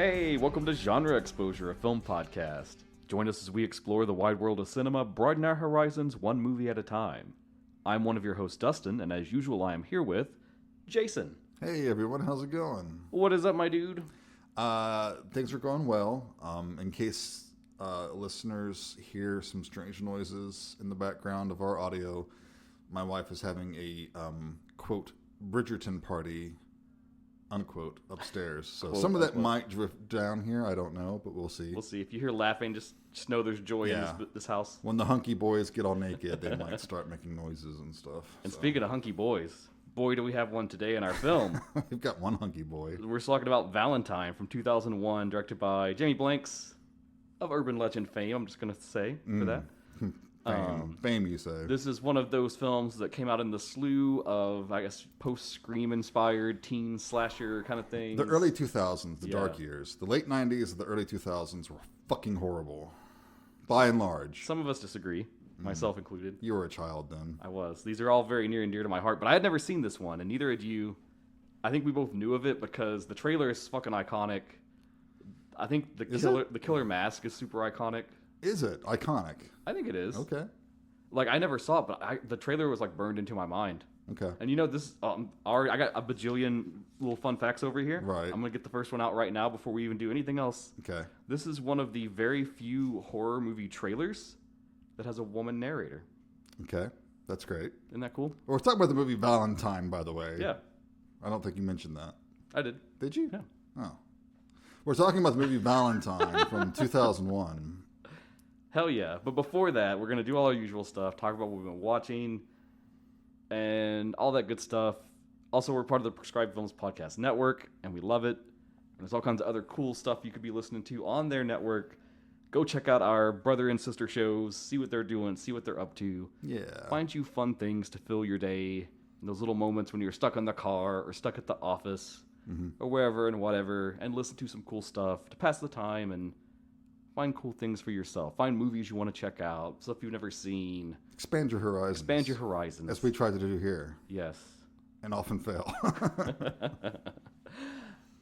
Hey, welcome to Genre Exposure, a film podcast. Join us as we explore the wide world of cinema, broaden our horizons one movie at a time. I'm one of your hosts, Dustin, and as usual, I am here with Jason. Hey everyone, how's it going? What is up, my dude? Things are going well. In case listeners hear some strange noises in the background of our audio, my wife is having a quote Bridgerton party, unquote, upstairs. So Quote, some of that unquote. might drift down here. I don't know, but we'll see. We'll see. If you hear laughing, just know there's joy in this house. When the hunky boys get all naked, they might start making noises and stuff. And speaking of hunky boys, boy, do we have one today in our film. We've got one hunky boy. We're talking about Valentine from 2001, directed by Jamie Blanks of urban legend fame, I'm just going to say for that. Fame, you say. This is one of those films that came out in the slew of, I guess, post-Scream inspired teen slasher kind of things. The early 2000s, the Yeah. dark years. The late 90s and the early 2000s were fucking horrible. By and large. Some of us disagree, myself included. You were a child then. I was. These are all very near and dear to my heart, but I had never seen this one, and neither had you. I think we both knew of it because the trailer is fucking iconic. I think the killer mask is super iconic. Is it? Iconic. I think it is. Okay. Like, I never saw it, but the trailer was like burned into my mind. Okay. And you know, this I got a bajillion little fun facts over here. Right. I'm gonna get the first one out right now before we even do anything else. Okay. This is one of the very few horror movie trailers that has a woman narrator. Okay. That's great. Isn't that cool? We're talking about the movie Valentine, by the way. Yeah, I don't think you mentioned that. I did. Did you? Yeah. Oh. We're talking about the movie Valentine from 2001. Hell yeah. But before that, we're going to do all our usual stuff, talk about what we've been watching, and all that good stuff. Also, we're part of the Prescribed Films Podcast Network, and we love it. And there's all kinds of other cool stuff you could be listening to on their network. Go check out our brother and sister shows, see what they're doing, see what they're up to. Yeah. Find you fun things to fill your day in those little moments when you're stuck in the car or stuck at the office or wherever and whatever, and listen to some cool stuff to pass the time and find cool things for yourself. Find movies you want to check out, stuff you've never seen. Expand your horizons. Expand your horizons. As we try to do here. Yes. And often fail.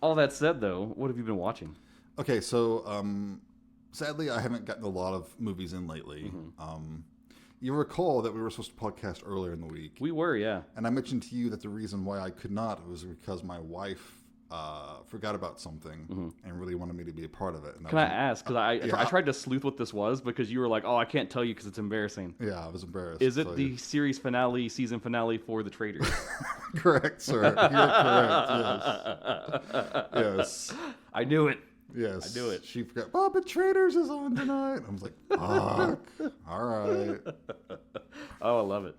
All that said, though, what have you been watching? Okay, so sadly, I haven't gotten a lot of movies in lately. You recall that we were supposed to podcast earlier in the week. We were, yeah. And I mentioned to you that the reason why I could not was because my wife forgot about something and really wanted me to be a part of it. And Can I ask? Because I tried to sleuth what this was because you were like, oh, I can't tell you because it's embarrassing. Yeah, I was embarrassed. Is it the series finale, season finale for The Traitors? Correct, sir. You're correct, yes. Yes. I knew it. Yes. I knew it. She forgot, oh, but Traitors is on tonight. I was like, fuck. All right. Oh, I love it.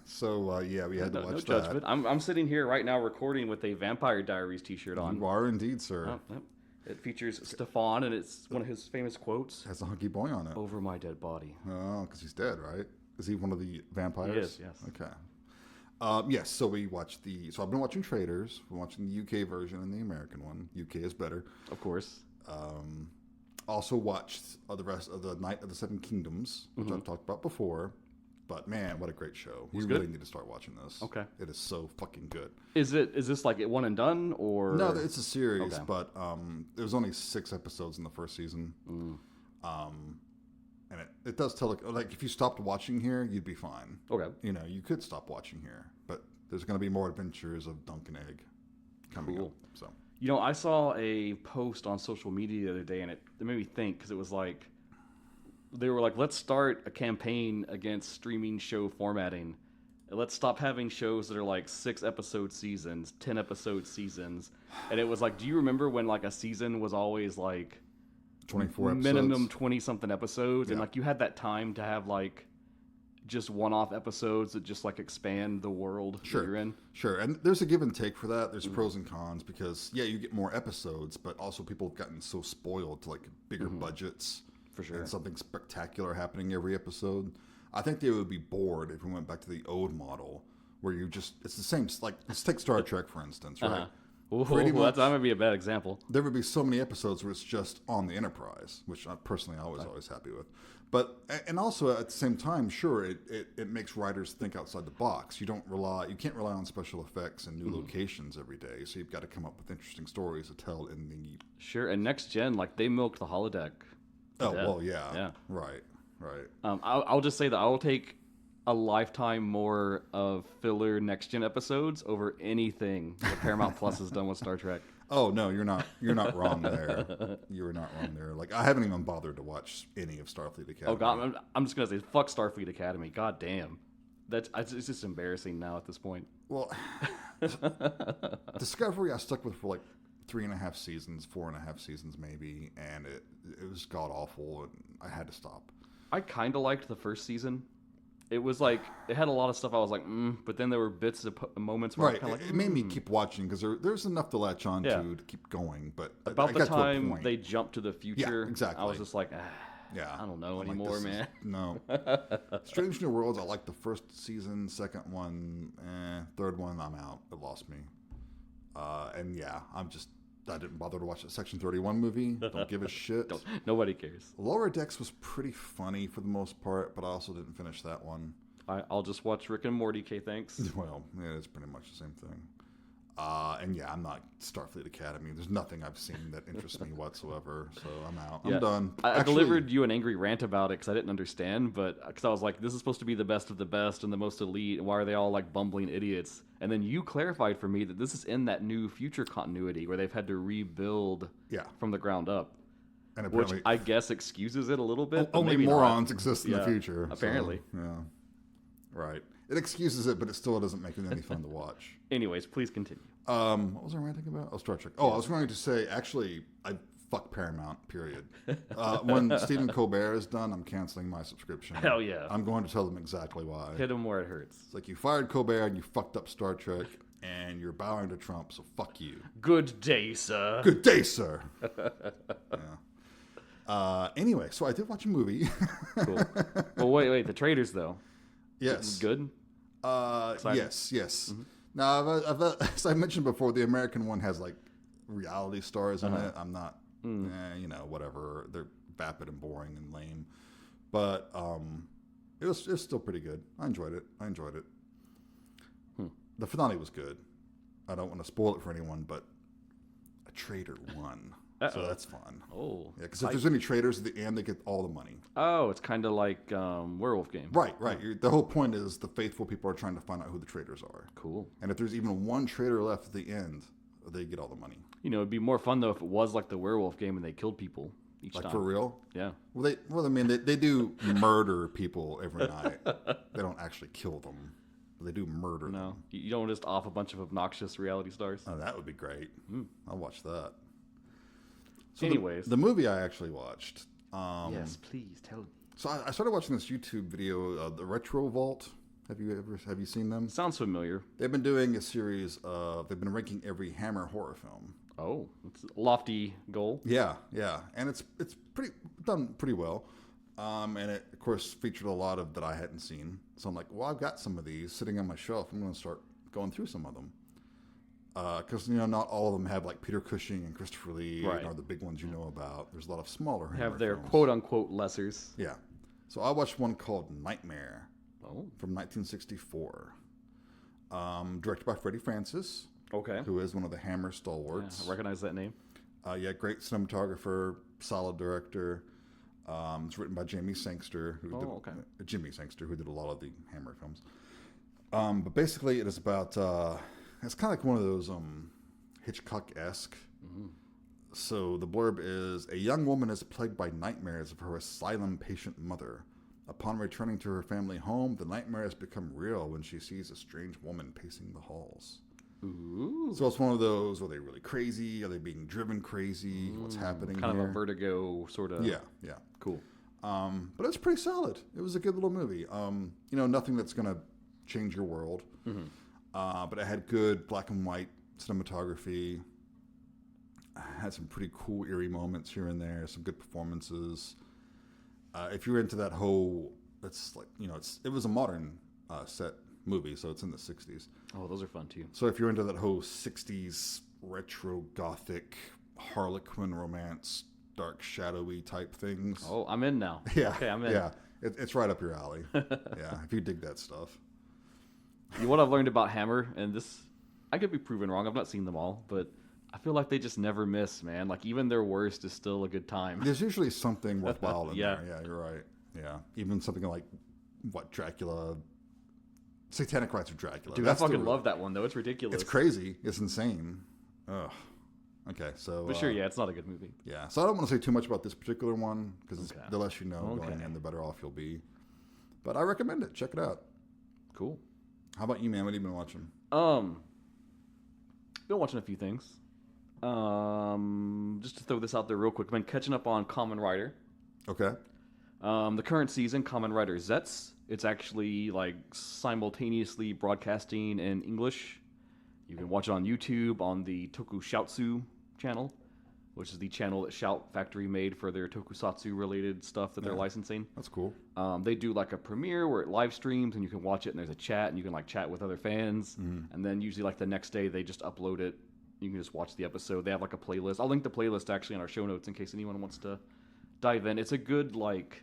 So, yeah, we had to watch no that. judgment. I'm sitting here right now recording with a Vampire Diaries t-shirt on. You are indeed, sir. Oh, yep. It features Stefan, and it's one of his famous quotes. Has a hunky boy on it. Over my dead body. Oh, because he's dead, right? Is he one of the vampires? He is, yes. Okay. Yes, so we watched So I've been watching Traitors. We're watching the UK version and the American one. UK is better. Of course. Also watched the rest of the Night of the Seven Kingdoms, which I've talked about before. But man, what a great show. We really need to start watching this. Okay. It is so fucking good. Is this like it one and done, or? No, it's a series, Okay. but there was only 6 episodes in the first season. And it does tell, like, if you stopped watching here, you'd be fine. Okay. You know, you could stop watching here, but there's going to be more adventures of Dunk and Egg coming up. So, You know, I saw a post on social media the other day, and it made me think, because it was like, they were like, let's start a campaign against streaming show formatting. And let's stop having shows that are like 6-episode seasons, 10-episode seasons. And it was like, do you remember when like a season was always like 24 episodes. minimum 20-something episodes? Yeah. And like you had that time to have like just one-off episodes that just like expand the world that you're in. Sure, and there's a give and take for that. There's pros and cons because, yeah, you get more episodes, but also people have gotten so spoiled to like bigger budgets. For sure. And something spectacular happening every episode. I think they would be bored if we went back to the old model where you just, it's the same, like, let's take Star Trek, for instance, right? Ooh, Pretty much. that might be a bad example. There would be so many episodes where it's just on the Enterprise, which I personally always happy with. But and also at the same time, sure, it makes writers think outside the box. You can't rely on special effects and new locations every day. So you've got to come up with interesting stories to tell in the Sure, and next gen, like they milked the holodeck. Oh well, yeah, right. I'll just say that I will take a lifetime more of filler next gen episodes over anything that Paramount Plus has done with Star Trek. Oh no, you're not wrong there. You're not wrong there. Like I haven't even bothered to watch any of Starfleet Academy. Oh god, I'm just gonna say fuck Starfleet Academy. God damn, it's just embarrassing now at this point. Well, Discovery I stuck with for like 3.5 seasons, 4.5 seasons maybe, and it was god awful, and I had to stop. I kind of liked the first season. It was like it had a lot of stuff I was like, but then there were bits of moments where I was kind of like, it made me keep watching because there's enough to latch on to keep going. But about the time they jumped to the future, exactly. I was just like, I don't know anymore, man. No. Strange New Worlds, I like the first season, second one, third one, I'm out. It lost me. And yeah, I didn't bother to watch the Section 31 movie. Don't give a shit. Nobody cares. Lower Decks was pretty funny for the most part, but I also didn't finish that one. I'll just watch Rick and Morty, K, thanks. Well, yeah, it's pretty much the same thing. And yeah, I'm not Starfleet Academy. There's nothing I've seen that interests me whatsoever, so I'm out. I'm done. I delivered you an angry rant about it because I didn't understand, but because I was like, this is supposed to be the best of the best and the most elite, and why are they all like bumbling idiots? And then you clarified for me that this is in that new future continuity where they've had to rebuild from the ground up. And which I guess excuses it a little bit. Only morons exist in the future. Apparently. So, yeah. Right. It excuses it, but it still doesn't make it any fun to watch. Anyways, please continue. What was I ranting about? Oh, Star Trek. Oh, I was going to say, actually, I fuck Paramount, period. When Stephen Colbert is done, I'm canceling my subscription. Hell yeah. I'm going to tell them exactly why. Hit him where it hurts. It's like you fired Colbert and you fucked up Star Trek, and you're bowing to Trump, so fuck you. Good day, sir. Good day, sir. Anyway, so I did watch a movie. Cool. Well, wait. The Traitors, though. Yes. Good? Yes. Mm-hmm. Now, as I mentioned before, the American one has like reality stars in it. I'm not, whatever. They're vapid and boring and lame. But it was still pretty good. I enjoyed it. The finale was good. I don't want to spoil it for anyone, but a traitor won. So that's fun. Oh. Yeah, because if there's any traitors at the end, they get all the money. Oh, it's kind of like Werewolf Game. Right. The whole point is the faithful people are trying to find out who the traitors are. Cool. And if there's even one traitor left at the end, they get all the money. It'd be more fun, though, if it was like the Werewolf Game and they killed people each time. Like for real? Yeah. Well, they do murder people every night. They don't actually kill them. They do murder them. No. You don't just off a bunch of obnoxious reality stars? Oh, that would be great. I'll watch that. So anyways, the movie I actually watched. Yes, please tell me. So I started watching this YouTube video, the Retro Vault. Have you seen them? Sounds familiar. They've been doing a series of. They've been ranking every Hammer horror film. Oh, it's a lofty goal. Yeah, and it's done pretty well. And it of course featured a lot of that I hadn't seen. So I'm like, well, I've got some of these sitting on my shelf. I'm going to start going through some of them. Because not all of them have like Peter Cushing and Christopher Lee are the big ones you know about. There's a lot of smaller Hammer have their films. quote unquote lessers. Yeah. So I watched one called Nightmare. Oh. From 1964. Directed by Freddie Francis. Okay. Who is one of the Hammer stalwarts. Yeah, I recognize that name. Great cinematographer, solid director. It's written by Jamie Sangster, Jimmy Sangster, who did a lot of the Hammer films. But basically, it is about. It's kind of like one of those Hitchcock-esque. Mm-hmm. So the blurb is: a young woman is plagued by nightmares of her asylum patient mother. Upon returning to her family home, the nightmares become real when she sees a strange woman pacing the halls. Ooh. So it's one of those, are they really crazy? Are they being driven crazy? What's happening kind here? of a Vertigo sort of. Yeah. Cool. But it's pretty solid. It was a good little movie. Nothing that's going to change your world. Mm-hmm. But it had good black and white cinematography. Had some pretty cool, eerie moments here and there. Some good performances. If you're into that whole, it's like, it was a modern set movie, so it's in the 60s. Oh, those are fun too. So if you're into that whole 60s retro gothic Harlequin romance, dark shadowy type things. Oh, I'm in now. Yeah. Okay, I'm in. Yeah. It's right up your alley. Yeah. If you dig that stuff. What I've learned about Hammer, and this, I could be proven wrong. I've not seen them all, but I feel like they just never miss, man. Like, even their worst is still a good time. There's usually something worthwhile in Yeah. there. Yeah, you're right. Yeah. Even something like, Dracula, Satanic Rites of Dracula. Dude, I fucking love that one, though. It's ridiculous. It's crazy. It's insane. Ugh. Okay, so... But sure, yeah, it's not a good movie. Yeah, so I don't want to say too much about this particular one, because Okay. the less you know Okay. going in, the better off you'll be. But I recommend it. Check it out. Cool. How about you, man? What have you been watching? Been watching a few things. Just to throw this out there real quick, I've been catching up on Kamen Rider. Okay. The current season, Kamen Rider ZEZTZ, it's actually like simultaneously broadcasting in English. You can watch it on YouTube on the Tokusatsu channel, which is the channel that Shout Factory made for their Tokusatsu related stuff that they're licensing. That's cool. They do like a premiere where it live streams and you can watch it and there's a chat and you can like chat with other fans. And then usually like the next day they just upload it. You can just watch the episode. They have like a playlist. I'll link the playlist actually in our show notes in case anyone wants to dive in. It's a good, like,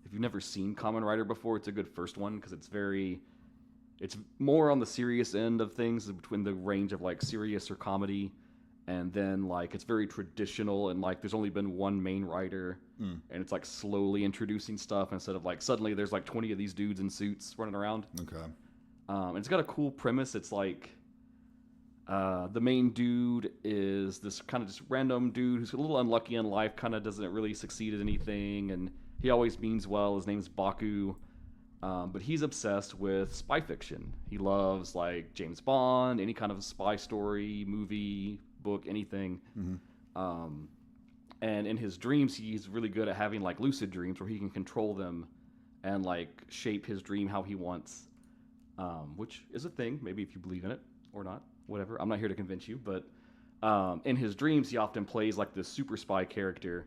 if you've never seen Kamen Rider before, it's a good first one because it's more on the serious end of things, between the range of like serious or comedy, and then like it's very traditional and like there's only been one main writer, and it's like slowly introducing stuff instead of like suddenly there's like 20 of these dudes in suits running around. Okay. And it's got a cool premise. It's like the main dude is this kind of just random dude who's a little unlucky in life, kind of doesn't really succeed at anything, and he always means well. His name's Baku. But he's obsessed with spy fiction. He loves like James Bond, any kind of spy story, movie, book, anything. And in his dreams, he's really good at having like lucid dreams where he can control them and like shape his dream how he wants, which is a thing, maybe if you believe in it or not, whatever. I'm not here to convince you, but in his dreams, he often plays like this super spy character.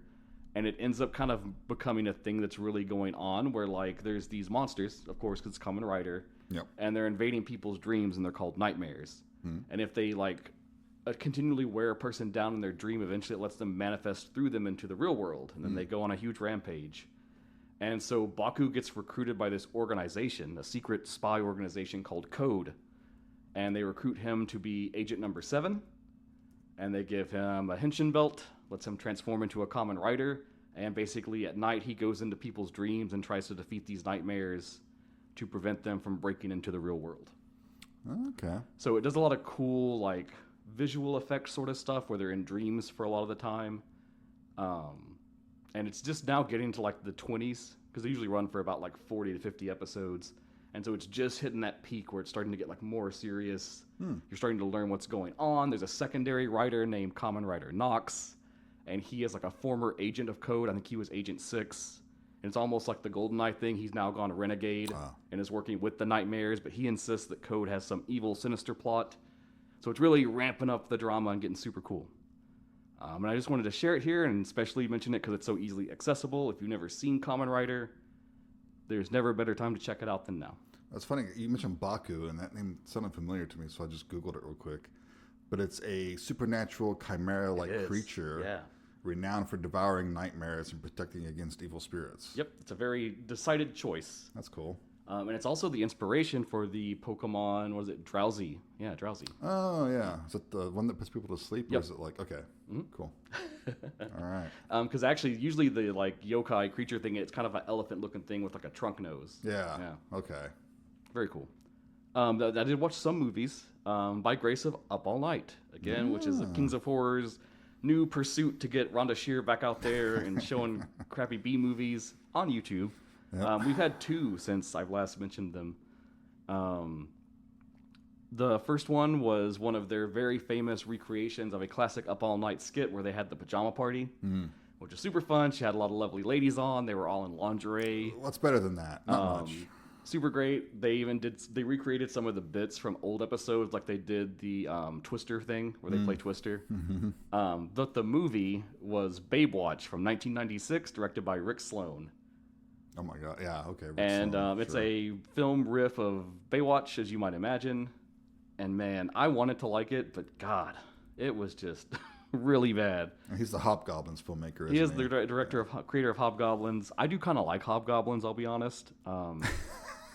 And it ends up kind of becoming a thing that's really going on where, like, there's these monsters, of course, because it's Kamen Rider. Yep. And they're invading people's dreams, and they're called nightmares. And if they, like, continually wear a person down in their dream, eventually it lets them manifest through them into the real world. And then they go on a huge rampage. And so Baku gets recruited by this organization, a secret spy organization called Code. And they recruit him to be Agent Number 7. And they give him a henshin belt, lets him transform into a Kamen Rider, and basically at night he goes into people's dreams and tries to defeat these nightmares to prevent them from breaking into the real world. Okay. So it does a lot of cool, like, visual effects sort of stuff where they're in dreams for a lot of the time. And it's just now getting to, like, the 20s, because they usually run for about, like, 40 to 50 episodes. And so it's just hitting that peak where it's starting to get, like, more serious. You're starting to learn what's going on. There's a secondary writer named Kamen Rider Nox, and he is, like, a former agent of Code. I think he was Agent 6. And it's almost like the GoldenEye thing. He's now gone renegade and is working with the Nightmares, but he insists that Code has some evil, sinister plot. So it's really ramping up the drama and getting super cool. And I just wanted to share it here and especially mention it because it's so easily accessible. If you've never seen Kamen Rider, there's never a better time to check it out than now. That's funny. You mentioned Baku, and that name sounded familiar to me, so I just Googled it real quick. But it's a supernatural chimera-like creature renowned for devouring nightmares and protecting against evil spirits. Yep, it's a very decided choice. That's cool. And it's also the inspiration for the Pokemon, what is it, Drowsy? Yeah, Drowsy. Oh, yeah. Is it the one that puts people to sleep? Or is it like, okay, cool. All right. Because actually, usually the like yokai creature thing, it's kind of an elephant-looking thing with like a trunk nose. Yeah. Yeah. Okay. Very cool. I did watch some movies by grace of Up All Night, again, which is a Kings of Horror's new pursuit to get Rhonda Shear back out there and showing crappy B movies on YouTube. Yep. We've had 2 since I've last mentioned them. The first one was one of their very famous recreations of a classic Up All Night skit where they had the pajama party, which was super fun. She had a lot of lovely ladies on. They were all in lingerie. What's better than that? Not much. Super great. They recreated some of the bits from old episodes, like they did the Twister thing where they play Twister. But the movie was Babe Watch from 1996, directed by Rick Sloan. Oh my God! Yeah, okay. And it's a film riff of Baywatch, as you might imagine. And man, I wanted to like it, but God, It was just really bad. And he's the Hobgoblins filmmaker, isn't He is the director creator of Hobgoblins. I do kind of like Hobgoblins, I'll be honest. I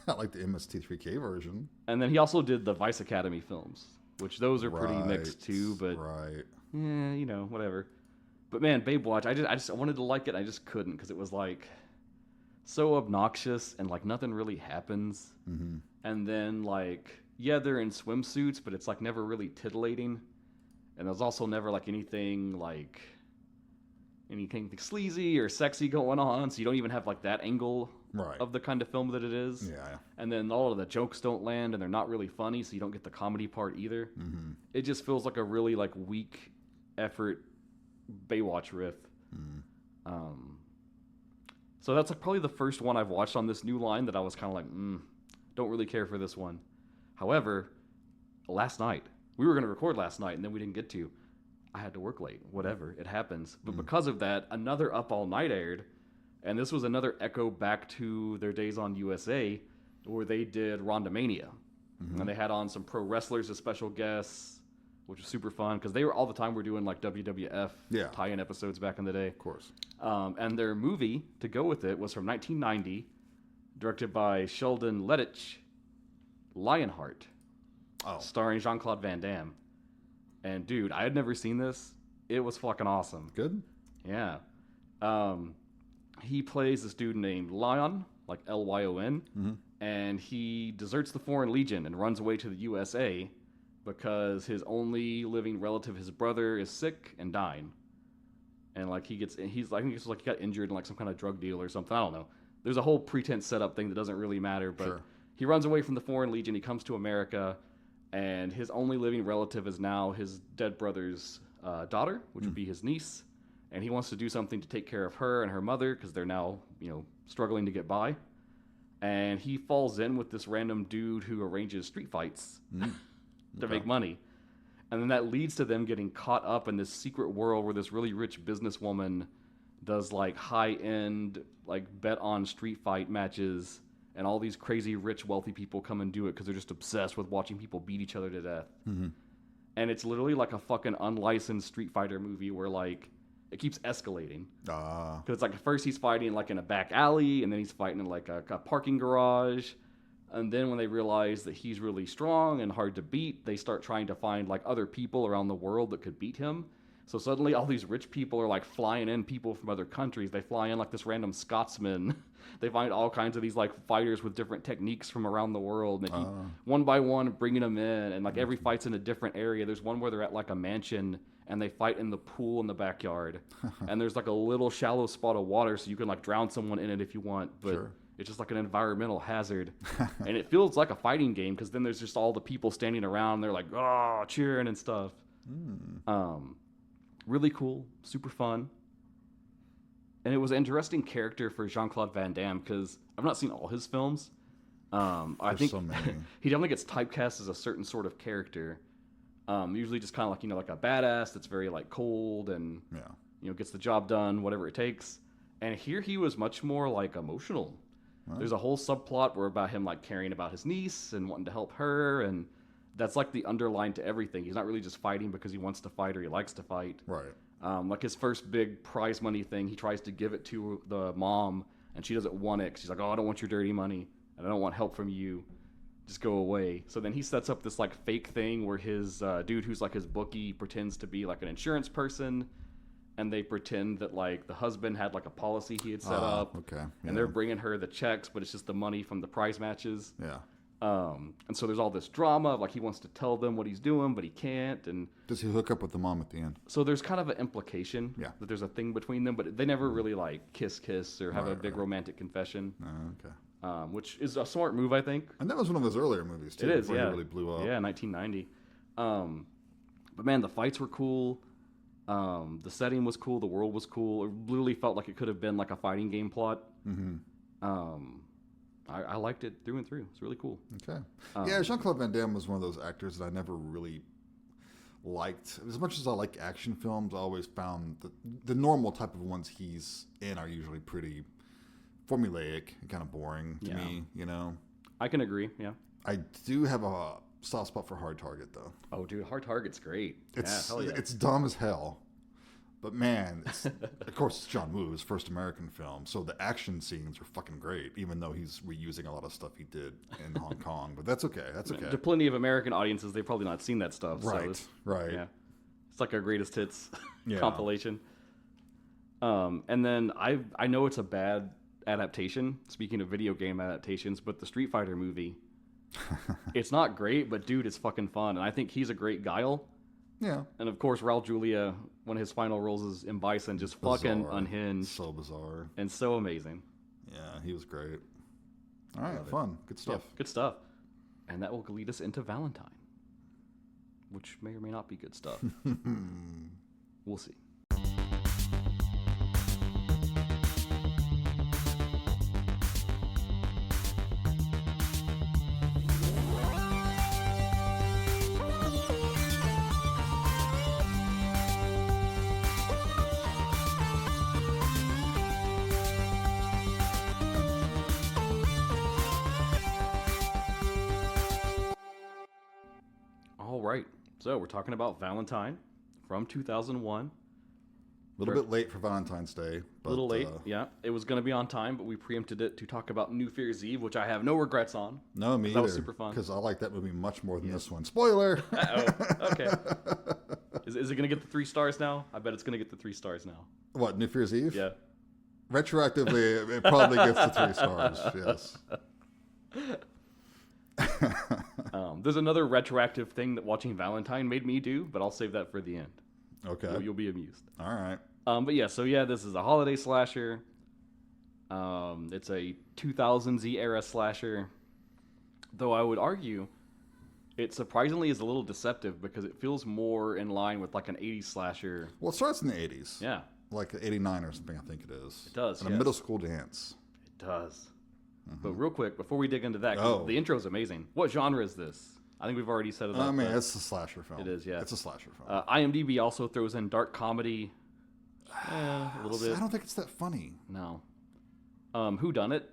like the MST3K version. And then he also did the Vice Academy films, which those are pretty mixed too. But yeah, whatever. But man, Baywatch, I just wanted to like it. I just couldn't because it was like so obnoxious and like nothing really happens. Mm-hmm. And then like they're in swimsuits, but it's like never really titillating. And there's also never like anything sleazy or sexy going on, so you don't even have like that angle of the kind of film that it is. Yeah. And then all of the jokes don't land, and they're not really funny, so you don't get the comedy part either. Mm-hmm. It just feels like a really like weak effort Baywatch riff. Mm-hmm. So that's like probably the first one I've watched on this new line that I was kind of like, don't really care for this one. However, last night. We were going to record last night, and then we didn't get to. I had to work late. Whatever. It happens. But because of that, another Up All Night aired, and this was another echo back to their days on USA, where they did Rondomania. Mm-hmm. And they had on some pro wrestlers as special guests, which was super fun, because they were all the time doing like WWF tie-in episodes back in the day. Of course. And their movie to go with it was from 1990, directed by Sheldon Lettich, Lionheart. Starring Jean-Claude Van Damme. And dude, I had never seen this. It was fucking awesome. Good? Yeah. He plays this dude named Lion, like Lyon, and he deserts the Foreign Legion and runs away to the USA because his only living relative, his brother, is sick and dying. And like he got injured in like some kind of drug deal or something. I don't know. There's a whole pretense setup thing that doesn't really matter, but he runs away from the Foreign Legion. He comes to America. And his only living relative is now his dead brother's daughter, which would be his niece. And he wants to do something to take care of her and her mother because they're now, struggling to get by. And he falls in with this random dude who arranges street fights to make money. And then that leads to them getting caught up in this secret world where this really rich businesswoman does like high-end, like bet on street fight matches. And all these crazy, rich, wealthy people come and do it because they're just obsessed with watching people beat each other to death. Mm-hmm. And it's literally like a fucking unlicensed Street Fighter movie where, like, it keeps escalating. Because it's like, at first he's fighting, like, in a back alley, and then he's fighting in, like, a parking garage. And then when they realize that he's really strong and hard to beat, they start trying to find, like, other people around the world that could beat him. So suddenly all these rich people are, like, flying in people from other countries. They fly in, like, this random Scotsman. They find all kinds of these, like, fighters with different techniques from around the world. And they keep, one by one, bringing them in. And, like, every fight's in a different area. There's one where they're at, like, a mansion, and they fight in the pool in the backyard. And there's, like, a little shallow spot of water, so you can, like, drown someone in it if you want. But it's just, like, an environmental hazard. And it feels like a fighting game, because then there's just all the people standing around. And they're like, cheering and stuff. Really cool. Super fun. And it was an interesting character for Jean-Claude Van Damme because I've not seen all his films. I think so many. He definitely gets typecast as a certain sort of character. Usually just kind of like, like a badass that's very like cold and, gets the job done, whatever it takes. And here he was much more like emotional. Huh? There's a whole subplot where about him like caring about his niece and wanting to help her. And that's like the underline to everything. He's not really just fighting because he wants to fight or he likes to fight. Right. Like his first big prize money thing, he tries to give it to the mom, and she doesn't want it. 'Cause she's like, I don't want your dirty money, and I don't want help from you. Just go away. So then he sets up this like fake thing where his dude who's like his bookie pretends to be like an insurance person, and they pretend that like the husband had like a policy he had set up. Okay. Yeah. And they're bringing her the checks, but it's just the money from the prize matches. Yeah. And so there's all this drama of like he wants to tell them what he's doing, but he can't. And does he hook up with the mom at the end? So there's kind of an implication that there's a thing between them, but they never really like kiss or have a big romantic confession. Okay. Which is a smart move, I think. And that was one of his earlier movies too. It is, before he really blew up. Yeah, 1990. But man, the fights were cool. The setting was cool. The world was cool. It literally felt like it could have been like a fighting game plot. Mm-hmm. I liked it through and through. It's really cool. Okay. Yeah, Jean-Claude Van Damme was one of those actors that I never really liked. As much as I like action films, I always found the normal type of ones he's in are usually pretty formulaic and kind of boring to me, I can agree, yeah. I do have a soft spot for Hard Target, though. Oh, dude, Hard Target's great. It's hell yeah. it's dumb as hell, but man, of course it's John Woo's first American film, so the action scenes are fucking great. Even though he's reusing a lot of stuff he did in Hong Kong, but that's okay. That's okay. To plenty of American audiences, they've probably not seen that stuff. Right, so right. Yeah, it's like our greatest hits Yeah. compilation. And then I know it's a bad adaptation. Speaking of video game adaptations, but the Street Fighter movie, it's not great, but dude, it's fucking fun, and I think he's a great Guile. Yeah. And of course, Raul Julia, one of his final roles is in Bison, just fucking Bizarre. unhinged. So bizarre. And so amazing. Yeah, he was great. All right, fun. Good stuff. Yeah, good stuff. And that will lead us into Valentine, which may or may not be good stuff. We'll see. All right. So we're talking about Valentine from 2001. A little bit late for Valentine's Day. But, A little late, yeah. It was going to be on time, but we preempted it to talk about New Year's Eve, which I have no regrets on. No, me either. That was super fun. Because I like that movie much more than this one. Spoiler! Uh-oh. Okay. Is it going to get the 3 stars now? I bet it's going to get the 3 stars now. What, New Year's Eve? Yeah. Retroactively, it probably gets the 3 stars, yes. There's another retroactive thing that watching Valentine made me do, but I'll save that for the end. Okay. You'll be amused. All right. But yeah, this is a holiday slasher. It's a 2000s era slasher. Though I would argue it surprisingly is a little deceptive because it feels more in line with like an 80s slasher. Well, it starts in the 80s. Yeah. Like 89 or something, I think it is. It does, And yes. a middle school dance. It does. But real quick, before we dig into that, 'cause the intro is amazing. What genre is this? I think we've already set it up. I mean, but it's a slasher film. It is, yeah. It's a slasher film. IMDb also throws in dark comedy. A little bit. I don't think it's that funny. No. Who done it?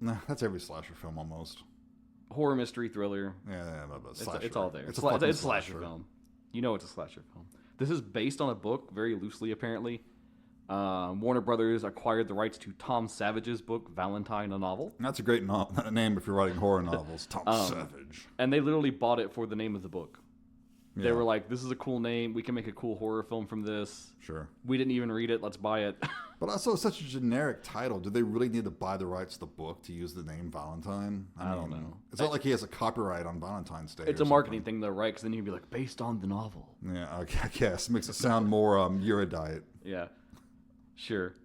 No, that's every slasher film almost. Horror, mystery, thriller. Yeah, but slasher. It's all there. It's It's a a slasher film. You know it's a slasher film. This is based on a book, very loosely apparently. Warner Brothers acquired the rights to Tom Savage's book, Valentine, a novel. That's a great name if you're writing horror novels. Tom Savage. And they literally bought it for the name of the book. They Yeah. were like, this is a cool name. We can make a cool horror film from this. Sure. We didn't even read it. Let's buy it. But also, it's such a generic title. Do they really need to buy the rights to the book to use the name Valentine? I don't know. It's not like he has a copyright on Valentine's Day. It's or a marketing something. thing, though, right? Because then you'd be like, based on the novel. Yeah, okay, I guess. Makes it sound more erudite. Yeah. Sure.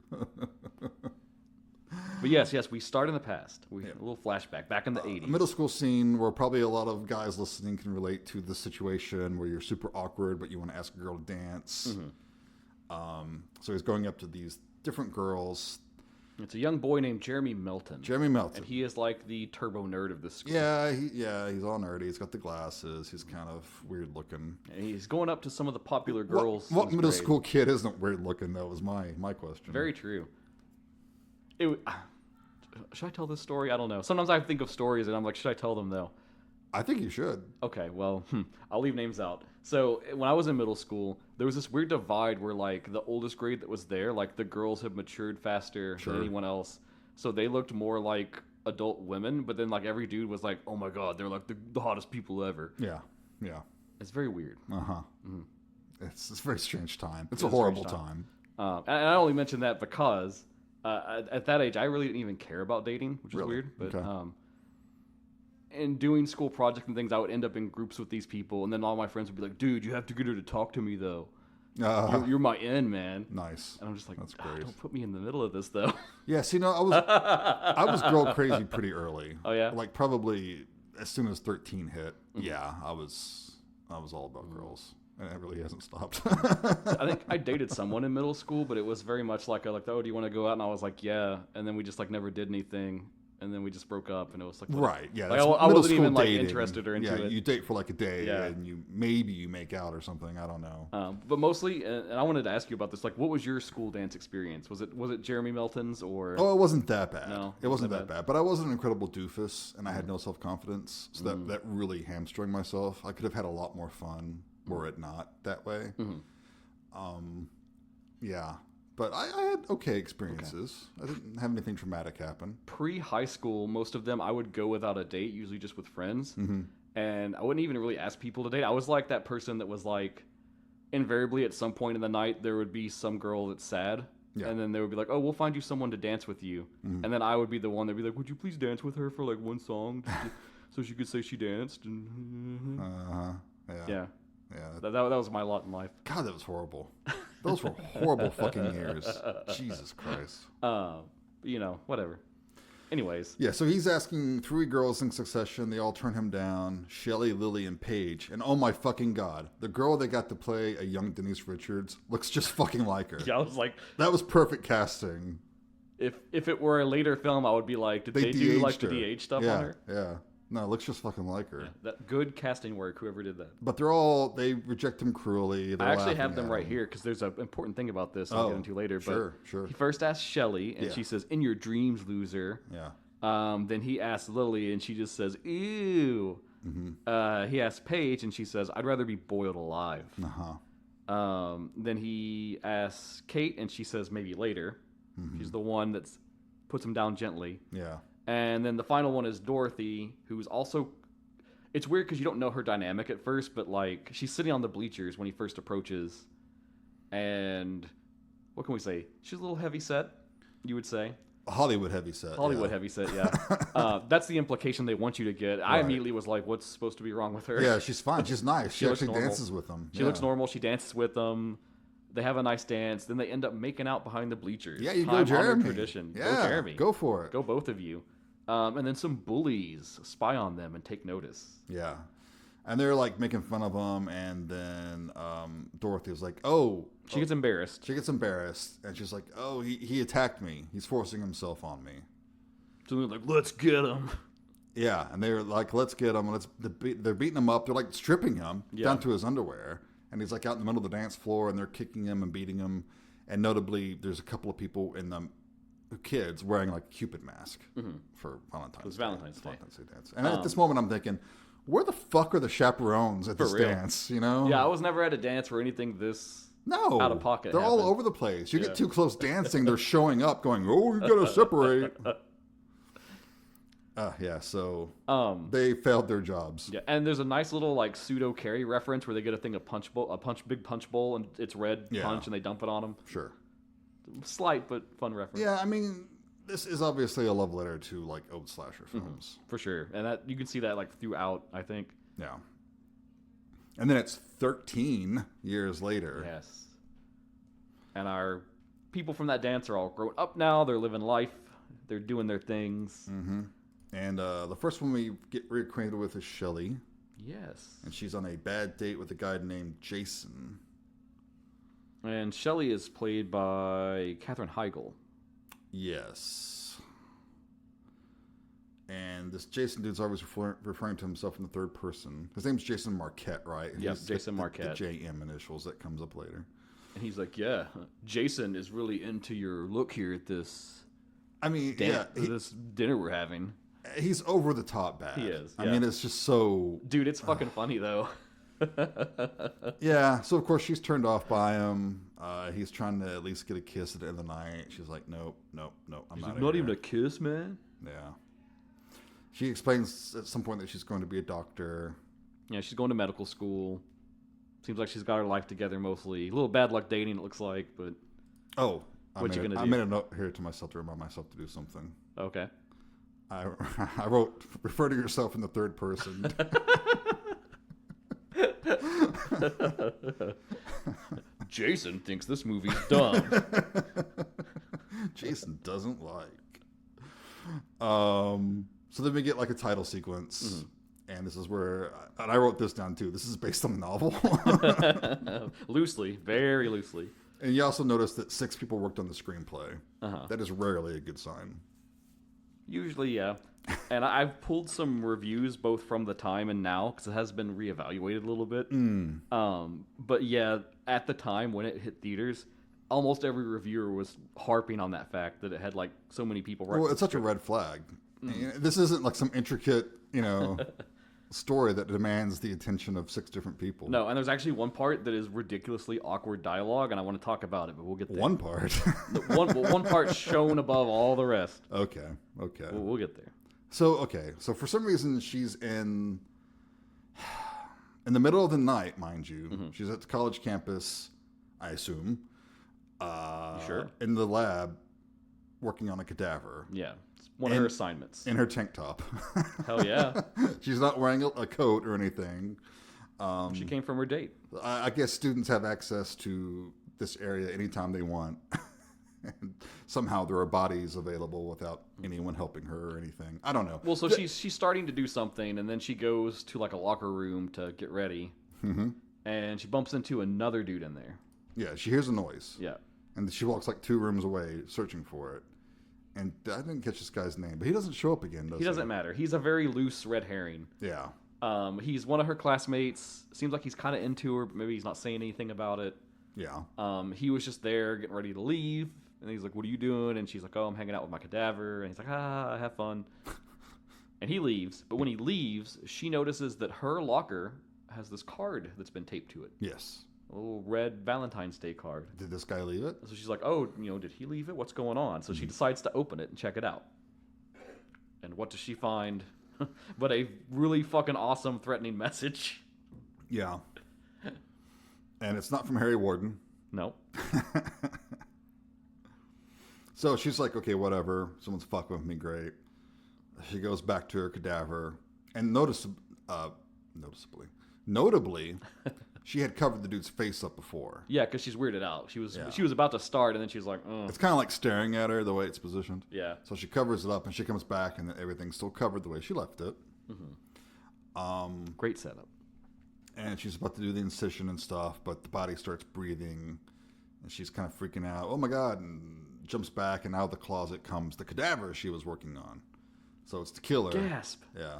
But yes, we start in the past. A little flashback, back in the 80s. A middle school scene where probably a lot of guys listening can relate to the situation where you're super awkward, but you want to ask a girl to dance. So he's going up to these different girls. It's a young boy named Jeremy Melton. Jeremy Melton. And he is like the turbo nerd of the school. Yeah, he's all nerdy. He's got the glasses. He's kind of weird looking. And he's going up to some of the popular girls. What in his middle grade. school kid isn't weird looking, though, is my question. Very true. Should I tell this story? I don't know. Sometimes I think of stories and I'm like, should I tell them, though? I think you should. Okay, well, I'll leave names out. So when I was in middle school, there was this weird divide where, like, the oldest grade that was there, like, the girls had matured faster than anyone else. So they looked more like adult women, but then, like, every dude was like, oh, my God, they're, like, the hottest people ever. Yeah. It's very weird. Uh-huh. It's a very strange time. It's a horrible time. And I only mention that because at that age, I really didn't even care about dating, which is weird. But in doing school projects and things, I would end up in groups with these people, and then all my friends would be like, dude, you have to get her to talk to me, though. You're my in, man. Nice. And I'm just like, that's great. Don't put me in the middle of this, though. Yeah, see, no, I was girl crazy pretty early. Oh, yeah? Like, probably as soon as 13 hit, yeah, I was all about girls. And it really hasn't stopped. I think I dated someone in middle school, but it was very much like, oh, do you want to go out? And I was like, yeah. And then we just, like, never did anything. and then we just broke up, and it was like right, yeah. Like, That's I middle wasn't school even like dating. interested or into yeah, it. you date for like a day, Yeah. and you make out or something. I don't know. But mostly, and I wanted to ask you about this. Like, what was your school dance experience? Was it Jeremy Melton's or? Oh, it wasn't that bad. No, it wasn't that bad. But I was an incredible doofus, and I had no self-confidence, so that really hamstrung myself. I could have had a lot more fun were it not that way. Yeah. But I had okay experiences. I didn't have anything traumatic happen. Pre-high school, most of them I would go without a date, usually just with friends. And I wouldn't even really ask people to date. I was like that person that was like, invariably at some point in the night, there would be some girl that's sad. Yeah. And then they would be like, oh, we'll find you someone to dance with you. And then I would be the one that would be like, would you please dance with her for like one song? So she could say she danced. And Yeah. That was my lot in life. God, that was horrible. Those were horrible fucking years. Jesus Christ. You know, whatever. Anyways. Yeah, so he's asking 3 girls in succession. They all turn him down. Shelley, Lily, and Paige. And oh my fucking God, the girl that got to play a young Denise Richards looks just fucking like her. Yeah, I was like... That was perfect casting. If it were a later film, I would be like, did they do like the DH stuff on her? Yeah. No, it looks just fucking like her. Yeah, that good casting work, whoever did that. But they reject him cruelly. I actually have them right here because there's an important thing about this I'll get into later. Sure. He first asks Shelley, and she says, "In your dreams, loser." Yeah. Then he asks Lily, and she just says, "Ew." He asks Paige, and she says, "I'd rather be boiled alive." Then he asks Kate, and she says, "Maybe later." She's the one that puts him down gently. Yeah. And then the final one is Dorothy, who's also... It's weird because you don't know her dynamic at first, but, like, she's sitting on the bleachers when he first approaches. And what can we say? She's a little heavy set, you would say. Hollywood heavy set. Heavy set, yeah. That's the implication they want you to get. I immediately was like, what's supposed to be wrong with her? Yeah, she's fine. She's nice. She actually normal. dances with them. She looks normal. She dances with them. They have a nice dance. Then they end up making out behind the bleachers. Yeah, you go Jeremy. Tradition. Yeah, go Jeremy. Go for it. Go both of you. And then some bullies spy on them and take notice. Yeah. And they're like making fun of him. And then Dorothy was like, oh. She gets embarrassed. She gets embarrassed. And she's like, oh, he attacked me. He's forcing himself on me. So they're like, let's get him. Yeah. And they're like, let's get him. And they're beating him up. They're like stripping him down to his underwear. And he's like out in the middle of the dance floor. And they're kicking him and beating him. And notably, there's a couple of people in the kids wearing like a Cupid mask for Valentine's Day. Valentine's Day dance. And at this moment, I'm thinking, where the fuck are the chaperones at this dance? You know? Yeah, I was never at a dance where anything this out of pocket. They're all over the place. You get too close dancing, they're showing up, going, "Oh, you gotta separate." So they failed their jobs. Yeah, and there's a nice little like pseudo carry reference where they get a thing of big punch bowl, and it's red punch, and they dump it on them. Sure. Slight but fun reference. Yeah, I mean, this is obviously a love letter to like old slasher films. For sure. And that you can see that like throughout, I think. Yeah. And then it's 13 years later. Yes. And our people from that dance are all grown up now. They're living life. They're doing their things. And the first one we get reacquainted with is Shelley. Yes. And she's on a bad date with a guy named Jason. And Shelley is played by Katherine Heigl. Yes. And this Jason dude's always referring to himself in the third person. His name's Jason Marquette, right? Yep, Jason Marquette. The JM initials that comes up later. And he's like, yeah, Jason is really into your look here at this... this dinner we're having. He's over the top bad. He is. I mean, it's just so... Dude, it's fucking funny, though. Yeah, so of course she's turned off by him. He's trying to at least get a kiss at the end of the night. She's like, nope, I'm not even a kiss, man. Yeah. She explains at some point that she's going to be a doctor. Yeah, she's going to medical school. Seems like she's got her life together mostly. A little bad luck dating, it looks like, but... Oh, what you gonna do? I made a note here to myself to remind myself to do something. Okay. I wrote, refer to yourself in the third person. Jason thinks this movie's dumb. Jason doesn't like. So then we get like a title sequence. And this is where, and I wrote this down too. This is based on the novel. Loosely, very loosely. And you also notice that 6 people worked on the screenplay. That is rarely a good sign. Usually, yeah. And I've pulled some reviews both from the time and now because it has been reevaluated a little bit. But yeah, at the time when it hit theaters, almost every reviewer was harping on that fact that it had like so many people. Well, it's such a red flag. This isn't like some intricate, story that demands the attention of 6 different people. No, and there's actually one part that is ridiculously awkward dialogue, and I want to talk about it, but we'll get there. One part. One part shown above all the rest. Okay. We'll get there. So for some reason she's in the middle of the night, mind you. Mm-hmm. She's at the college campus, I assume. Sure. In the lab, working on a cadaver. Yeah, it's one of her assignments. In her tank top. Hell yeah. She's not wearing a coat or anything. She came from her date. I guess students have access to this area anytime they want. And somehow there are bodies available without anyone helping her or anything. I don't know. Well, so she's starting to do something, and then she goes to like a locker room to get ready, and she bumps into another dude in there. Yeah, she hears a noise. Yeah. And she walks like 2 rooms away searching for it. And I didn't catch this guy's name, but he doesn't show up again, does he? He doesn't matter. He's a very loose red herring. Yeah. He's one of her classmates. Seems like he's kind of into her, but maybe he's not saying anything about it. Yeah. He was just there getting ready to leave. And he's like, what are you doing? And she's like, oh, I'm hanging out with my cadaver. And he's like, have fun. And he leaves. But when he leaves, she notices that her locker has this card that's been taped to it. Yes. A little red Valentine's Day card. Did this guy leave it? So she's like, oh, did he leave it? What's going on? So she decides to open it and check it out. And what does she find? But a really fucking awesome threatening message. Yeah. And it's not from Harry Warden. No. So she's like, okay, whatever. Someone's fucking with me, great. She goes back to her cadaver. And notably, she had covered the dude's face up before. Yeah, because she's weirded out. She was about to start, and then she was like, It's kind of like staring at her the way it's positioned. Yeah. So she covers it up, and she comes back, and everything's still covered the way she left it. Great setup. And she's about to do the incision and stuff, but the body starts breathing, and she's kind of freaking out. Oh, my God. And jumps back, and out of the closet comes the cadaver she was working on. So it's the killer. Gasp. Yeah.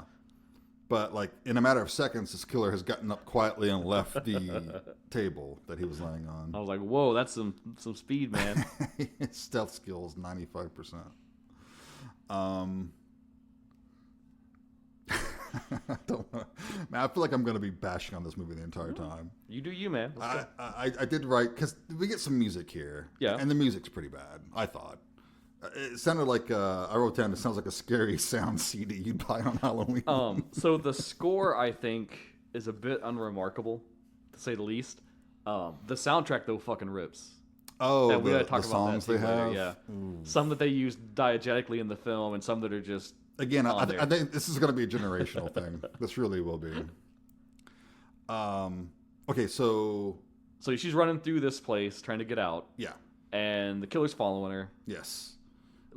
But, like, in a matter of seconds, this killer has gotten up quietly and left the table that he was laying on. I was like, whoa, that's some speed, man. His stealth skills, 95%. I don't know. Man, I feel like I'm going to be bashing on this movie the entire time. You do you, man. I did right, because we get some music here. Yeah. And the music's pretty bad, I thought. It sounded like, I wrote down, it sounds like a scary sound CD you'd buy on Halloween. So the score, I think, is a bit unremarkable, to say the least. The soundtrack, though, fucking rips. Oh, and we gotta talk the about songs that they too later, have? yeah. Ooh. Some that they use diegetically in the film, and some that are just... Again, I think this is going to be a generational thing. This really will be. Okay, so she's running through this place, trying to get out. Yeah. And the killer's following her. Yes.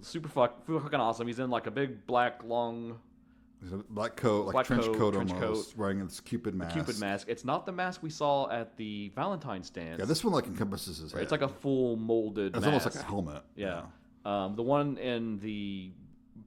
Super fucking awesome. He's in like a big black long black coat, like trench coat almost, wearing this Cupid mask. Cupid mask. It's not the mask we saw at the Valentine's dance. Yeah, this one like encompasses his head. It's like a full molded mask. It's almost like a helmet. Yeah. The one in the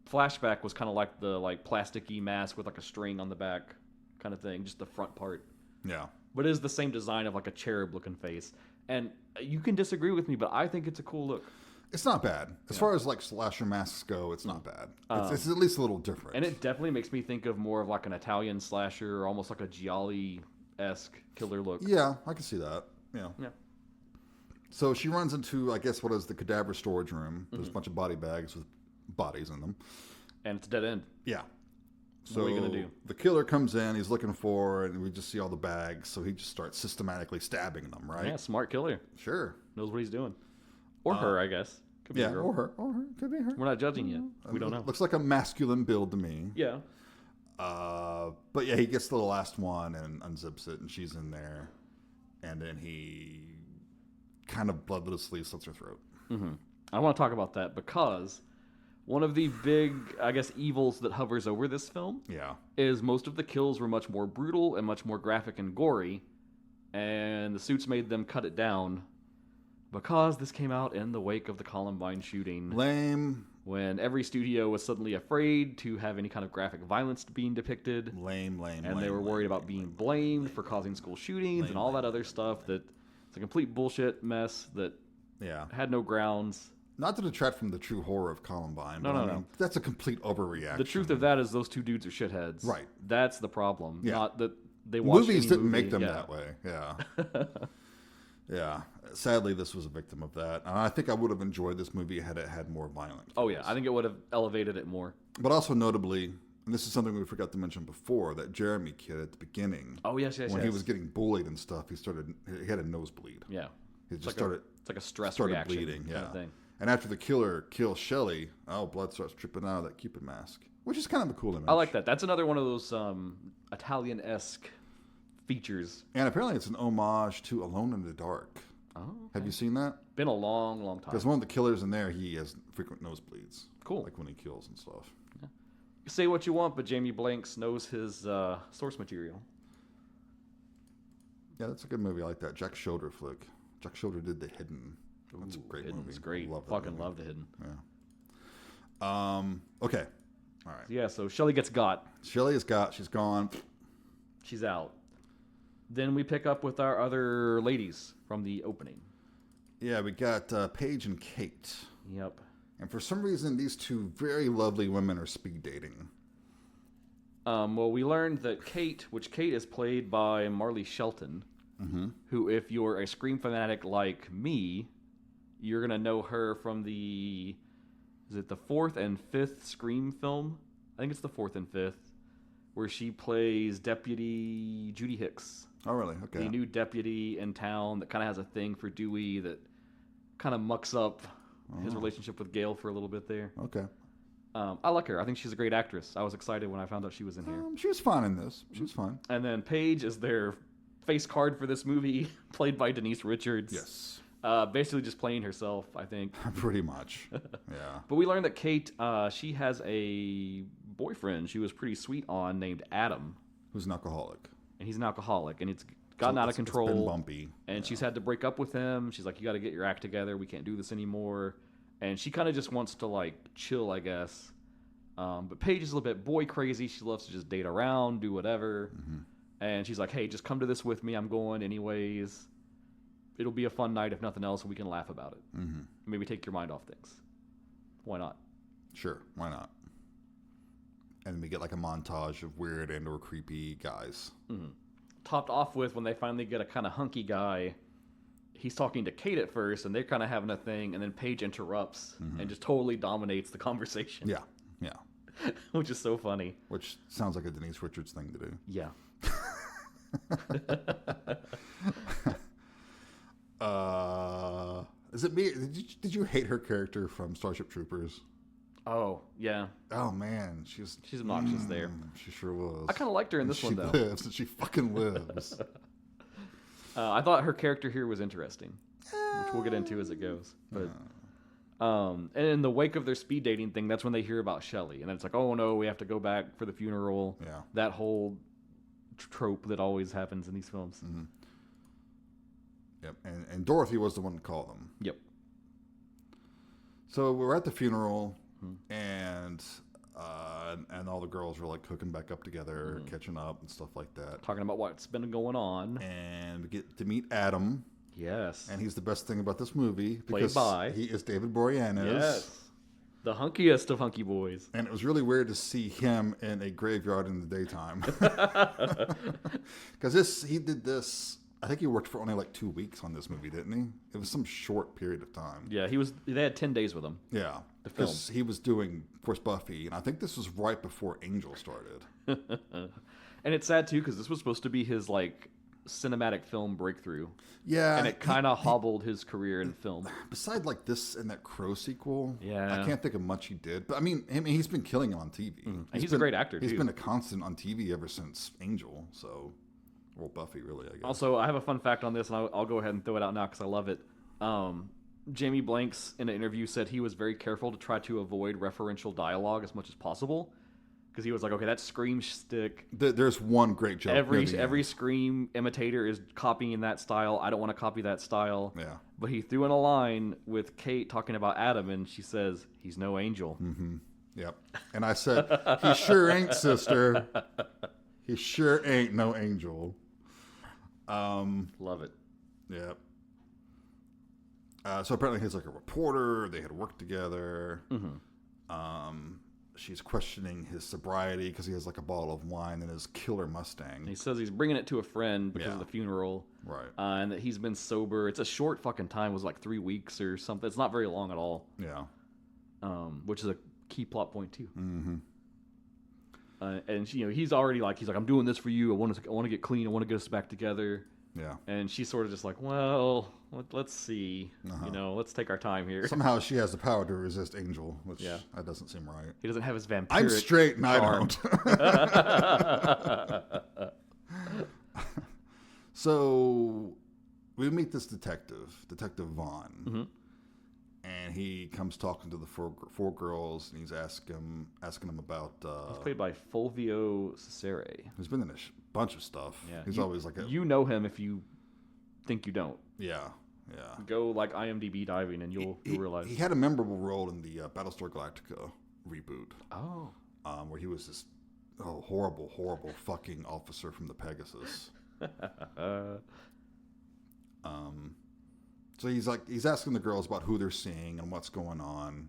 flashback was kind of like the plasticky mask with like a string on the back kind of thing, just the front part. Yeah. But it is the same design of like a cherub looking face. And you can disagree with me, but I think it's a cool look. It's not bad. As far as like slasher masks go, it's not bad. It's at least a little different. And it definitely makes me think of more of like an Italian slasher or almost like a Gialli-esque killer look. Yeah, I can see that. Yeah. So she runs into, I guess, what is the cadaver storage room. There's a bunch of body bags with bodies in them. And it's dead end. Yeah. So what are you going to do? The killer comes in, he's looking for her, and we just see all the bags. So he just starts systematically stabbing them, right? Yeah, smart killer. Sure. Knows what he's doing. Or her, I guess. Could be a girl. or her. Could be her. We're not judging yet. We don't know. Looks like a masculine build to me. Yeah. But yeah, he gets to the last one and unzips it, and she's in there. And then he kind of bloodlessly slits her throat. Mm-hmm. I want to talk about that because one of the big, I guess, evils that hovers over this film is most of the kills were much more brutal and much more graphic and gory, and the suits made them cut it down because this came out in the wake of the Columbine shooting. Lame. when every studio was suddenly afraid to have any kind of graphic violence being depicted. Lame. And they were worried about being blamed for causing school shootings and all that other stuff that it's a complete bullshit mess that had no grounds. Not to detract from the true horror of Columbine. No. That's a complete overreaction. The truth of that is those two dudes are shitheads. Right. That's the problem. Yeah. Not that they watched movies didn't movie. make them that way. Yeah. Yeah. Sadly, this was a victim of that. And I think I would have enjoyed this movie had it had more violence. Oh, yeah. I think it would have elevated it more. But also notably, and this is something we forgot to mention before, that Jeremy kid at the beginning. Oh, yes. When he was getting bullied and stuff, he had a nosebleed. Yeah. It's like a stress reaction bleeding. Yeah. Kind of thing. And after the killer kills Shelley, blood starts dripping out of that Cupid mask, which is kind of a cool image. I like that. That's another one of those Italian-esque features. And apparently it's an homage to Alone in the Dark. Oh, okay. Have you seen that? Been a long, long time. Because one of the killers in there, he has frequent nosebleeds. Cool. Like when he kills and stuff. Yeah. You say what you want, but Jamie Blanks knows his source material. Yeah, that's a good movie. I like that. Jack Schroeder flick. Jack Schroeder did The Hidden. That's a great movie. It's great. Fucking love The Hidden. Yeah. Okay. All right. Yeah, so Shelley gets got. Shelley is got. She's gone. She's out. Then we pick up with our other ladies from the opening. Yeah, we got Paige and Kate. Yep. And for some reason, these two very lovely women are speed dating. Well, we learned that Kate is played by Marley Shelton, who, if you're a Scream fanatic like me, you're going to know her from is it the 4th and 5th Scream film? I think it's the 4th and 5th, where she plays Deputy Judy Hicks. Oh, really? Okay. The new deputy in town that kind of has a thing for Dewey that kind of mucks up his relationship with Gail for a little bit there. Okay. I like her. I think she's a great actress. I was excited when I found out she was in here. She was fine in this. She was fine. And then Paige is their face card for this movie, played by Denise Richards. Yes. Basically just playing herself, I think. Pretty much. Yeah. But we learned that Kate, she has a boyfriend she was pretty sweet on named Adam. Who's an alcoholic. And he's an alcoholic, and it's gotten out of control. It's been bumpy. And she's had to break up with him. She's like, you got to get your act together. We can't do this anymore. And she kind of just wants to, like, chill, I guess. But Paige is a little bit boy crazy. She loves to just date around, do whatever. And she's like, hey, just come to this with me. I'm going anyways. It'll be a fun night, if nothing else, and we can laugh about it. Maybe take your mind off things. Why not? Sure, why not? And then we get like a montage of weird and or creepy guys. Topped off with when they finally get a kind of hunky guy. He's talking to Kate at first, and they're kind of having a thing, and then Paige interrupts and just totally dominates the conversation. Yeah. Which is so funny. Which sounds like a Denise Richards thing to do. Yeah. Is it me? Did you hate her character from Starship Troopers? Oh, yeah. Oh, man. She's obnoxious there. She sure was. I kind of liked her in this one, though. She lives, and she fucking lives. I thought her character here was interesting, which we'll get into as it goes. But and in the wake of their speed dating thing, that's when they hear about Shelley. And then it's like, oh, no, we have to go back for the funeral. Yeah. That whole trope that always happens in these films. Yep. And Dorothy was the one to call them. Yep. So we're at the funeral, and all the girls are like hooking back up together, catching up and stuff like that. Talking about what's been going on. And we get to meet Adam. Yes. And he's the best thing about this movie. Played by. He is David Boreanaz. Yes. The hunkiest of hunky boys. And it was really weird to see him in a graveyard in the daytime. Because he did this... I think he worked for only like 2 weeks on this movie, didn't he? It was some short period of time. Yeah, they had 10 days with him. Yeah. Because he was doing, of course, Buffy, and I think this was right before Angel started. And it's sad, too, because this was supposed to be his, like, cinematic film breakthrough. Yeah. And it kind of hobbled his career in film. Besides, like, this and that Crow sequel, yeah, I can't think of much he did. But, I mean, he's been killing it on TV. He's a great actor, too. He's been a constant on TV ever since Angel, so... Well, Buffy, really, I guess. Also, I have a fun fact on this, and I'll go ahead and throw it out now because I love it. Jamie Blanks, in an interview, said he was very careful to try to avoid referential dialogue as much as possible Because he was like, okay, that Scream stick. There's one great joke. Every Scream imitator is copying that style. I don't want to copy that style. Yeah. But he threw in a line with Kate talking about Adam, and she says, he's no angel. Mm-hmm. Yep. And I said, he sure ain't, sister. He sure ain't no angel. Love it. Yep. So apparently he's like a reporter. They had worked together. Mm-hmm. She's questioning his sobriety because he has like a bottle of wine in his killer Mustang. He says he's bringing it to a friend because of the funeral. Right. And that he's been sober. It's a short fucking time. It was like 3 weeks or something. It's not very long at all. Yeah. Which is a key plot point too. Mm-hmm. And he's already like, I'm doing this for you. I want to get clean. I want to get us back together. Yeah. And she's sort of just like, well, let's see. Let's take our time here. Somehow she has the power to resist Angel, which that doesn't seem right. He doesn't have his vampiric I'm straight and charm. I don't. So we meet this Detective Vaughn. Mm-hmm. And he comes talking to the four girls, and he's asking them about... he's played by Fulvio Cesare. He's been in a bunch of stuff. Yeah. He's always like a... You know him if you think you don't. Yeah. Go like IMDb diving, and you'll realize. He had a memorable role in the Battlestar Galactica reboot. Oh. Where he was this horrible, horrible fucking officer from the Pegasus. So he's asking the girls about who they're seeing and what's going on,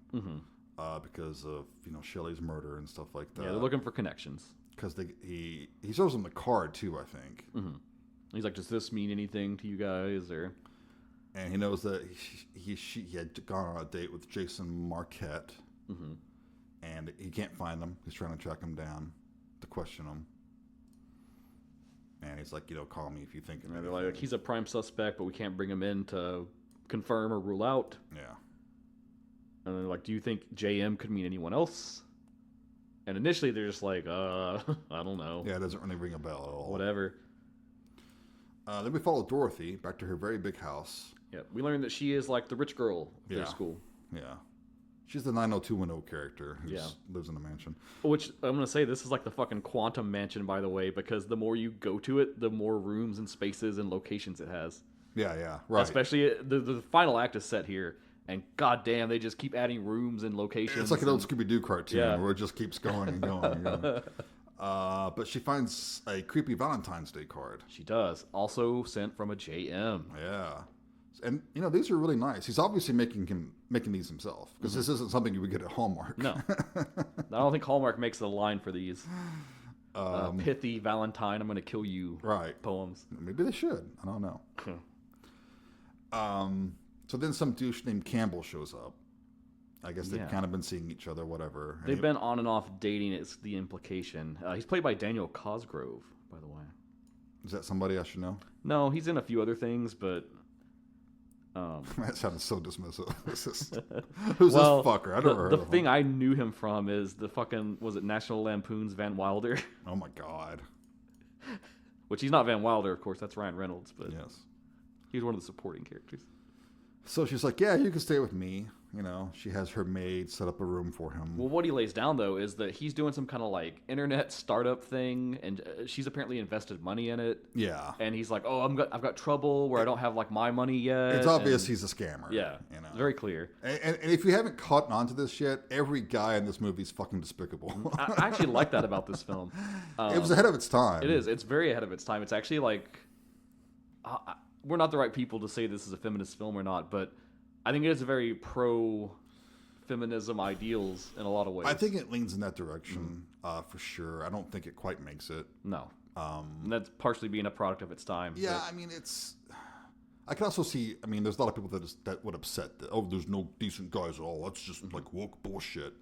because of Shelley's murder and stuff like that. Yeah, they're looking for connections. Because he shows them the card too, I think. Mm-hmm. He's like, does this mean anything to you guys? Or and he knows that he had gone on a date with Jason Marquette, and he can't find him. He's trying to track him down to question him. And he's like, call me if you think of it. They're like, he's a prime suspect, but we can't bring him in to confirm or rule out. Yeah. And they're like, do you think JM could mean anyone else? And initially they're just like, I don't know. Yeah, it doesn't really ring a bell at all. Whatever. Then we follow Dorothy back to her very big house. Yeah, we learned that she is like the rich girl of their school. Yeah. She's the 90210 character who lives in a mansion. Which, I'm going to say, this is like the fucking quantum mansion, by the way, because the more you go to it, the more rooms and spaces and locations it has. Yeah, right. Especially, the final act is set here, and goddamn, they just keep adding rooms and locations. It's like an old Scooby-Doo cartoon where it just keeps going and going and going. But she finds a creepy Valentine's Day card. She does. Also sent from a JM. Yeah. And, these are really nice. He's obviously making these himself, because this isn't something you would get at Hallmark. No. I don't think Hallmark makes a line for these pithy Valentine, I'm going to kill you poems. Maybe they should. I don't know. So then some douche named Campbell shows up. I guess they've kind of been seeing each other, whatever. They've been on and off dating, is the implication. He's played by Daniel Cosgrove, by the way. Is that somebody I should know? No, he's in a few other things, but... that sounded so dismissive. Who's this fucker? I never heard of him. The thing I knew him from is the fucking, was it National Lampoon's Van Wilder? Oh my God. Which he's not Van Wilder, of course. That's Ryan Reynolds, but yes, he's one of the supporting characters. So she's like, yeah, you can stay with me. She has her maid set up a room for him. Well, what he lays down, though, is that he's doing some kind of, like, internet startup thing, and she's apparently invested money in it. Yeah. And he's like, oh, I've got trouble where I don't have, like, my money yet. It's obvious he's a scammer. Yeah. It's very clear. And if you haven't caught on to this yet, every guy in this movie is fucking despicable. I actually like that about this film. It was ahead of its time. It is. It's very ahead of its time. It's actually, like... we're not the right people to say this is a feminist film or not, but I think it is a very pro-feminism ideals in a lot of ways. I think it leans in that direction, for sure. I don't think it quite makes it. No. And that's partially being a product of its time. Yeah, I mean, it's... I can also see, there's a lot of people that would upset that, there's no decent guys at all. That's just, like, woke bullshit.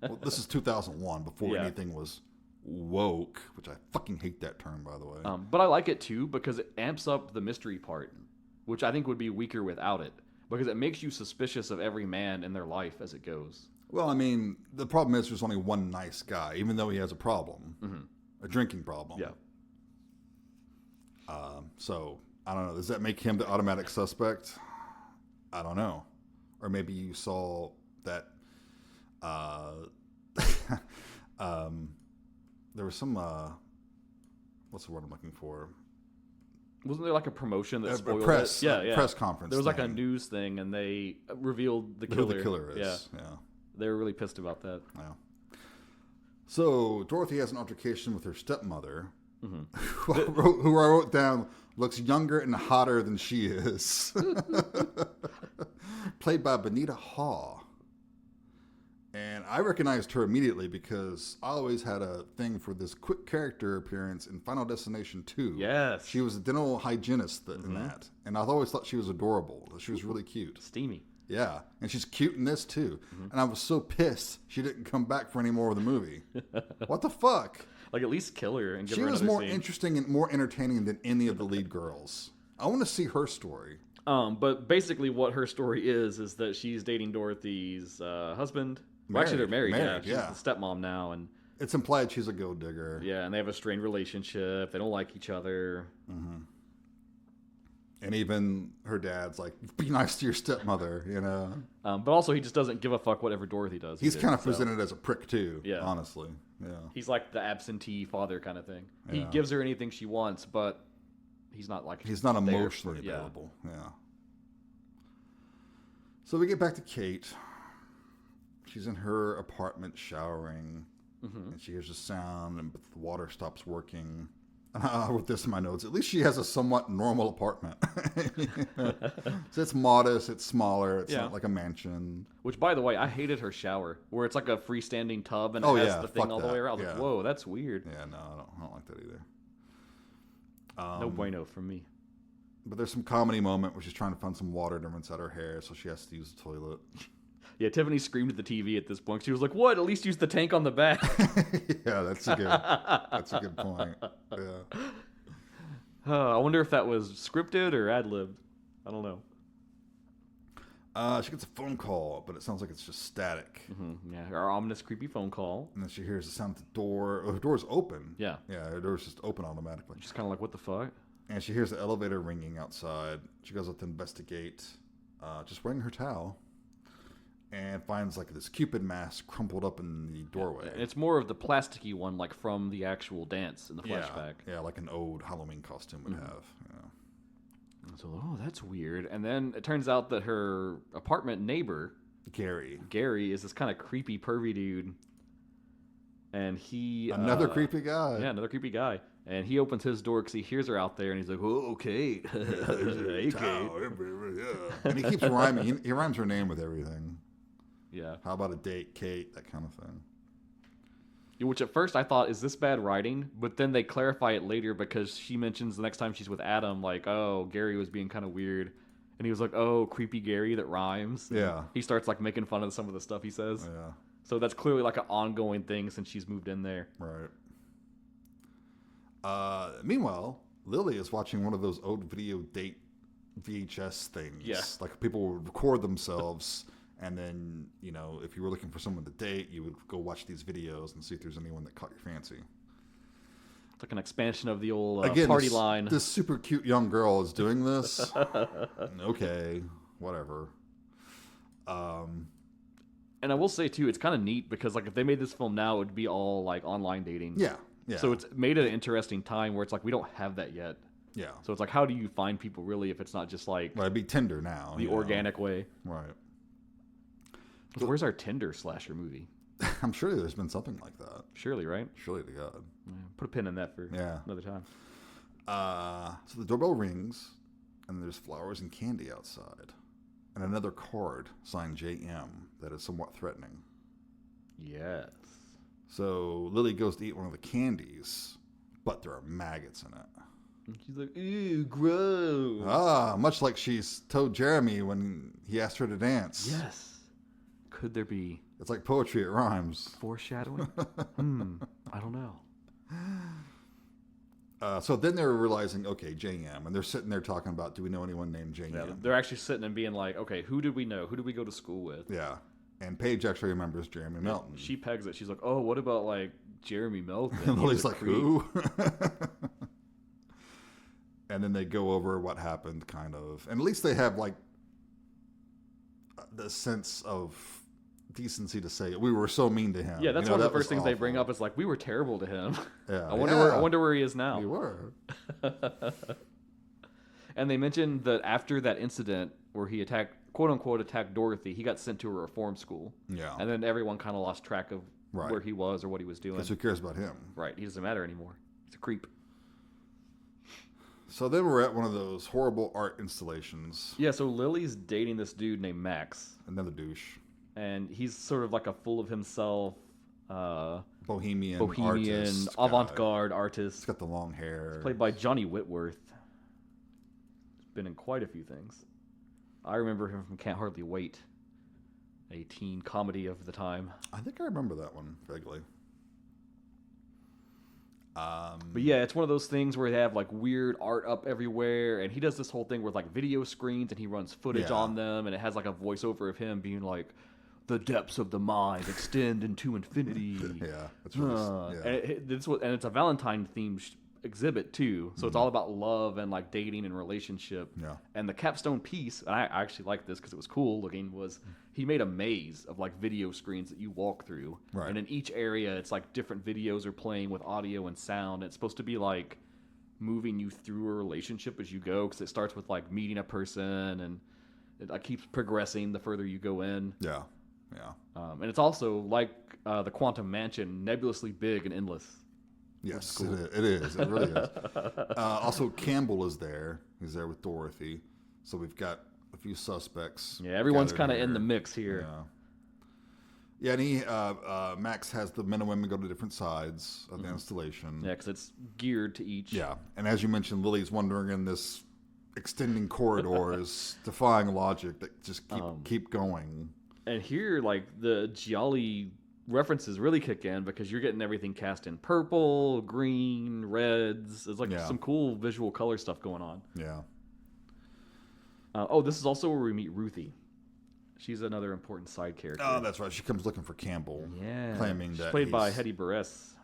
Well, this is 2001, before anything was woke, which I fucking hate that term, by the way. But I like it, too, because it amps up the mystery part, which I think would be weaker without it. Because it makes you suspicious of every man in their life as it goes. Well, the problem is there's only one nice guy, even though he has a problem. A drinking problem. Yeah. So, I don't know. Does that make him the automatic suspect? I don't know. Or maybe you saw that there was some what's the word I'm looking for? Wasn't there like a promotion that spoiled press, it? Yeah. Press conference. There was like a thing. news thing, and they revealed the Who killer. the killer is. Yeah. They were really pissed about that. Yeah. So Dorothy has an altercation with her stepmother, who I wrote down looks younger and hotter than she is. Played by Benita Haw. And I recognized her immediately because I always had a thing for this quick character appearance in Final Destination 2. Yes. She was a dental hygienist in that. And I've always thought she was adorable. She was really cute. Steamy. Yeah. And she's cute in this too. And I was so pissed she didn't come back for any more of the movie. What the fuck? Like, at least kill her and give She her was another more scene. interesting and more entertaining than any of the lead girls. I want to see her story. But basically what her story is that she's dating Dorothy's husband. Well, actually, they're married. She's the stepmom now, and it's implied she's a gold digger. Yeah, and they have a strained relationship. They don't like each other. Mm-hmm. And even her dad's like, be nice to your stepmother, you know? But also, he just doesn't give a fuck whatever Dorothy does. He's kind of presented as a prick, too, honestly. Yeah. He's like the absentee father kind of thing. Yeah. He gives her anything she wants, but he's not like... He's not emotionally available. Yeah. So we get back to Kate. She's in her apartment showering, and she hears a sound, but the water stops working. I wrote this in my notes. At least she has a somewhat normal apartment. So it's modest, it's smaller, it's not like a mansion. Which, by the way, I hated her shower, where it's like a freestanding tub and it has the thing all the way around. I was like, whoa, that's weird. Yeah, no, I don't like that either. No bueno from me. But there's some comedy moment where she's trying to find some water to rinse out her hair, so she has to use the toilet. Yeah, Tiffany screamed at the TV at this point. She was like, "What? At least use the tank on the back." Yeah, that's a good point. Yeah. I wonder if that was scripted or ad-libbed. I don't know. She gets a phone call, but it sounds like it's just static. Yeah, our ominous, creepy phone call. And then she hears the sound of the door. Oh, her door's open. Yeah. Yeah, her door's just open automatically. She's kind of like, what the fuck? And she hears the elevator ringing outside. She goes up to investigate, just wearing her towel. And finds like this Cupid mask crumpled up in the doorway. And it's more of the plasticky one, like from the actual dance in the flashback. Yeah, like an old Halloween costume would have. Yeah. So, that's weird. And then it turns out that her apartment neighbor, Gary, is this kind of creepy, pervy dude. And he... Another creepy guy. Yeah, another creepy guy. And he opens his door because he hears her out there, and he's like, "Oh, okay." Hey, Kate. And he keeps rhyming. He rhymes her name with everything. Yeah. How about a date, Kate? That kind of thing. Which at first I thought, is this bad writing? But then they clarify it later because she mentions the next time she's with Adam, like, oh, Gary was being kind of weird. And he was like, oh, creepy Gary, that rhymes. Yeah. And he starts like making fun of some of the stuff he says. Yeah. So that's clearly like an ongoing thing since she's moved in there. Right. Meanwhile, Lily is watching one of those old video date VHS things. Yeah. Like people would record themselves, and then, you know, if you were looking for someone to date, you would go watch these videos and see if there's anyone that caught your fancy. It's like an expansion of the old Again, party line. This super cute young girl is doing this. Okay, whatever. And I will say, too, it's kind of neat because, like, if they made this film now, it would be all, like, online dating. Yeah, yeah. So it's made it an interesting time where it's like, we don't have that yet. Yeah. So it's like, how do you find people, really, if it's not just, like... Well, it'd be Tinder now. The organic way. Right. So where's our Tinder slasher movie? I'm sure there's been something like that. Surely, right? Surely to God. Yeah, put a pin in that for another time. So the doorbell rings, and there's flowers and candy outside. And another card signed JM that is somewhat threatening. Yes. So Lily goes to eat one of the candies, but there are maggots in it. And she's like, ew, gross. Much like she's told Jeremy when he asked her to dance. Yes. Could there be... It's like poetry, it rhymes. Foreshadowing? I don't know. So then they're realizing, okay, JM, and they're sitting there talking about, do we know anyone named JM? Yeah, they're actually sitting and being like, okay, who did we know? Who did we go to school with? Yeah. And Paige actually remembers Jeremy Melton. She pegs it. She's like, oh, what about, like, Jeremy Melton? And Lily's like, who? And then they go over what happened, kind of. And at least they have, like, the sense of decency to say it. We were so mean to him. Yeah, that's one of the first things they bring up is like, we were terrible to him. Yeah, I wonder where he is now. We were. And they mentioned that after that incident where he quote unquote attacked Dorothy, he got sent to a reform school. Yeah. And then everyone kind of lost track of where he was or what he was doing. Because who cares about him? Right. He doesn't matter anymore. He's a creep. So then we're at one of those horrible art installations. Yeah, so Lily's dating this dude named Max. Another douche. And he's sort of like a full of himself, Bohemian artist avant-garde artist. He's got the long hair. He's played by Johnny Whitworth. He's been in quite a few things. I remember him from Can't Hardly Wait, a teen comedy of the time. I think I remember that one vaguely. But yeah, it's one of those things where they have like weird art up everywhere, and he does this whole thing with like video screens, and he runs footage on them, and it has like a voiceover of him being like, "The depths of the mind extend into infinity." Yeah, that's really, and it's a Valentine themed exhibit too, so it's all about love and like dating and relationship. Yeah. And the capstone piece, and I actually liked this because it was cool looking, was he made a maze of like video screens that you walk through, right. And in each area it's like different videos are playing with audio and sound. It's supposed to be like moving you through a relationship as you go, because it starts with like meeting a person, and it like, keeps progressing the further you go in. Yeah. And it's also like the Quantum Mansion, nebulously big and endless. Yes, cool. it is. It really is. Also, Campbell is there. He's there with Dorothy. So we've got a few suspects. Yeah, everyone's kind of in the mix here. Yeah, and Max has the men and women go to different sides of the installation. Yeah, because it's geared to each. Yeah, and as you mentioned, Lily's wandering in this extending corridors, defying logic that just keep going. And here, like, the gialli references really kick in because you're getting everything cast in purple, green, reds. There's like some cool visual color stuff going on. Yeah. This is also where we meet Ruthie. She's another important side character. Oh, that's right. She comes looking for Campbell. Yeah. Claiming She's that played by Hetty Barres.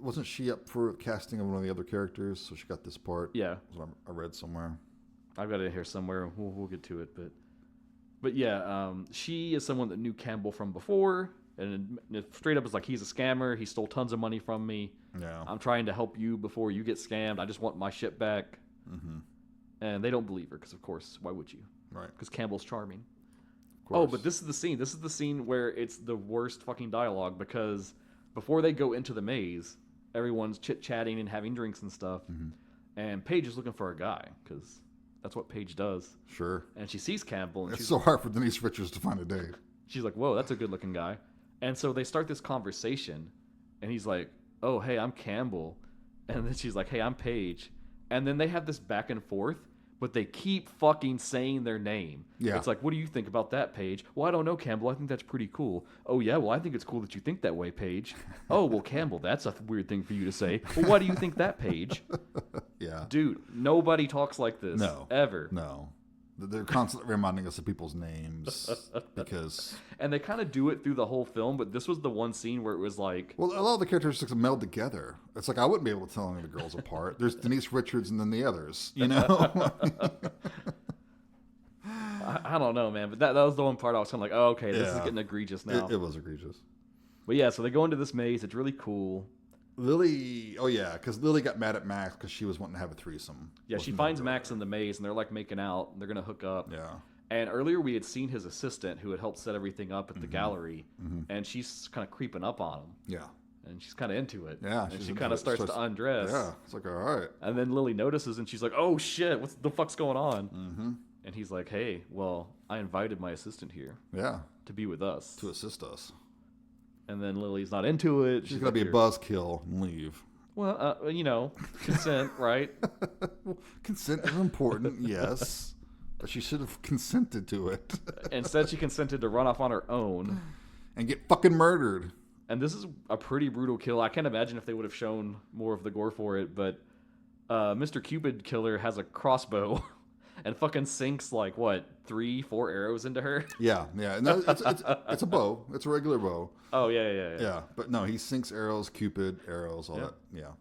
Wasn't she up for casting of one of the other characters? So she got this part. Yeah. That's what I read somewhere. I've got it here somewhere. We'll get to it, but yeah, she is someone that knew Campbell from before. And it straight up is like, he's a scammer. He stole tons of money from me. Yeah. I'm trying to help you before you get scammed. I just want my shit back. Mm-hmm. And they don't believe her because, of course, why would you? Right. Because Campbell's charming. Oh, but this is the scene. This is the scene where it's the worst fucking dialogue, because before they go into the maze, everyone's chit-chatting and having drinks and stuff. Mm-hmm. And Paige is looking for a guy because that's what Paige does. Sure. And she sees Campbell. And it's so hard for Denise Richards to find a date. She's like, whoa, that's a good-looking guy. And so they start this conversation, and he's like, oh, hey, I'm Campbell. And then she's like, hey, I'm Paige. And then they have this back and forth, but they keep fucking saying their name. Yeah. It's like, what do you think about that, Paige? Well, I don't know, Campbell. I think that's pretty cool. Oh, yeah, well, I think it's cool that you think that way, Paige. Oh, well, Campbell, that's a weird thing for you to say. Well, why do you think that, Paige? Yeah. Dude, nobody talks like this. No. Ever. No. They're constantly reminding us of people's names because... And they kind of do it through the whole film, but this was the one scene where it was like... Well, a lot of the characters just meld together. It's like, I wouldn't be able to tell any of the girls apart. There's Denise Richards and then the others, you know? I don't know, man, but that was the one part I was kind of like, oh, okay, this is getting egregious now. It was egregious. But yeah, so they go into this maze. It's really cool. Lily, because Lily got mad at Max because she was wanting to have a threesome. Yeah, she finds Max in the maze, and they're like making out, and they're going to hook up. Yeah. And earlier we had seen his assistant who had helped set everything up at the gallery, and she's kind of creeping up on him. Yeah. And she's kind of into it. Yeah. And she kind of starts to undress. Yeah. It's like, all right. And then Lily notices, and she's like, oh, shit, what the fuck's going on? Mm-hmm. And he's like, hey, well, I invited my assistant here. Yeah. To be with us. To assist us. And then Lily's not into it. She's going to be a buzzkill and leave. Well, consent, right? Consent is important, yes. But she should have consented to it. Instead, she consented to run off on her own. And get fucking murdered. And this is a pretty brutal kill. I can't imagine if they would have shown more of the gore for it, but Mr. Cupid Killer has a crossbow and fucking sinks, 3-4 arrows into her? Yeah. No, it's a bow. It's a regular bow. Oh, yeah. Yeah, but no, he sinks arrows, Cupid, arrows, all that. Yeah.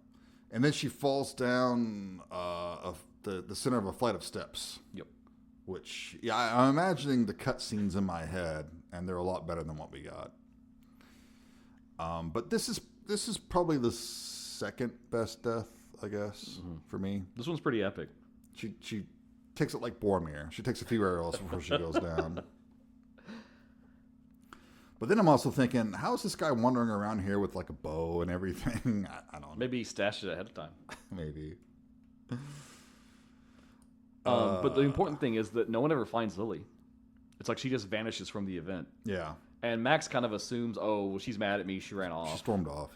And then she falls down the center of a flight of steps. Yep. Which, I'm imagining the cut scenes in my head and they're a lot better than what we got. But this is probably the second best death, I guess, for me. This one's pretty epic. She takes it like Boromir. She takes a few arrows before she goes down. But then I'm also thinking, how is this guy wandering around here with like a bow and everything? I don't know. Maybe he stashed it ahead of time. Maybe. But the important thing is that no one ever finds Lily. It's like she just vanishes from the event. Yeah. And Max kind of assumes, oh, well, she's mad at me. She ran off. She stormed off.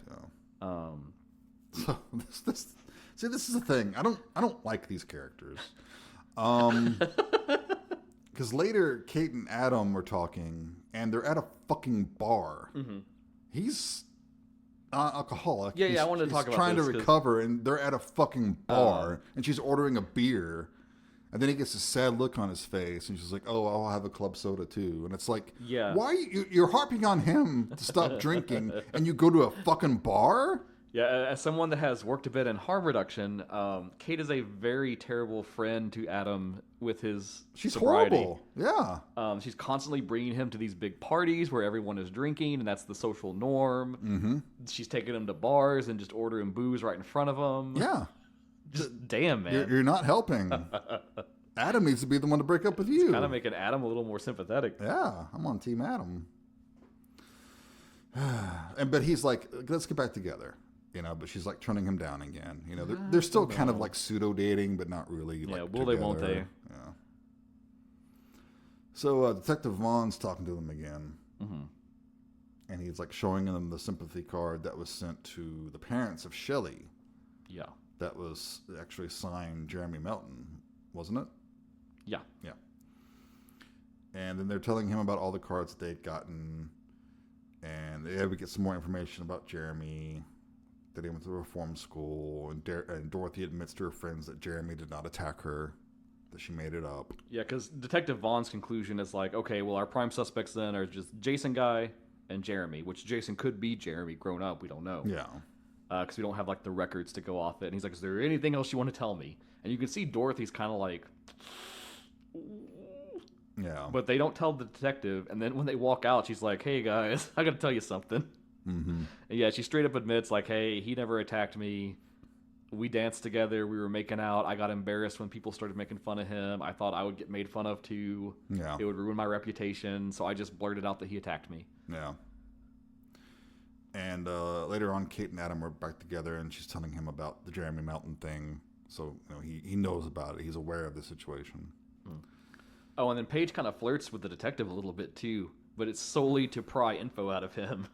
Yeah. So this is the thing. I don't like these characters. Because later, Kate and Adam are talking, and they're at a fucking bar. Mm-hmm. He's alcoholic. Yeah, I wanted to talk about trying this. Trying to recover, and they're at a fucking bar, and she's ordering a beer. And then he gets a sad look on his face, and she's like, "Oh, I'll have a club soda too." And it's like, yeah, why you're harping on him to stop drinking, and you go to a fucking bar? Yeah, as someone that has worked a bit in harm reduction, Kate is a very terrible friend to Adam with his sobriety. Horrible. Yeah. She's constantly bringing him to these big parties where everyone is drinking, and that's the social norm. Mm-hmm. She's taking him to bars and just ordering booze right in front of him. Yeah. Just damn, man. You're not helping. Adam needs to be the one to break up with you. It's kind of making Adam a little more sympathetic. Yeah, I'm on Team Adam. But he's like, let's get back together. But she's like turning him down again. They're still kind of like pseudo dating, but not really. Yeah, like, will they, won't they? Yeah. So Detective Vaughn's talking to them again. Mm-hmm. And he's like showing them the sympathy card that was sent to the parents of Shelley. Yeah. That was actually signed Jeremy Melton, wasn't it? Yeah. Yeah. And then they're telling him about all the cards they'd gotten. And they would get some more information about Jeremy, that he went to reform school. And Dorothy admits to her friends that Jeremy did not attack her, that she made it up. Yeah, because Detective Vaughn's conclusion is like, okay, well, our prime suspects then are just Jason guy and Jeremy, which Jason could be Jeremy grown up. We don't know. Yeah. Because we don't have like the records to go off it. And he's like, is there anything else you want to tell me? And you can see Dorothy's kind of like, yeah. But they don't tell the detective. And then when they walk out, she's like, hey guys, I got to tell you something. Mm-hmm. And yeah, she straight up admits like, hey, he never attacked me. We danced together. We were making out. I got embarrassed when people started making fun of him. I thought I would get made fun of too. Yeah. It would ruin my reputation. So I just blurted out that he attacked me. Yeah. And later on, Kate and Adam were back together, and she's telling him about the Jeremy Melton thing. So he knows about it. He's aware of the situation. Mm. Oh, and then Paige kind of flirts with the detective a little bit too, but it's solely to pry info out of him,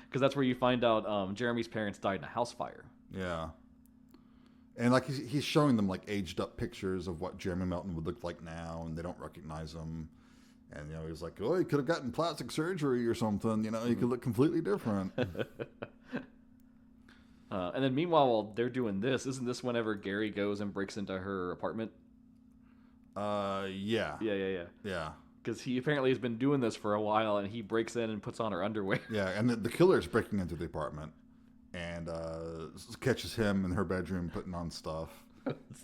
because that's where you find out Jeremy's parents died in a house fire. Yeah. And like he's showing them like aged up pictures of what Jeremy Melton would look like now, and they don't recognize him. And, he's like, oh, he could have gotten plastic surgery or something. He could look completely different. And then meanwhile, while they're doing this, isn't this whenever Gary goes and breaks into her apartment? Yeah. Yeah. Because he apparently has been doing this for a while, and he breaks in and puts on her underwear. Yeah, and the killer's breaking into the apartment and catches him in her bedroom putting on stuff.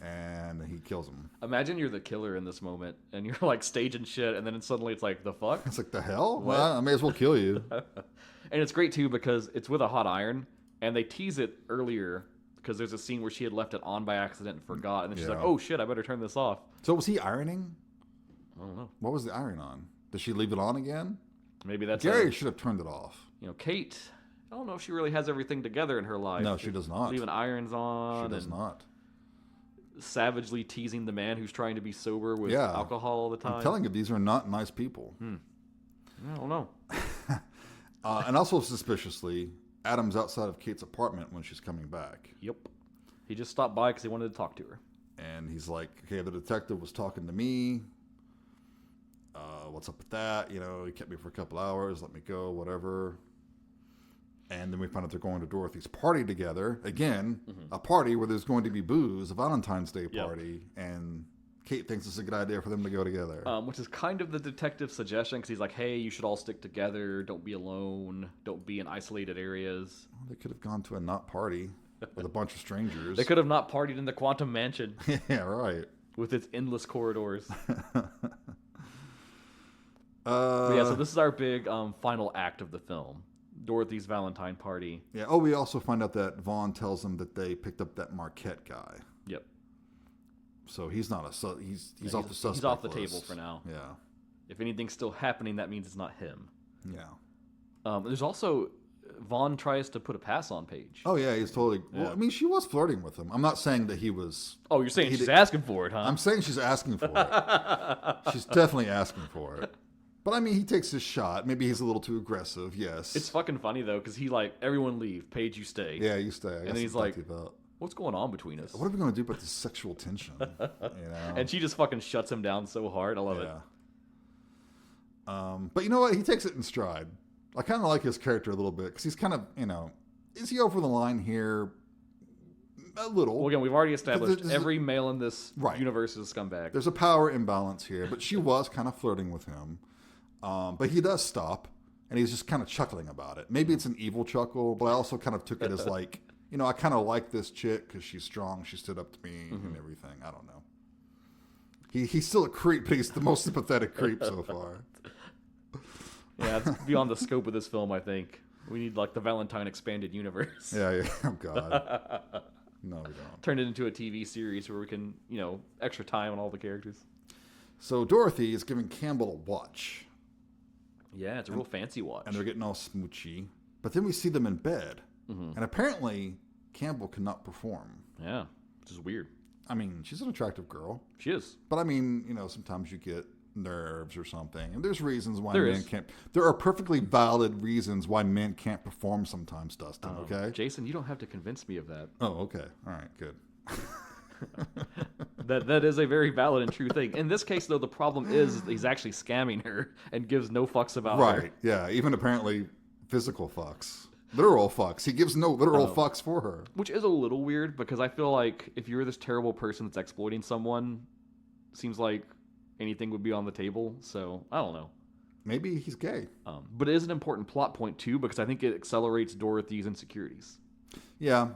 And he kills him. Imagine you're the killer in this moment, and you're like staging shit, and then suddenly it's like, the fuck? It's like, the hell? What? Well, I may as well kill you. And it's great too because it's with a hot iron, and they tease it earlier because there's a scene where she had left it on by accident and forgot, and then she's like, oh shit, I better turn this off. So was he ironing? I don't know. What was the iron on? Did she leave it on again? Maybe that's Gary should have turned it off. Kate, I don't know if she really has everything together in her life. No, she does not. Leaving irons on. She does not. Savagely teasing the man who's trying to be sober with alcohol all the time. I'm telling you, these are not nice people. I don't know. And also suspiciously, Adam's outside of Kate's apartment when she's coming back. Yep. He just stopped by because he wanted to talk to her. And he's like, okay, the detective was talking to me. What's up with that? He kept me for a couple hours, let me go, whatever. And then we find out they're going to Dorothy's party together. Again, a party where there's going to be booze, a Valentine's Day party. Yep. And Kate thinks it's a good idea for them to go together. Which is kind of the detective's suggestion, because he's like, hey, you should all stick together. Don't be alone. Don't be in isolated areas. Well, they could have gone to a not party with a bunch of strangers. They could have not partied in the Quantum Mansion. Yeah, right. With its endless corridors. But yeah, so this is our big final act of the film. Dorothy's Valentine party. Yeah. Oh, we also find out that Vaughn tells them that they picked up that Marquette guy. Yep. So he's not he's off the suspect He's off the list. table for now. Yeah. If anything's still happening, that means it's not him. Yeah. There's also Vaughn tries to put a pass on Paige. Oh yeah, he's totally. Yeah. Well, I mean, she was flirting with him. I'm not saying that he was. Oh, you're saying she's asking for it, huh? I'm saying she's asking for it. She's definitely asking for it. But I mean, he takes his shot. Maybe he's a little too aggressive. Yes. It's fucking funny though, because he like, everyone leave, Paige, you stay. Yeah, you stay. And then he's like, what's going on between us? What are we going to do about this sexual tension? You know? And she just fucking shuts him down so hard. I love it. But you know what? He takes it in stride. I kind of like his character a little bit because he's kind of, is he over the line here? A little. Well, again, we've already established every male in this universe is a scumbag. There's a power imbalance here, but she was kind of flirting with him. But he does stop, and he's just kind of chuckling about it. Maybe it's an evil chuckle, but I also kind of took it as like, I kind of like this chick because she's strong. She stood up to me and everything. I don't know. He's still a creep, but he's the most sympathetic creep so far. Yeah, it's beyond the scope of this film, I think. We need, like, the Valentine expanded universe. Yeah. Oh, God. No, we don't. Turn it into a TV series where we can, extra time on all the characters. So Dorothy is giving Campbell a watch. Yeah, it's a real fancy watch. And they're getting all smoochy. But then we see them in bed. And apparently, Campbell cannot perform. Yeah, which is weird. I mean, she's an attractive girl. She is. But I mean, sometimes you get nerves or something. And there's reasons why men can't. There are perfectly valid reasons why men can't perform sometimes, Dustin, okay? Jason, you don't have to convince me of that. Oh, okay. All right, good. That is a very valid and true thing. In this case, though, the problem is he's actually scamming her and gives no fucks about her. Right, yeah. Even apparently physical fucks. Literal fucks. He gives no literal fucks for her. Which is a little weird because I feel like if you're this terrible person that's exploiting someone, it seems like anything would be on the table. So, I don't know. Maybe he's gay. But it is an important plot point, too, because I think it accelerates Dorothy's insecurities. Yeah.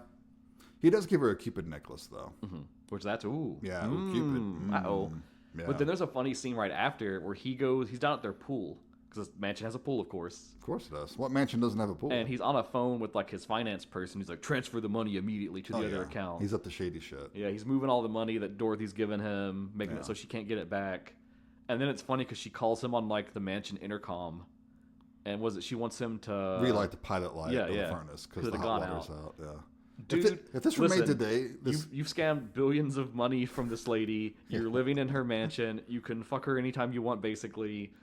He does give her a Cupid necklace, though. Mm-hmm. Which that's, ooh. Yeah, Cupid. Uh-oh. Yeah. But then there's a funny scene right after where he's down at their pool. Because this mansion has a pool, of course. Of course it does. What mansion doesn't have a pool? And he's on a phone with, like, his finance person. He's like, transfer the money immediately to the other account. He's up to shady shit. Yeah, he's moving all the money that Dorothy's given him, making it so she can't get it back. And then it's funny because she calls him on, like, the mansion intercom. And she wants him to... relight the pilot light of the furnace because the hot water's out. Yeah. Dude, if this were made today... You've scammed billions of money from this lady. You're living in her mansion. You can fuck her anytime you want, basically.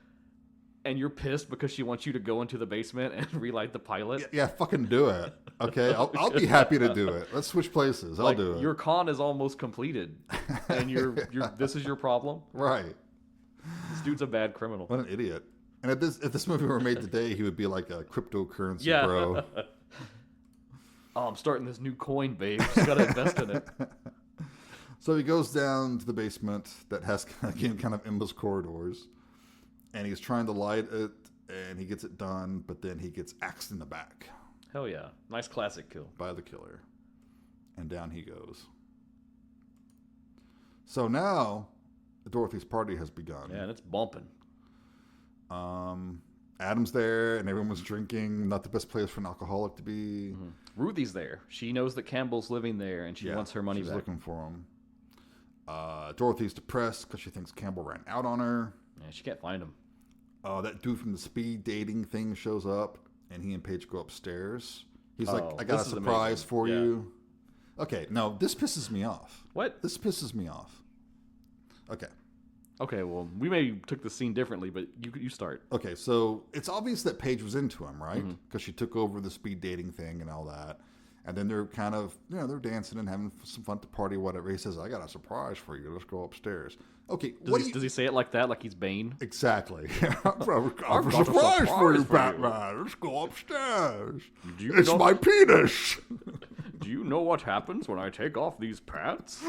And you're pissed because she wants you to go into the basement and relight the pilot? Yeah, fucking do it. Okay? I'll be happy to do it. Let's switch places. I'll do it. Your con is almost completed. And this is your problem? Right. This dude's a bad criminal. What an idiot. And if this movie were made today, he would be like a cryptocurrency bro. Oh, I'm starting this new coin, babe. Just got to invest in it. So he goes down to the basement that has, again, kind of endless corridors. And he's trying to light it, and he gets it done, but then he gets axed in the back. Hell yeah. Nice classic kill. By the killer. And down he goes. So now, Dorothy's party has begun. Yeah, and it's bumping. Adam's there, and everyone's drinking. Not the best place for an alcoholic to be. Mm-hmm. Ruthie's there. She knows that Campbell's living there, and she wants her money back. She's looking for him. Dorothy's depressed because she thinks Campbell ran out on her. Yeah, she can't find him. That dude from the speed dating thing shows up, and he and Paige go upstairs. He's like, I got a surprise for you. Okay, no, this pisses me off. What? This pisses me off. Okay, well, we maybe took the scene differently, but you start. Okay, so it's obvious that Paige was into him, right? Because she took over the speed dating thing and all that. And then they're kind of, they're dancing and having some fun at the party, whatever. He says, I got a surprise for you. Let's go upstairs. Okay, does he say it like that, like he's Bane? Exactly. I've got a surprise for you, Batman. Let's go upstairs. It's my penis. Do you know what happens when I take off these pants?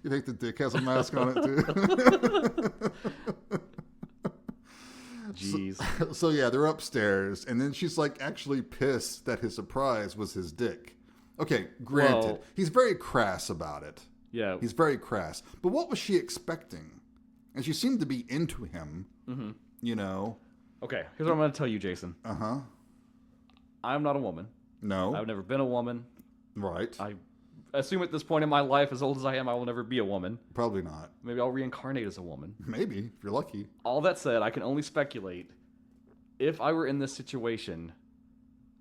You think the dick has a mask on it, too? Jeez. So yeah, they're upstairs, and then she's like actually pissed that his surprise was his dick. Okay, granted, he's very crass about it. Yeah. He's very crass. But what was she expecting? And she seemed to be into him, you know. Okay, here's what I'm going to tell you, Jason. Uh-huh. I'm not a woman. No. I've never been a woman. Right. I assume at this point in my life, as old as I am, I will never be a woman. Probably not. Maybe I'll reincarnate as a woman. Maybe, if you're lucky. All that said, I can only speculate. If I were in this situation,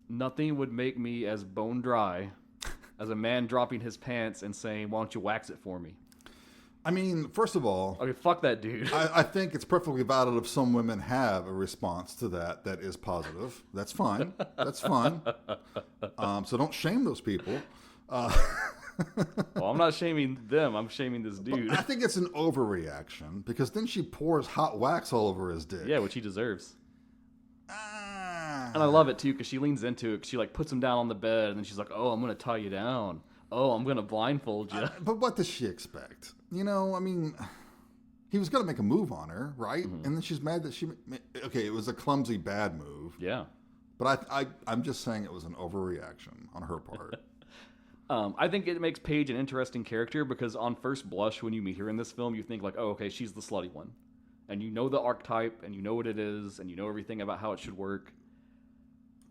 nothing would make me as bone dry as a man dropping his pants and saying, "Why don't you wax it for me?" I mean, first of all... Okay, fuck that dude. I think it's perfectly valid if some women have a response to that is positive. That's fine. That's fine. So don't shame those people. Well, I'm not shaming them. I'm shaming this dude. I think it's an overreaction because then she pours hot wax all over his dick. Yeah, which he deserves. And I love it too because she leans into it. 'Cause she like puts him down on the bed and then she's like, "Oh, I'm gonna tie you down. Oh, I'm gonna blindfold you." But what does she expect? You know, I mean, he was gonna make a move on her, right? And then she's mad that okay, it was a clumsy, bad move. Yeah. But I'm just saying it was an overreaction on her part. I think it makes Paige an interesting character because on first blush, when you meet her in this film, you think like, "Oh, okay, she's the slutty one," and you know the archetype, and you know what it is, and you know everything about how it should work.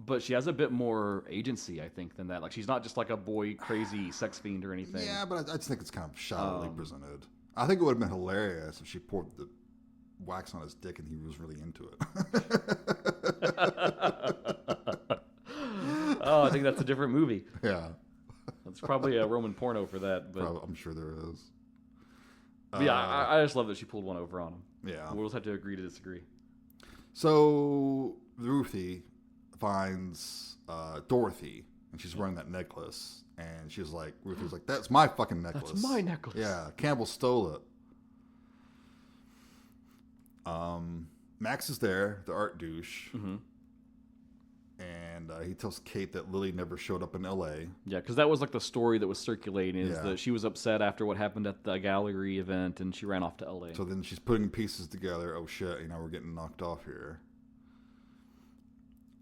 But she has a bit more agency, I think, than that. Like, she's not just like a boy crazy sex fiend or anything. Yeah, but I just think it's kind of shoddily presented. I think it would have been hilarious if she poured the wax on his dick and he was really into it. Oh, I think that's a different movie. Yeah. That's probably a Roman porno for that. But I'm sure there is. But yeah, I just love that she pulled one over on him. Yeah. We'll just have to agree to disagree. So, Ruthie finds Dorothy, and she's wearing that necklace, and she's like, Ruthie's like, "That's my fucking necklace. That's my necklace." Yeah, Campbell stole it. Max is there, the art douche, and he tells Kate that Lily never showed up in L.A. Yeah, because that was like the story that was circulating, is Yeah. that she was upset after what happened at the gallery event, and she ran off to L.A. So then she's putting pieces together. Oh shit, we're getting knocked off here.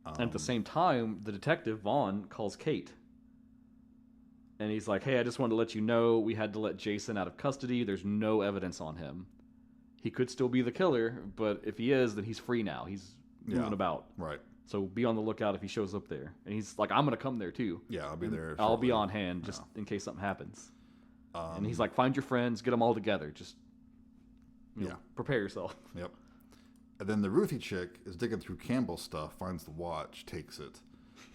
And at the same time, the detective, Vaughn, calls Kate. And he's like, "Hey, I just wanted to let you know we had to let Jason out of custody. There's no evidence on him. He could still be the killer, but if he is, then he's free now. He's moving about. Right. So be on the lookout if he shows up there." And he's like, "I'm going to come there too. Yeah, I'll be there. I'll be shortly. on hand just in case something happens." And he's like, "Find your friends, get them all together. Just you know, prepare yourself." Yep. And then the Ruthie chick is digging through Campbell's stuff, finds the watch, takes it.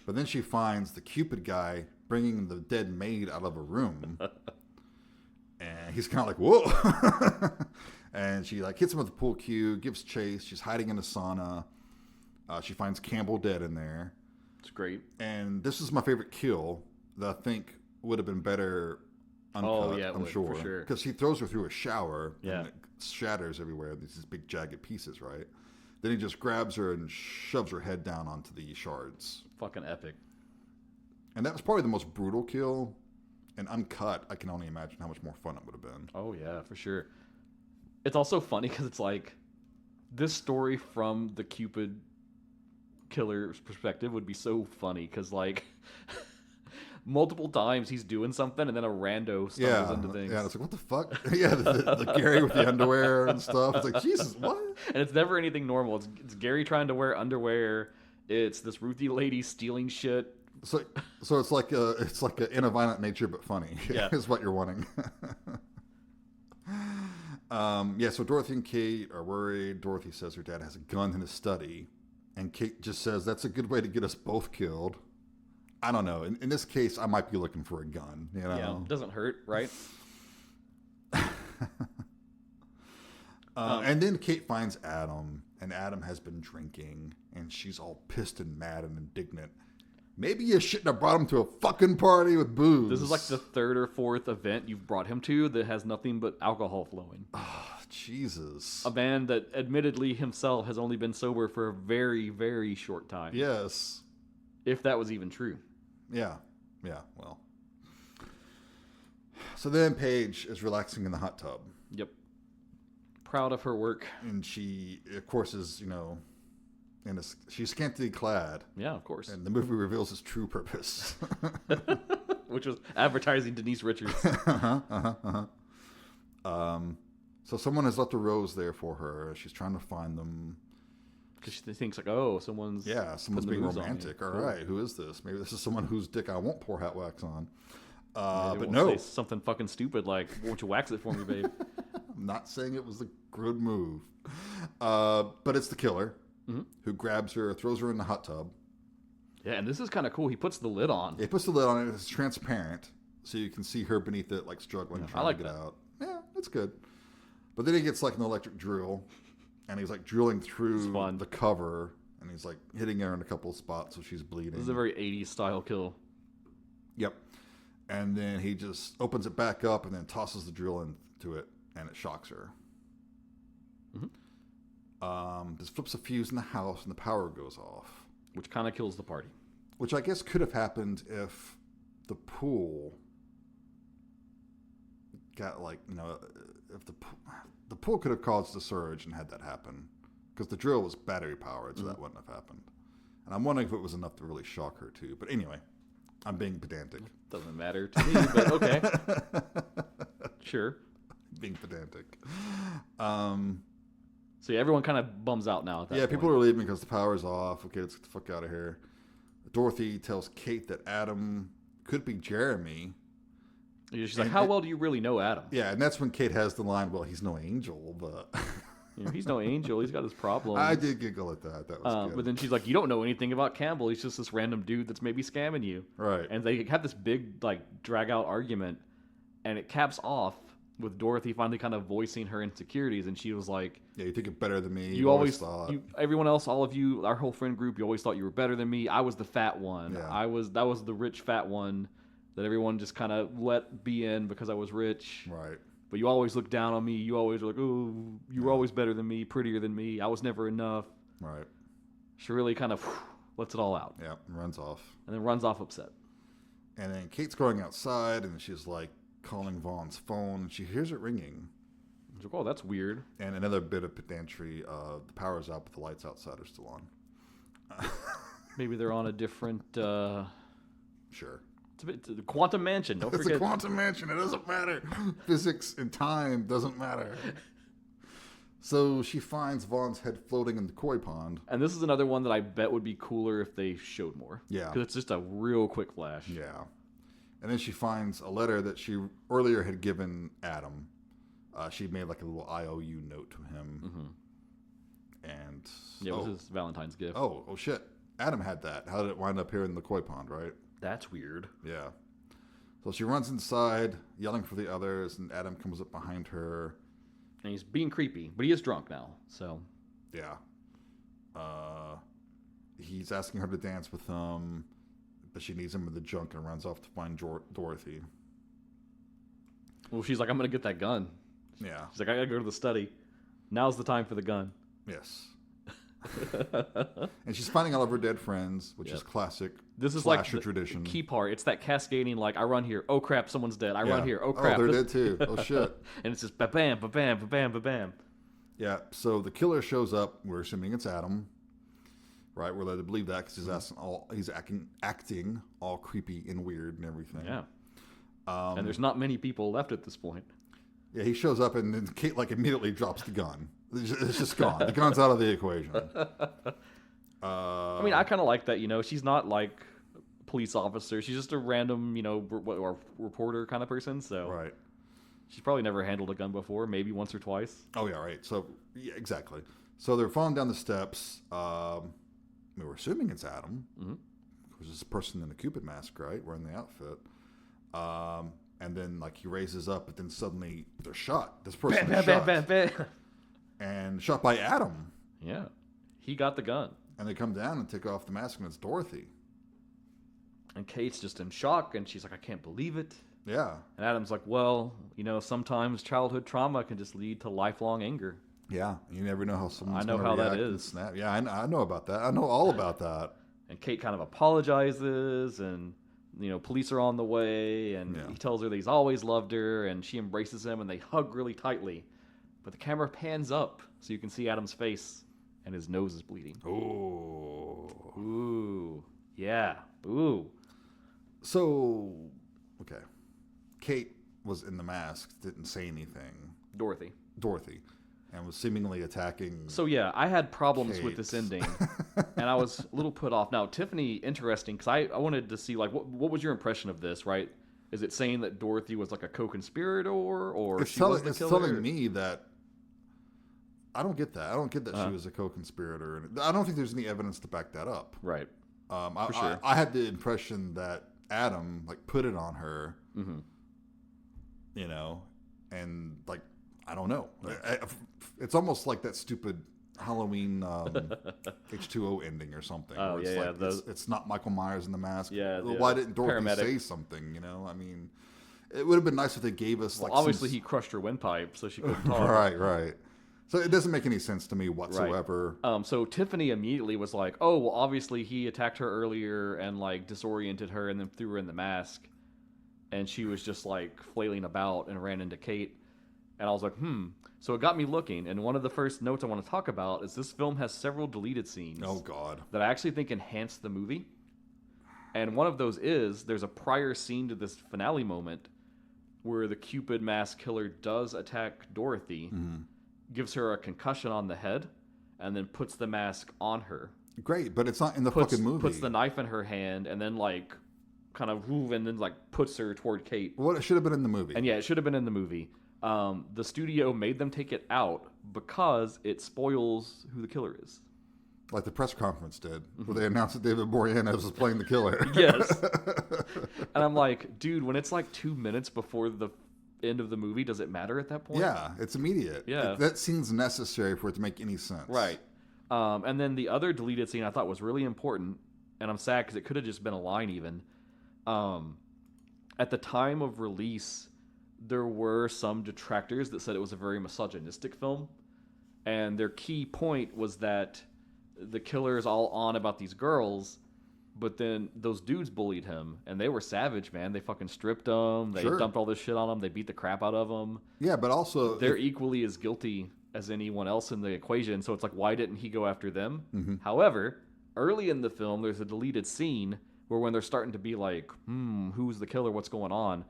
But then she finds the Cupid guy bringing the dead maid out of a room. And he's kind of like, "Whoa." And she like hits him with a pool cue, gives chase. She's hiding in a sauna. She finds Campbell dead in there. It's great. And this is my favorite kill that I think would have been better uncut, I'm sure. For sure. Because he throws her through a shower and Yeah. it shatters everywhere. These big jagged pieces, right? Then he just grabs her and shoves her head down onto the shards. Fucking epic. And that was probably the most brutal kill. And uncut, I can only imagine how much more fun it would have been. Oh, yeah, for sure. It's also funny because it's like this story from the Cupid killer's perspective would be so funny because, like, multiple times he's doing something and then a rando stumbles into things. Yeah, it's like, what the fuck? Yeah, the Gary with the underwear and stuff. It's like, Jesus, what? And it's never anything normal. It's Gary trying to wear underwear. It's this Ruthie lady stealing shit. So it's like in a violent nature but funny. Yeah. Is what you're wanting. So Dorothy and Kate are worried. Dorothy says her dad has a gun in his study, and Kate just says that's a good way to get us both killed. I don't know. In this case, I might be looking for a gun. You know, Yeah, doesn't hurt, right? And then Kate finds Adam, and Adam has been drinking, and she's all pissed and mad and indignant. Maybe you shouldn't have brought him to a fucking party with booze. This is like the third or fourth event you've brought him to that has nothing but alcohol flowing. Oh, Jesus. A man that admittedly himself has only been sober for a very, very short time. Yes. If that was even true. Yeah. Yeah, well. So then Paige is relaxing in the hot tub. Yep. Proud of her work. And she, of course, is, she's scantily clad. Yeah, of course. And the movie reveals its true purpose. Which was advertising Denise Richards. So someone has left a rose there for her. She's trying to find them. Because she thinks like, oh, someone's being romantic. All right, who is this? Maybe this is someone whose dick I won't pour hot wax on. But no, say something fucking stupid like, "Won't you wax it for me, babe?" I'm not saying it was a good move, but it's the killer who grabs her, throws her in the hot tub. Yeah, and this is kind of cool. He puts the lid on. He puts the lid on it. It's transparent, so you can see her beneath it, like struggling, trying to get out. Yeah, it's good. But then he gets like an electric drill, and he's like drilling through the cover, and he's like hitting her in a couple of spots, so she's bleeding. This is a very 80s style kill. Yep. And then he just opens it back up and then tosses the drill into it, and it shocks her. This flips a fuse in the house, and the power goes off. Which kind of kills the party. Which I guess could have happened if the pool got if the pool could have caused a surge and had that happen. Because the drill was battery powered, so that wouldn't have happened. And I'm wondering if it was enough to really shock her too. But anyway, I'm being pedantic. Doesn't matter to me, but okay. Sure. Being pedantic. So yeah, everyone kind of bums out now at that point. People are leaving because the power's off. Okay, let's get the fuck out of here. Dorothy tells Kate that Adam could be Jeremy. She's like, how well do you really know Adam? Yeah, and that's when Kate has the line, well, he's no angel, but... he's no angel. He's got his problems. I did giggle at that. That was good. But then she's like, you don't know anything about Campbell. He's just this random dude that's maybe scamming you. Right. And they have this big, drag-out argument, and it caps off with Dorothy finally kind of voicing her insecurities, and she was like... Yeah, you think you're better than me. You always thought... everyone else, all of you, our whole friend group, you always thought you were better than me. I was the fat one. Yeah. That was the rich fat one that everyone just kind of let be in because I was rich. Right. But you always looked down on me. You always were like, oh, you were always better than me, prettier than me. I was never enough. Right. She really kind of lets it all out. Yeah, runs off. And then runs off upset. And then Kate's going outside, and she's like calling Vaughn's phone, and she hears it ringing. She's like, oh, that's weird. And another bit of pedantry, the power's out, but the lights outside are still on. Maybe they're on a different... Sure. It's a bit, the quantum mansion. Don't forget. It's a quantum mansion. It doesn't matter. Physics and time doesn't matter. So she finds Vaughn's head floating in the koi pond. And this is another one that I bet would be cooler if they showed more. Yeah. Because it's just a real quick flash. Yeah. And then she finds a letter that she earlier had given Adam. She made like a little IOU note to him. And... Yeah, it was his Valentine's gift. Oh, shit. Adam had that. How did it wind up here in the koi pond, right? That's weird. Yeah. So she runs inside, yelling for the others, and Adam comes up behind her. And he's being creepy, but he is drunk now, so... Yeah. He's asking her to dance with him, but she needs him with the junk and runs off to find Dorothy. Well, she's like, I'm going to get that gun. Yeah. She's like, I got to go to the study. Now's the time for the gun. Yes. And she's finding all of her dead friends, which is classic. This is slasher like the tradition. Key part. It's that cascading, like, I run here. Oh, crap, someone's dead. I run here. Oh, crap. Oh, they're dead too. Oh, shit. And it's just ba-bam, ba-bam, ba-bam, ba-bam. Yeah, so the killer shows up. We're assuming it's Adam. Right? We're led to believe that because he's acting all creepy and weird and everything. Yeah. And there's not many people left at this point. Yeah, he shows up and then Kate, immediately drops the gun. It's just gone. The gun's out of the equation. I mean, I kind of like that, she's not like a police officer. She's just a random, or reporter kind of person. So right. She's probably never handled a gun before, maybe once or twice. Oh, yeah, right. So, yeah, exactly. So they're falling down the steps. We're assuming it's Adam. Because it's a person in a Cupid mask, right? Wearing the outfit. And then, he raises up, but then suddenly they're shot. This person is shot. Bam. And shot by Adam. Yeah. He got the gun. And they come down and take off the mask, and it's Dorothy. And Kate's just in shock, and she's like, I can't believe it. Yeah. And Adam's like, well, sometimes childhood trauma can just lead to lifelong anger. Yeah. You never know how someone's going to react. I know how that is. Snap. Yeah, I know about that. I know all about that. And Kate kind of apologizes, and, police are on the way, and he tells her that he's always loved her, and she embraces him, and they hug really tightly. But the camera pans up so you can see Adam's face, and his nose is bleeding. Ooh. Yeah. Ooh. So, okay. Kate was in the mask, didn't say anything. Dorothy. Dorothy and was seemingly attacking. So yeah, I had problems with Kate. this ending, and I was a little put off. Now, Tiffany, interesting, because I wanted to see, like, what was your impression of this, right? Is it saying that Dorothy was like a co-conspirator, or It's she was the it's killer? telling me that I don't get that. I don't get that she was a co-conspirator, and I don't think there's any evidence to back that up. Right. For sure. I had the impression that Adam like put it on her, you know, and like I don't know. It's almost like that stupid Halloween H2O ending or something. Oh, where it's yeah, like, it's not Michael Myers in the mask. Yeah, Well, why didn't Dorothy paramedic. say something? You know, I mean, it would have been nice if they gave us Well, like obviously he crushed her windpipe, so she couldn't talk. right. So it doesn't make any sense to me whatsoever. Right. So Tiffany immediately was like, "Oh, well, obviously he attacked her earlier and like disoriented her and then threw her in the mask, and she was just like flailing about and ran into Kate." And I was like, So it got me looking, and one of the first notes I want to talk about is this film has several deleted scenes. Oh God. That I actually think enhance the movie. And one of those is there's a prior scene to this finale moment where the Cupid mask killer does attack Dorothy. Gives her a concussion on the head, and then puts the mask on her. Great, but it's not in the fucking movie. Puts the knife in her hand, and then like kind of and then like puts her toward Kate. Well, it should have been in the movie. And yeah, it should have been in the movie. The studio made them take it out because it spoils who the killer is. Like the press conference did, where they announced that David Boreanaz was playing the killer. Yes. And I'm like, dude, when it's like 2 minutes before the end of the movie, does it matter at that point? Yeah, it's immediate. Yeah. That seems necessary for it to make any sense. Right. And then the other deleted scene I thought was really important, and I'm sad because it could have just been a line even. At the time of release, there were some detractors that said it was a very misogynistic film, and their key point was that the killer is all on about these girls, but then those dudes bullied him, and they were savage, man. They fucking stripped him. They dumped all this shit on him. They beat the crap out of him. Yeah, but also they're equally as guilty as anyone else in the equation. So it's like, why didn't he go after them? However, early in the film, there's a deleted scene where when they're starting to be like, who's the killer? What's going on?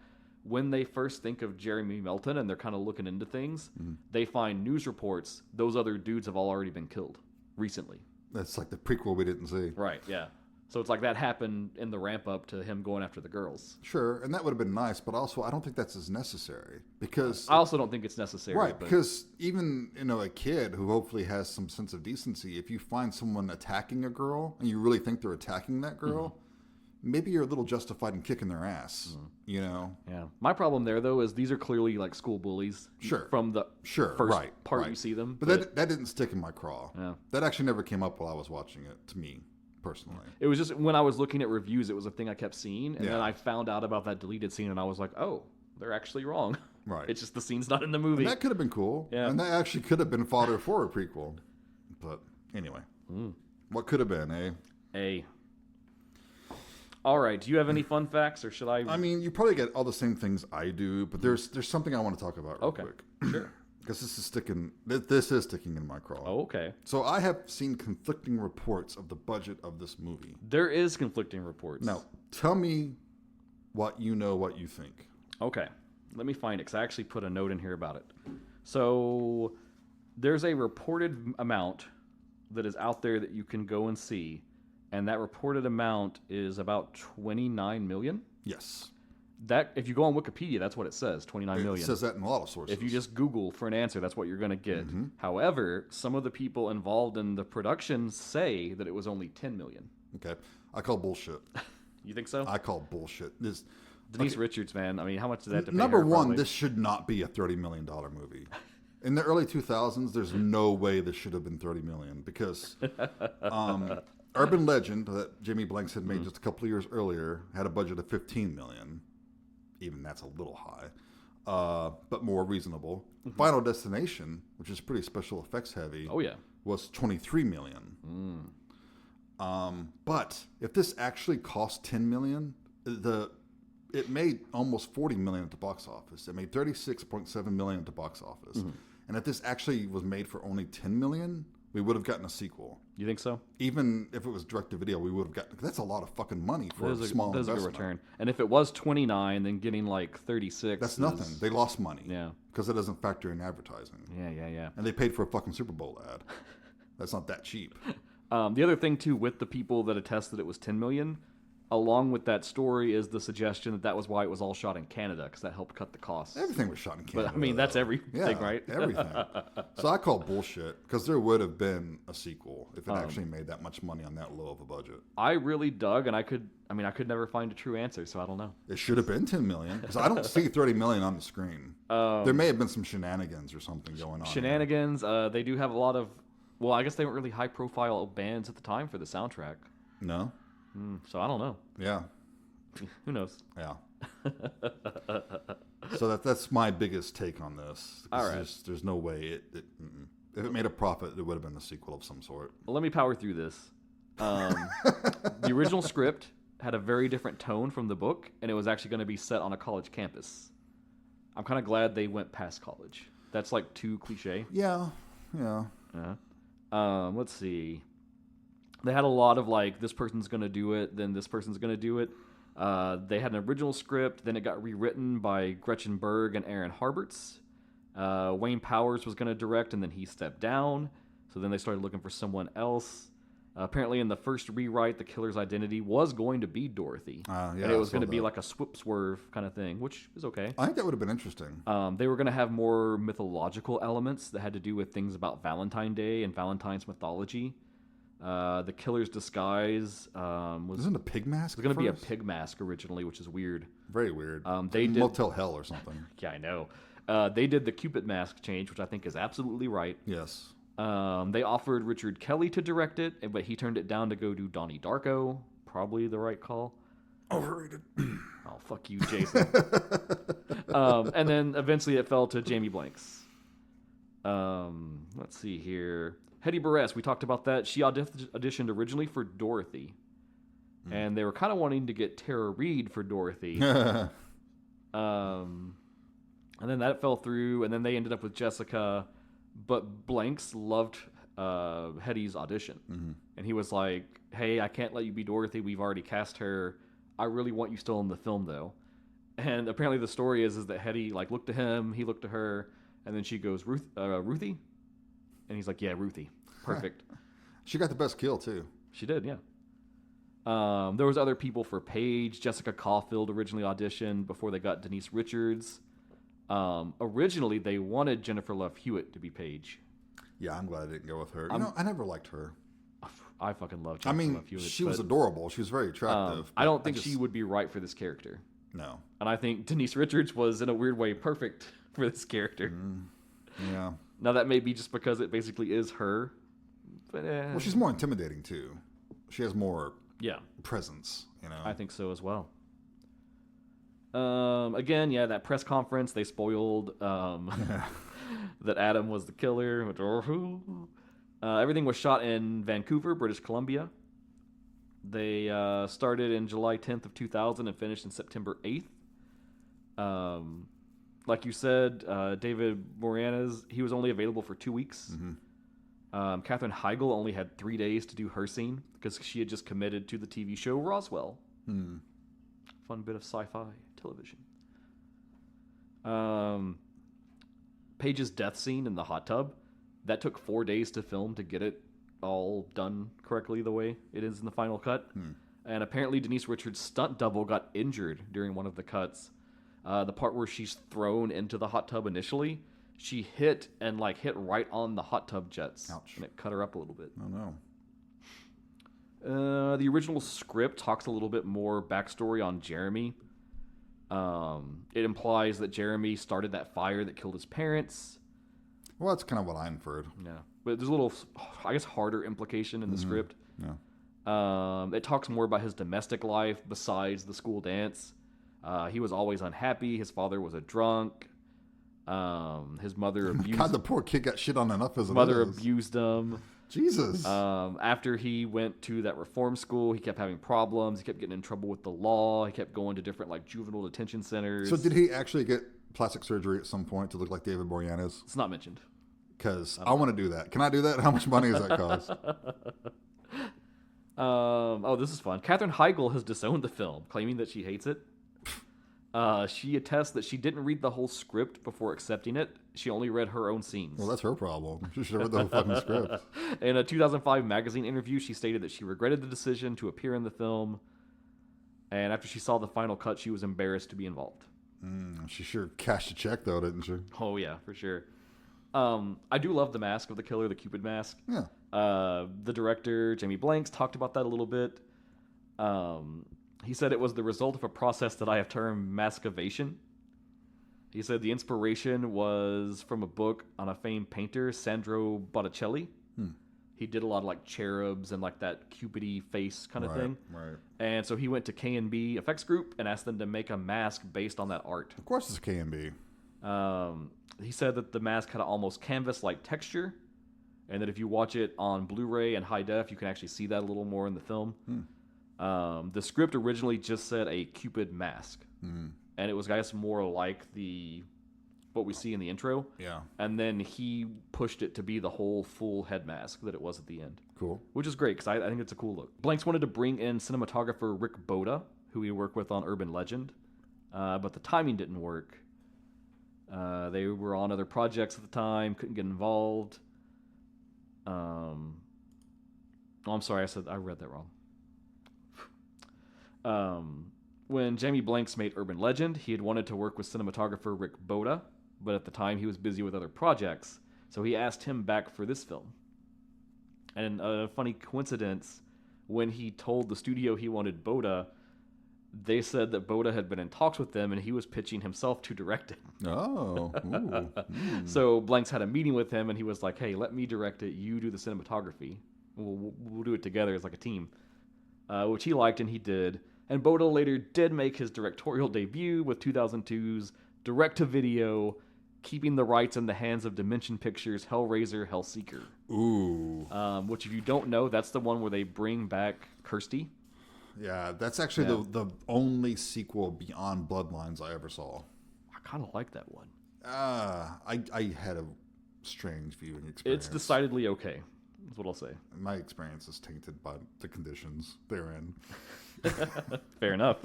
When they first think of Jeremy Melton and they're kind of looking into things, they find news reports. Those other dudes have all already been killed recently. That's like the prequel we didn't see. Right, yeah. So it's like that happened in the ramp up to him going after the girls. Sure, and that would have been nice, but also I don't think that's as necessary because I also don't think it's necessary. Right, but because even a kid who hopefully has some sense of decency, if you find someone attacking a girl and you really think they're attacking that girl, maybe you're a little justified in kicking their ass. You know? Yeah. My problem there though is these are clearly like school bullies. Sure. From the first part you see them. But that didn't stick in my craw. Yeah. That actually never came up while I was watching it. To me. Personally, it was just when I was looking at reviews, it was a thing I kept seeing, and then I found out about that deleted scene, and I was like, "Oh, they're actually wrong." Right? It's just the scene's not in the movie. And that could have been cool, and that actually could have been fodder for a prequel. But anyway, what could have been, eh? All right. Do you have any fun facts, or should I? I mean, you probably get all the same things I do, but there's something I want to talk about real quick. Sure. Because this is sticking in my craw. Oh, okay. So I have seen conflicting reports of the budget of this movie. There is conflicting reports. Now, tell me what you know, what you think. Okay. Let me find it, because I actually put a note in here about it. So there's a reported amount that is out there that you can go and see, and that reported amount is about $29 million. Yes. That if you go on Wikipedia, that's what it says, 29 million. It says that in a lot of sources. If you just Google for an answer, that's what you're going to get. However, some of the people involved in the production say that it was only 10 million. Okay. I call bullshit. You think so? I call bullshit. Denise Richards, man. I mean, how much did that have to pay Number her, one, probably? this should not be a $30 million movie. In the early 2000s, there's no way this should have been $30 million because Urban Legend that Jamie Blanks had made just a couple of years earlier had a budget of $15 million. Even that's a little high, but more reasonable. Final Destination, which is pretty special effects heavy, was $23 million. But if this actually cost $10 million, it made almost $40 million at the box office. It made $36.7 million at the box office. And if this actually was made for only $10 million, we would have gotten a sequel. You think so? Even if it was direct to video, we would have gotten. That's a lot of fucking money for a small That's investment. a good return. And if it was 29, then getting like 36. That's nothing. They lost money. Yeah. Because it doesn't factor in advertising. Yeah. And they paid for a fucking Super Bowl ad. That's not that cheap. The other thing too, with the people that attest that it was 10 million, along with that story is the suggestion that was why it was all shot in Canada, because that helped cut the costs. Everything was shot in Canada. But I mean, that's everything, yeah, right? Everything. So I call bullshit, because there would have been a sequel if it actually made that much money on that low of a budget. I really dug, and I could never find a true answer, so I don't know. It should have been 10 million, because I don't see 30 million on the screen. There may have been some shenanigans or something going on. Shenanigans. They do have a lot of. Well, I guess they weren't really high-profile bands at the time for the soundtrack. No. So I don't know. Yeah. Who knows? Yeah. So that's my biggest take on this. All right. There's no way if it made a profit, it would have been a sequel of some sort. Well, let me power through this. The original script had a very different tone from the book, and it was actually going to be set on a college campus. I'm kind of glad they went past college. That's like too cliche. Yeah. Let's see. They had a lot of like, this person's going to do it, then this person's going to do it. They had an original script, then it got rewritten by Gretchen Berg and Aaron Harberts. Wayne Powers was going to direct, and then he stepped down. So then they started looking for someone else. Apparently in the first rewrite, the killer's identity was going to be Dorothy. And it was going to be like a swoop swerve kind of thing, which is okay. I think that would have been interesting. They were going to have more mythological elements that had to do with things about Valentine's Day and Valentine's mythology. The killer's disguise wasn't a pig mask. It was going to be a pig mask originally, which is weird. Very weird. They did Motel Hell or something. Yeah, I know. They did the Cupid mask change, which I think is absolutely right. Yes. They offered Richard Kelly to direct it, but he turned it down to go do Donnie Darko. Probably the right call. Overrated. Oh, fuck you, Jason. And then eventually it fell to Jamie Blanks. Let's see here. Hetty Buress, we talked about that. She auditioned originally for Dorothy. And they were kind of wanting to get Tara Reid for Dorothy. And then that fell through, and then they ended up with Jessica. But Blanks loved Hetty's audition. And he was like, hey, I can't let you be Dorothy. We've already cast her. I really want you still in the film, though. And apparently the story is that Hetty looked to him, he looked to her, and then she goes, Ruthie? And he's like, yeah, Ruthie. Perfect. She got the best kill, too. She did, yeah. There was other people for Paige. Jessica Caulfield originally auditioned before they got Denise Richards. Originally, they wanted Jennifer Love Hewitt to be Paige. Yeah, I'm glad I didn't go with her. I never liked her. I fucking love Jennifer Love Hewitt. She was adorable. She was very attractive. I don't think she would be right for this character. No. And I think Denise Richards was, in a weird way, perfect for this character. Yeah. Now, that may be just because it basically is her. But, well, she's more intimidating, too. She has more presence, you know. I think so as well. Again, that press conference, they spoiled that Adam was the killer. Everything was shot in Vancouver, British Columbia. They started in July 10th of 2000 and finished in September 8th. Like you said, David Boreanaz, he was only available for 2 weeks. Katherine Heigl only had 3 days to do her scene because she had just committed to the TV show Roswell. Fun bit of sci-fi television. Paige's death scene in the hot tub, that took 4 days to film to get it all done correctly the way it is in the final cut. And apparently Denise Richards' stunt double got injured during one of the cuts. The part where she's thrown into the hot tub initially, she hit right on the hot tub jets. Ouch. And it cut her up a little bit. Oh, no. The original script talks a little bit more backstory on Jeremy. It implies that Jeremy started that fire that killed his parents. Well, that's kind of what I inferred. Yeah. But there's a little, I guess, harder implication in the script. Yeah. It talks more about his domestic life besides the school dance. He was always unhappy. His father was a drunk. His mother abused... God, the poor kid got shit on enough as it is. Mother abused him. Jesus. After he went to that reform school, he kept having problems. He kept getting in trouble with the law. He kept going to different juvenile detention centers. So did he actually get plastic surgery at some point to look like David Boreanaz? It's not mentioned. Because I want to do that. Can I do that? How much money does that cost? This is fun. Katherine Heigl has disowned the film, claiming that she hates it. She attests that she didn't read the whole script before accepting it. She only read her own scenes. Well, that's her problem. She should have read the whole fucking script. In a 2005 magazine interview, she stated that she regretted the decision to appear in the film. And after she saw the final cut, she was embarrassed to be involved. She sure cashed a check, though, didn't she? Oh, yeah, for sure. I do love the mask of the killer, the Cupid mask. Yeah. The director, Jamie Blanks, talked about that a little bit. He said it was the result of a process that I have termed mascovation. He said the inspiration was from a book on a famed painter, Sandro Botticelli. He did a lot of like cherubs and like that Cupid-y face kind of thing. Right. And so he went to K&B Effects Group and asked them to make a mask based on that art. Of course it's K&B. He said that the mask had an almost canvas-like texture, and that if you watch it on Blu-ray and high def, you can actually see that a little more in the film. The script originally just said a Cupid mask, and it was, I guess, more like what we see in the intro. Yeah. And then he pushed it to be the whole full head mask that it was at the end. Cool. Which is great, because I think it's a cool look. Blanks wanted to bring in cinematographer Rick Boda, who he worked with on Urban Legend, but the timing didn't work. They were on other projects at the time, couldn't get involved. I'm sorry, I read that wrong. When Jamie Blanks made Urban Legend, he had wanted to work with cinematographer Rick Boda, but at the time he was busy with other projects, so he asked him back for this film. And a funny coincidence, when he told the studio he wanted Boda, they said that Boda had been in talks with them and he was pitching himself to direct it. Oh. Ooh. So Blanks had a meeting with him and he was like, hey, let me direct it. You do the cinematography. We'll do it together as like a team, which he liked and he did. And Boda later did make his directorial debut with 2002's direct-to-video, keeping the rights in the hands of Dimension Pictures' Hellraiser Hellseeker. Ooh. Which, if you don't know, that's the one where they bring back Kirsty. Yeah, that's actually the only sequel beyond Bloodlines I ever saw. I kind of like that one. I had a strange viewing experience. It's decidedly okay, is what I'll say. My experience is tainted by the conditions they're in. Fair enough.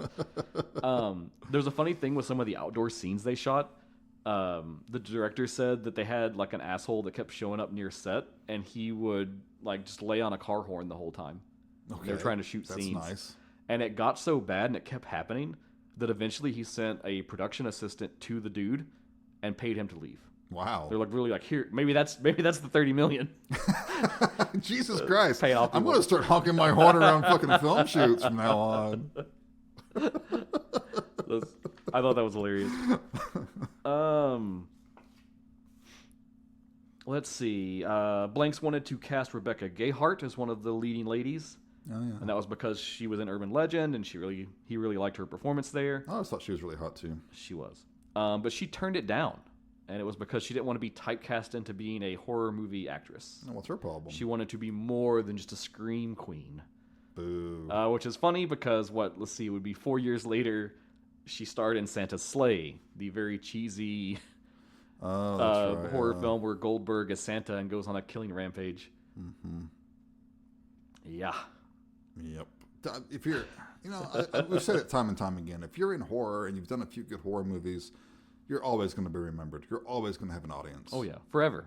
There's a funny thing with some of the outdoor scenes they shot. The director said that they had like an asshole that kept showing up near set, and he would like just lay on a car horn the whole time. Okay, they were trying to shoot scenes. That's nice. And it got so bad and it kept happening that eventually he sent a production assistant to the dude and paid him to leave. Wow. They're like really like, here, maybe that's the $30 million. Jesus Christ. Pay off I'm going to start honking my horn around fucking film shoots from now on. I thought that was hilarious. Let's see. Blanks wanted to cast Rebecca Gayheart as one of the leading ladies. Oh, yeah. And that was because she was in Urban Legend, and he really liked her performance there. I always thought she was really hot, too. She was. But she turned it down. And it was because she didn't want to be typecast into being a horror movie actress. What's her problem? She wanted to be more than just a scream queen. Boo. Which is funny because, let's see, it would be 4 years later, she starred in Santa's Sleigh, the very cheesy horror film where Goldberg is Santa and goes on a killing rampage. Mm-hmm. Yeah. Yep. If you're, we've said it time and time again, if you're in horror and you've done a few good horror movies, you're always going to be remembered. You're always going to have an audience. Oh, yeah. Forever.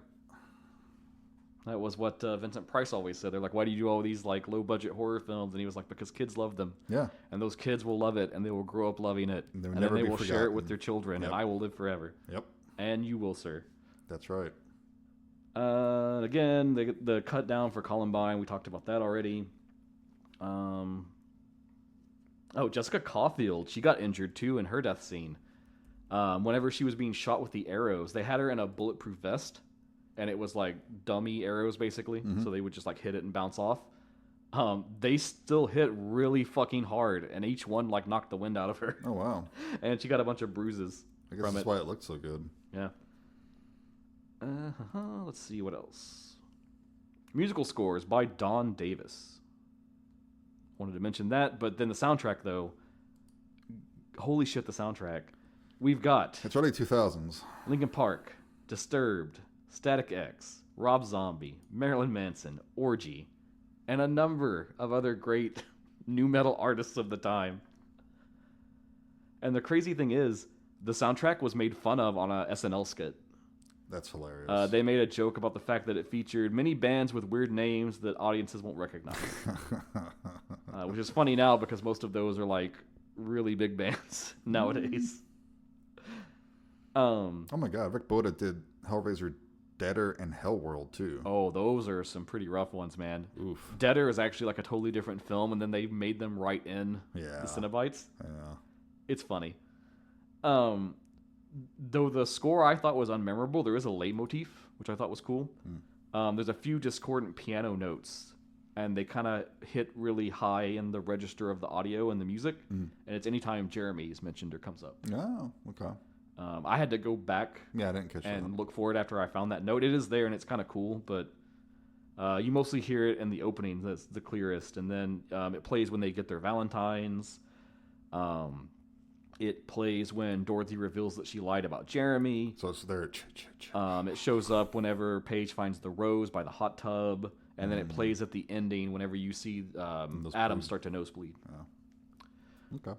That was what Vincent Price always said. They're like, why do you do all these like low-budget horror films? And he was like, because kids love them. Yeah. And those kids will love it, and they will grow up loving it. And then they will share it with their children, Yep. and I will live forever. Yep. And you will, sir. That's right. Again, the cut down for Columbine, we talked about that already. Jessica Caulfield, she got injured too in her death scene. Whenever she was being shot with the arrows, they had her in a bulletproof vest, and it was like dummy arrows basically, so they would just like hit it and bounce off. They still hit really fucking hard, and each one like knocked the wind out of her. Oh, wow. And she got a bunch of bruises I guess that's why it looked so good. Yeah. Let's see what else. Musical scores by Don Davis. Wanted to mention that, but then the soundtrack though. Holy shit, the soundtrack. We've got It's early 2000s. Linkin Park, Disturbed, Static X, Rob Zombie, Marilyn Manson, Orgy, and a number of other great nu metal artists of the time. And the crazy thing is, the soundtrack was made fun of on a SNL skit. That's hilarious. They made a joke about the fact that it featured many bands with weird names that audiences won't recognize. Which is funny now because most of those are like really big bands nowadays. Oh my god, Rick Boda did Hellraiser Deader and Hellworld too. Oh, those are some pretty rough ones, man. Oof. Deader is actually like a totally different film, and then they made them write in the Cenobites. Yeah. It's funny. Though the score I thought was unmemorable, there is a leitmotif, which I thought was cool. There's a few discordant piano notes, and they kind of hit really high in the register of the audio and the music, and it's anytime Jeremy is mentioned or comes up. Oh, okay. I had to go back Yeah, I didn't catch that. and look for it after I found that note. It is there, and it's kind of cool, but you mostly hear it in the opening. That's the clearest, and then it plays when they get their Valentines. It plays when Dorothy reveals that she lied about Jeremy. So it's there. It shows up whenever Paige finds the rose by the hot tub, and then it plays at the ending whenever you see Adam start to nosebleed. Okay.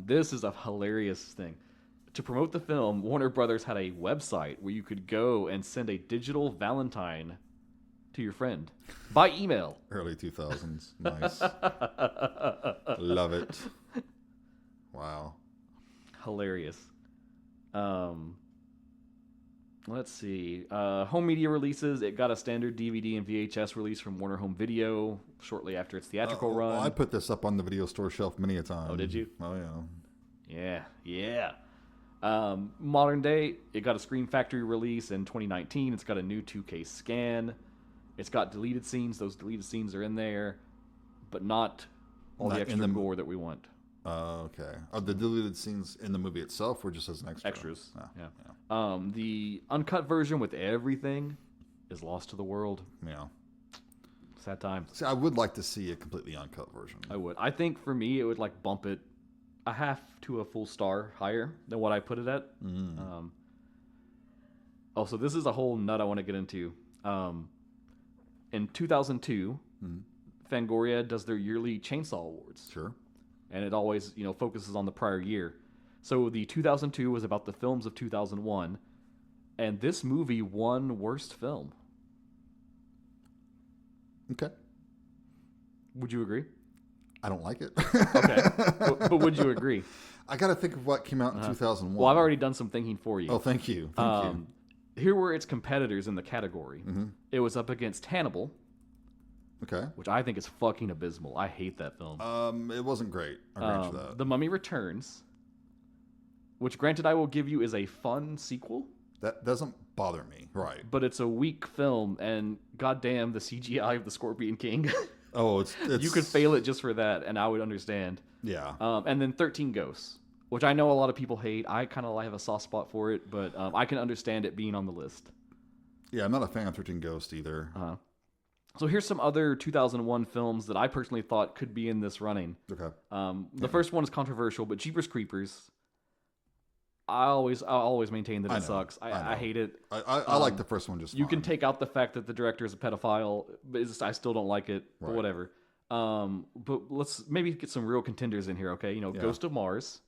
This is a hilarious thing. To promote the film, Warner Brothers had a website where you could go and send a digital Valentine to your friend by email. Early 2000s. Nice. Love it. Wow. Hilarious. Let's see. Home media releases. It got a standard DVD and VHS release from Warner Home Video shortly after its theatrical run. Well, I put this up on the video store shelf many a time. Oh, did you? Oh, yeah. Yeah. Modern day, it got a Scream Factory release in 2019. It's got a new 2K scan. It's got deleted scenes. Those deleted scenes are in there, but not all the extra gore that we want. Okay. Are the deleted scenes in the movie itself or just as an extra? Extras. Yeah. The uncut version with everything is lost to the world. Yeah. Sad times. See, I would like to see a completely uncut version. I would. I think for me, it would like bump it a half to a full star higher than what I put it at. So this is a whole nut I want to get into. In 2002, Fangoria does their yearly Chainsaw Awards. Sure. And it always, focuses on the prior year. So the 2002 was about the films of 2001, and this movie won Worst Film. Okay. Would you agree? I don't like it. Okay. But would you agree? I got to think of what came out in 2001. Well, I've already done some thinking for you. Oh, thank you. Thank you. Here were its competitors in the category. It was up against Hannibal. Okay. Which I think is fucking abysmal. I hate that film. It wasn't great. I grant you that. The Mummy Returns, which granted I will give you is a fun sequel. That doesn't bother me. Right. But it's a weak film, and goddamn the CGI of the Scorpion King. Oh, it's you could fail it just for that, and I would understand. Yeah. And then 13 Ghosts, which I know a lot of people hate. I kind of have a soft spot for it, but I can understand it being on the list. Yeah, I'm not a fan of 13 Ghosts either. So here's some other 2001 films that I personally thought could be in this running. Okay. The first one is controversial, but Jeepers Creepers. I'll always maintain that it sucks. I hate it. I like the first one just You fine. can take out the fact that the director is a pedophile, but I still don't like it, but whatever. But let's maybe get some real contenders in here, okay? Ghost of Mars.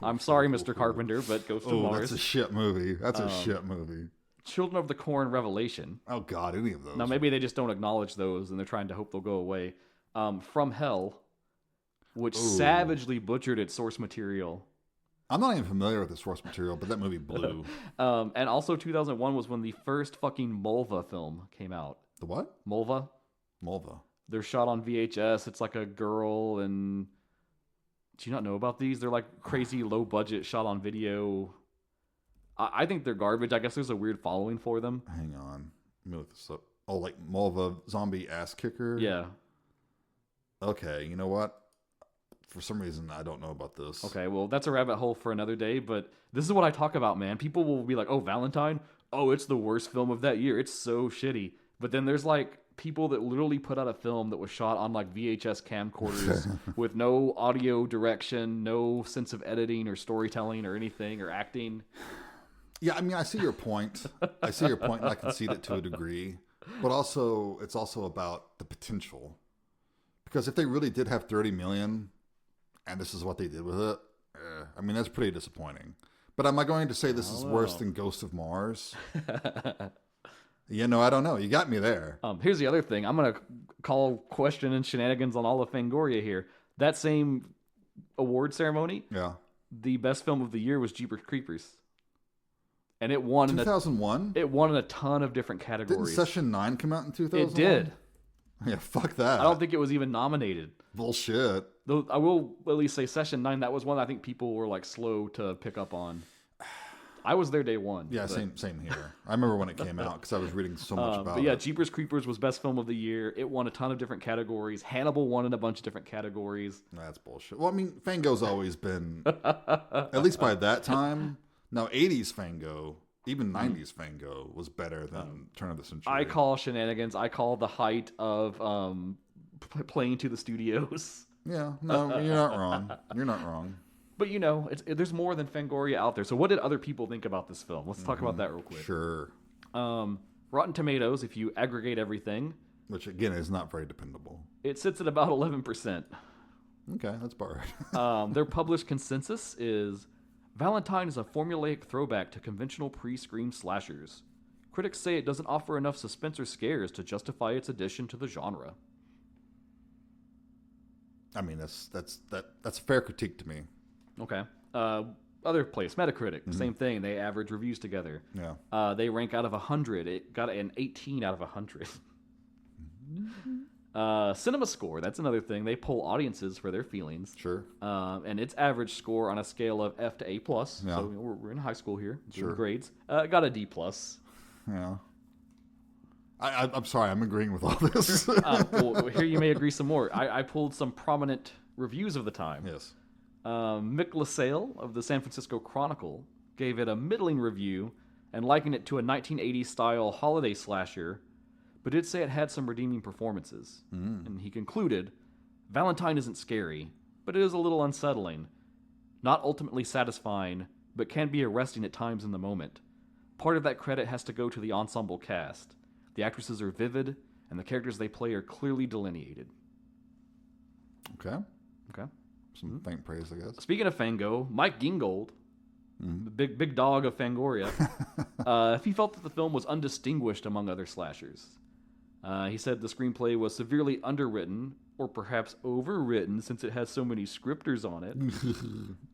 I'm sorry, Mr. Carpenter, but Ghost of Mars. That's a shit movie. That's a shit movie. Children of the Corn Revelation. Oh, God, any of those. Now, maybe they just don't acknowledge those, and they're trying to hope they'll go away. From Hell, which savagely butchered its source material. I'm not even familiar with the source material, but that movie blew. And also 2001 was when the first fucking Mulva film came out. The what? Mulva. They're shot on VHS. It's like a girl, and do you not know about these? They're like crazy low budget shot on video. I think they're garbage. I guess there's a weird following for them. Hang on. Let me look this up. Oh, like Mulva zombie ass kicker? Yeah. Okay, you know what? For some reason, I don't know about this. Okay, well, that's a rabbit hole for another day, but this is what I talk about, man. People will be like, oh, Valentine? Oh, it's the worst film of that year. It's so shitty. But then there's like people that literally put out a film that was shot on like VHS camcorders with no audio direction, no sense of editing or storytelling or anything or acting. Yeah, I mean, I see your point. I see your point, and I concede it to a degree. But also, it's also about the potential. Because if they really did have 30 million, and this is what they did with it, I mean, that's pretty disappointing. But am I going to say this is worse than Ghost of Mars? You know, I don't know. You got me there. Here's the other thing. I'm going to call question and shenanigans on all of Fangoria here. That same award ceremony, Yeah. the best film of the year was Jeepers Creepers. And it won 2001? It won in a ton of different categories. Didn't Session 9 come out in 2001? It did. Yeah, fuck that. I don't think it was even nominated. Bullshit. Though I will at least say Session 9, that was one I think people were like slow to pick up on. I was there day one. Yeah, same here. I remember when it came out because I was reading so much about but yeah, it. Jeepers Creepers was best film of the year. It won a ton of different categories. Hannibal won in a bunch of different categories. That's bullshit. Well, I mean, Fango's always been, at least by that time. Now, 80s Fango, even 90s Fango was better than turn of the century. I call shenanigans. I call the height of playing to the studios. Yeah, no, you're not wrong. You're not wrong. But, you know, there's more than Fangoria out there. So what did other people think about this film? Let's talk about that real quick. Sure. Rotten Tomatoes, if you aggregate everything. Which, again, is not very dependable. It sits at about 11%. Okay, that's about right. Their published consensus is Valentine is a formulaic throwback to conventional pre-Scream slashers. Critics say it doesn't offer enough suspense or scares to justify its addition to the genre. I mean, that's a fair critique to me. Okay. Other place, Metacritic, same thing. They average reviews together. Yeah. They rank out of 100. It got an 18 out of 100. Cinema Score, that's another thing. They poll audiences for their feelings. Sure. And its average score on a scale of F to A+, Yeah. so we're in high school here, doing Sure. grades, got a D+. Yeah. I'm sorry, I'm agreeing with all this. Well, here you may agree some more. I pulled some prominent reviews of the time. Yes. Mick LaSalle of the San Francisco Chronicle gave it a middling review and likened it to a 1980s-style holiday slasher, but did say it had some redeeming performances. And he concluded, Valentine isn't scary, but it is a little unsettling. Not ultimately satisfying, but can be arresting at times in the moment. Part of that credit has to go to the ensemble cast. The actresses are vivid, and the characters they play are clearly delineated. Okay. Okay. Some faint praise, I guess. Speaking of Fango, Mike Gingold, the big dog of Fangoria, he felt that the film was undistinguished among other slashers. He said the screenplay was severely underwritten, or perhaps overwritten, since it has so many scripters on it,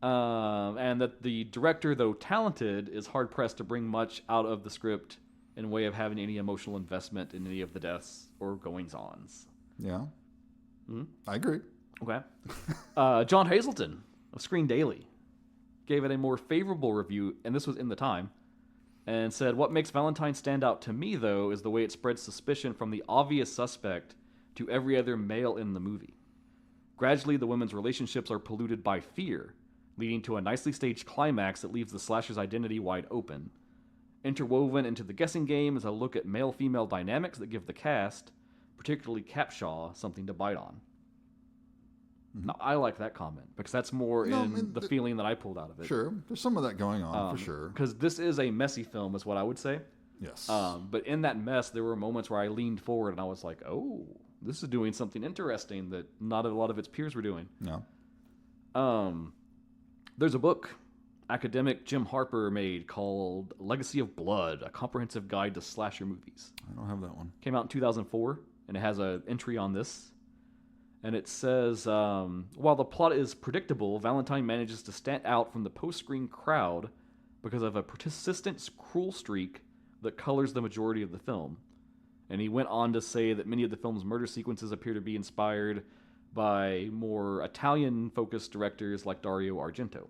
and that the director, though talented, is hard-pressed to bring much out of the script in way of having any emotional investment in any of the deaths or goings-ons. Yeah. I agree. Okay. John Hazelton of Screen Daily gave it a more favorable review, and this was in the time, and said, what makes Valentine stand out to me, though, is the way it spreads suspicion from the obvious suspect to every other male in the movie. Gradually, the women's relationships are polluted by fear, leading to a nicely staged climax that leaves the slasher's identity wide open. Interwoven into the guessing game is a look at male-female dynamics that give the cast, particularly Capshaw, something to bite on. Now, I like that comment because that's more the feeling that I pulled out of it. Sure. There's some of that going on, for sure. Because this is a messy film, is what I would say. Yes. But in that mess, there were moments where I leaned forward and I was like, oh, this is doing something interesting that not a lot of its peers were doing. Yeah. There's a book academic Jim Harper made called Legacy of Blood, a comprehensive guide to slasher movies. I don't have that one. Came out in 2004, and it has an entry on this. And it says, while the plot is predictable, Valentine manages to stand out from the post-screen crowd because of a persistent cruel streak that colors the majority of the film. And he went on to say that many of the film's murder sequences appear to be inspired by more Italian-focused directors like Dario Argento.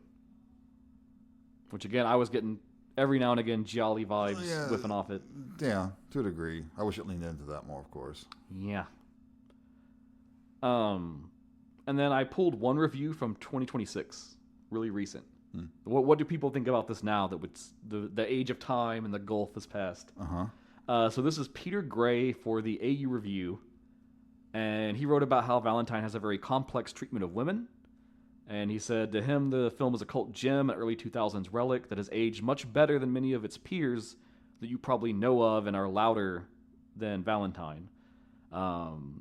Which, again, I was getting every now and again Gialli vibes whiffing off it. Yeah, to a degree. I wish it leaned into that more, of course. Yeah. And then I pulled one review from 2026, really recent. What do people think about this now that the age of time and the gulf has passed? So this is Peter Gray for the AU Review, and he wrote about how Valentine has a very complex treatment of women, And he said, to him, the film is a cult gem, an early 2000s relic that has aged much better than many of its peers that you probably know of and are louder than Valentine.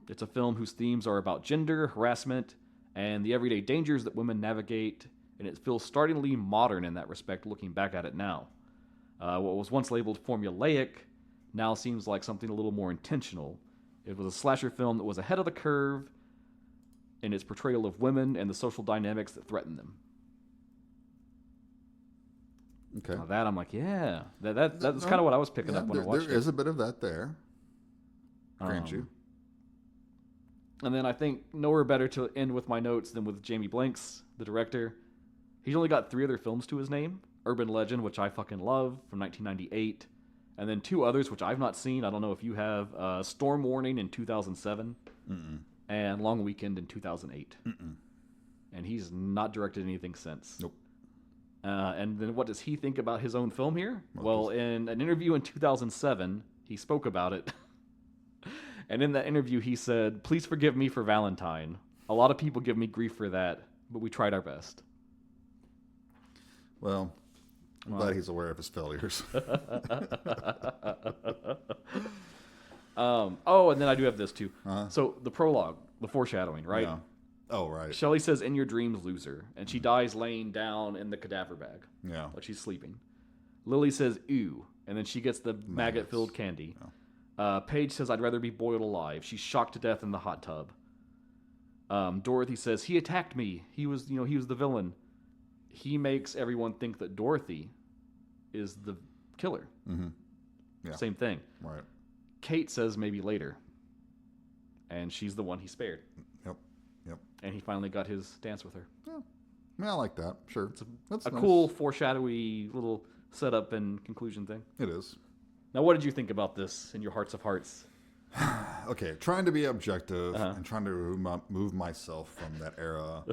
It's a film whose themes are about gender, harassment, and the everyday dangers that women navigate, and it feels startlingly modern in that respect, looking back at it now. What was once labeled formulaic now seems like something a little more intentional. It was a slasher film that was ahead of the curve in its portrayal of women and the social dynamics that threaten them. Okay. Now that I'm like, yeah, that's kind of what I was picking up when I watched it. There is a bit of that there. Grant you. And then I think nowhere better to end with my notes than with Jamie Blanks, the director. He's only got 3 other films to his name. Urban Legend, which I fucking love, from 1998. And then 2 others, which I've not seen. I don't know if you have. Storm Warning in 2007. Mm-mm. And Long Weekend in 2008. Mm-mm. And he's not directed anything since. Nope. And then what does he think about his own film here? Well, in an interview in 2007, he spoke about it. And in that interview, he said, "Please forgive me for Valentine. A lot of people give me grief for that, but we tried our best." Well, I'm glad he's aware of his failures. And then I do have this too. Uh-huh. So the prologue, the foreshadowing, right? Yeah. Oh, right. Shelley says, "In your dreams, loser," and she dies laying down in the cadaver bag. Yeah. Like she's sleeping. Lily says, "Ew," and then she gets the maggot-filled candy. Yeah. Paige says, "I'd rather be boiled alive." She's shocked to death in the hot tub. Dorothy says, "He attacked me. He was the villain." He makes everyone think that Dorothy is the killer. Mm-hmm. Yeah. Same thing. Right. Kate says maybe later. And she's the one he spared. Yep. And he finally got his dance with her. Yeah. I mean, I like that. Sure. That's a nice, cool, foreshadowy little setup and conclusion thing. It is. Now, what did you think about this in your hearts of hearts? Okay, trying to be objective and trying to move myself from that era.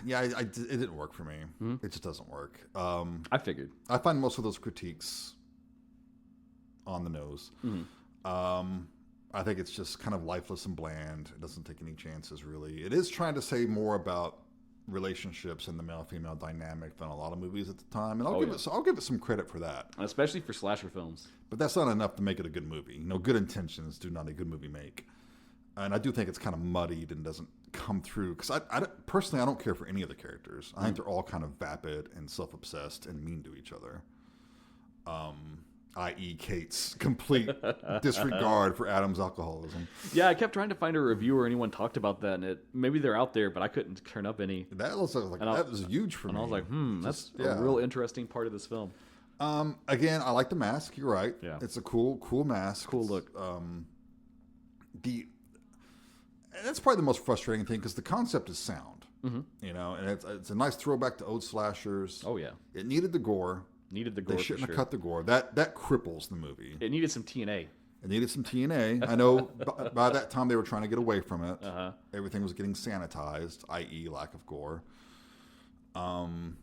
Yeah, it didn't work for me. Mm-hmm. It just doesn't work. I figured. I find most of those critiques on the nose. Mm-hmm. I think it's just kind of lifeless and bland. It doesn't take any chances, really. It is trying to say more about relationships and the male-female dynamic than a lot of movies at the time, and I'll give it some credit for that, especially for slasher films. But that's not enough to make it a good movie. Good intentions do not a good movie make, and I do think it's kind of muddied and doesn't come through. Because I personally, I don't care for any of the characters. I think they're all kind of vapid and self-obsessed and mean to each other. I.e. Kate's complete disregard for Adam's alcoholism. Yeah, I kept trying to find a review or anyone talked about that, and maybe they're out there, but I couldn't turn up any. That was huge for me. And I was like, that's a real interesting part of this film. Again, I like the mask. You're right. Yeah. It's a cool mask. Cool look. And that's probably the most frustrating thing because the concept is sound. Mm-hmm. And it's a nice throwback to old slashers. Oh yeah. It needed the gore. They shouldn't have cut the gore. That cripples the movie. It needed some TNA. I know by that time they were trying to get away from it. Uh-huh. Everything was getting sanitized, i.e. lack of gore. And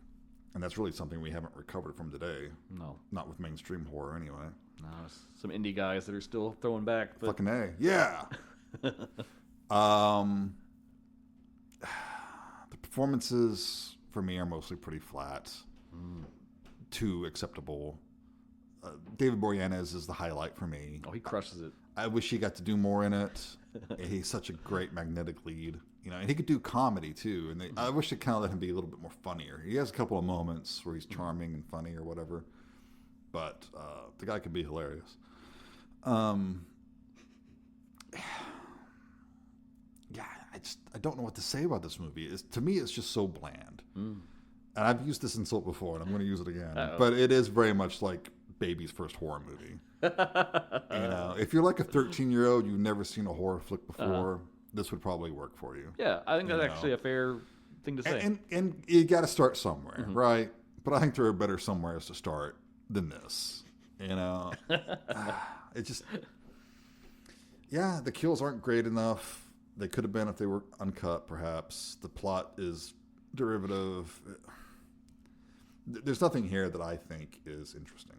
that's really something we haven't recovered from today. No. Not with mainstream horror anyway. No, some indie guys that are still throwing back. But... Fucking A. Yeah. The performances for me are mostly pretty flat. Too acceptable. David Boreanaz is the highlight for me. Oh, he crushes it. I wish he got to do more in it. He's such a great magnetic lead, and he could do comedy too. And I wish they kind of let him be a little bit more funnier. He has a couple of moments where he's charming and funny or whatever, but the guy could be hilarious. Yeah, I don't know what to say about this movie. To me, it's just so bland. And I've used this insult before, and I'm going to use it again. Uh-oh. But it is very much like baby's first horror movie. If you're like a 13-year-old, you've never seen a horror flick before, this would probably work for you. Yeah, I think that's actually a fair thing to say. And you got to start somewhere, right? But I think there are better somewheres to start than this. It just... Yeah, the kills aren't great enough. They could have been if they were uncut, perhaps. The plot is derivative. There's nothing here that I think is interesting.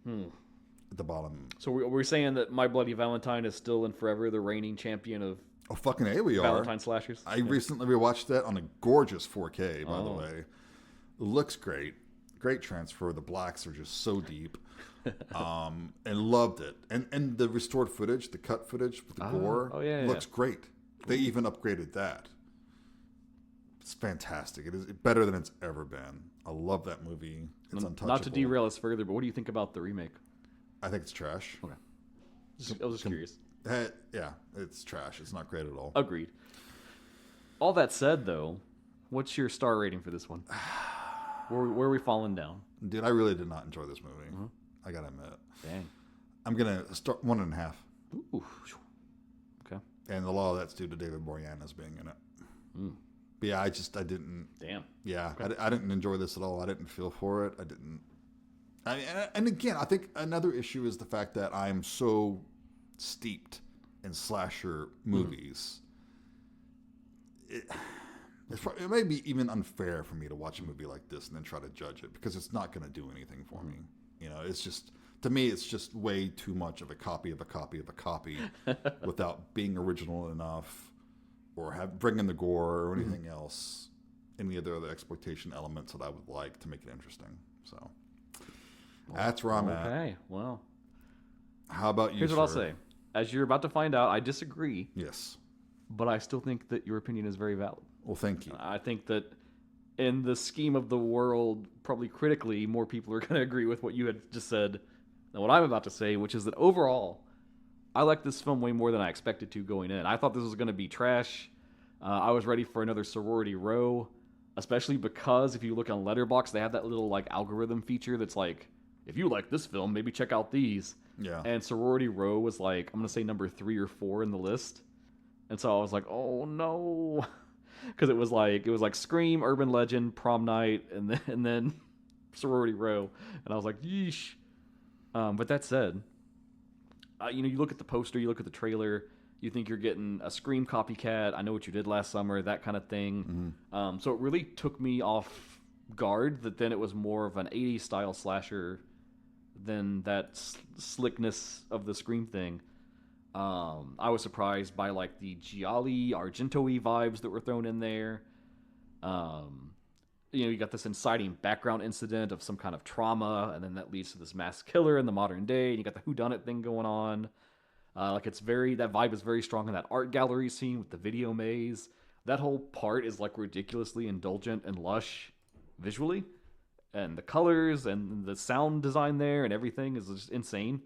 At the bottom. So we're saying that My Bloody Valentine is still and forever the reigning champion of Oh, fucking A, we are. Valentine slashers. I recently rewatched that on a gorgeous 4K, by the way. It looks great. Great transfer. The blacks are just so deep. And loved it. And the restored footage, the cut footage with the gore, looks great. They even upgraded that. It's fantastic. It is better than it's ever been. I love that movie. It's untouchable. Not to derail us further, but what do you think about the remake? I think it's trash. Okay. I was just curious. Yeah, it's trash. It's not great at all. Agreed. All that said, though, what's your star rating for this one? Where are we falling down? Dude, I really did not enjoy this movie. Mm-hmm. I gotta admit. Dang. I'm gonna start 1.5. Ooh. Okay. And a lot of that's due to David Boreanaz being in it. Mm. But yeah, I didn't. Damn. Yeah, okay. I didn't enjoy this at all. I didn't feel for it. And again, I think another issue is the fact that I'm so steeped in slasher movies. It may be even unfair for me to watch a movie like this and then try to judge it because it's not going to do anything for me. You know, it's just, to me, it's just way too much of a copy of a copy of a copy without being original enough or bringing the gore or anything else, any other exploitation elements that I would like to make it interesting. So that's where I'm at. Okay, well. How about you, Here's what I'll say. As you're about to find out, I disagree. Yes. But I still think that your opinion is very valid. Well, thank you. I think that in the scheme of the world, probably critically, more people are going to agree with what you had just said than what I'm about to say, which is that overall, I like this film way more than I expected to going in. I thought this was going to be trash. I was ready for another Sorority Row, especially because if you look on Letterboxd, they have that little like algorithm feature that's like, if you like this film, maybe check out these. Yeah. And Sorority Row was like, I'm going to say number 3 or 4 in the list. And so I was like, oh no. Because it was like Scream, Urban Legend, Prom Night, and then Sorority Row. And I was like, yeesh. But that said, you look at the poster, you look at the trailer, you think you're getting a Scream copycat, I Know What You Did Last Summer, that kind of thing. Mm-hmm. So it really took me off guard that then it was more of an 80s style slasher than that slickness of the Scream thing. I was surprised by like the Gialli, Argento-y vibes that were thrown in there. You got this inciting background incident of some kind of trauma, and then that leads to this mass killer in the modern day, and you got the whodunit thing going on. That vibe is very strong in that art gallery scene with the video maze. That whole part is like ridiculously indulgent and lush visually, and the colors and the sound design there and everything is just insane.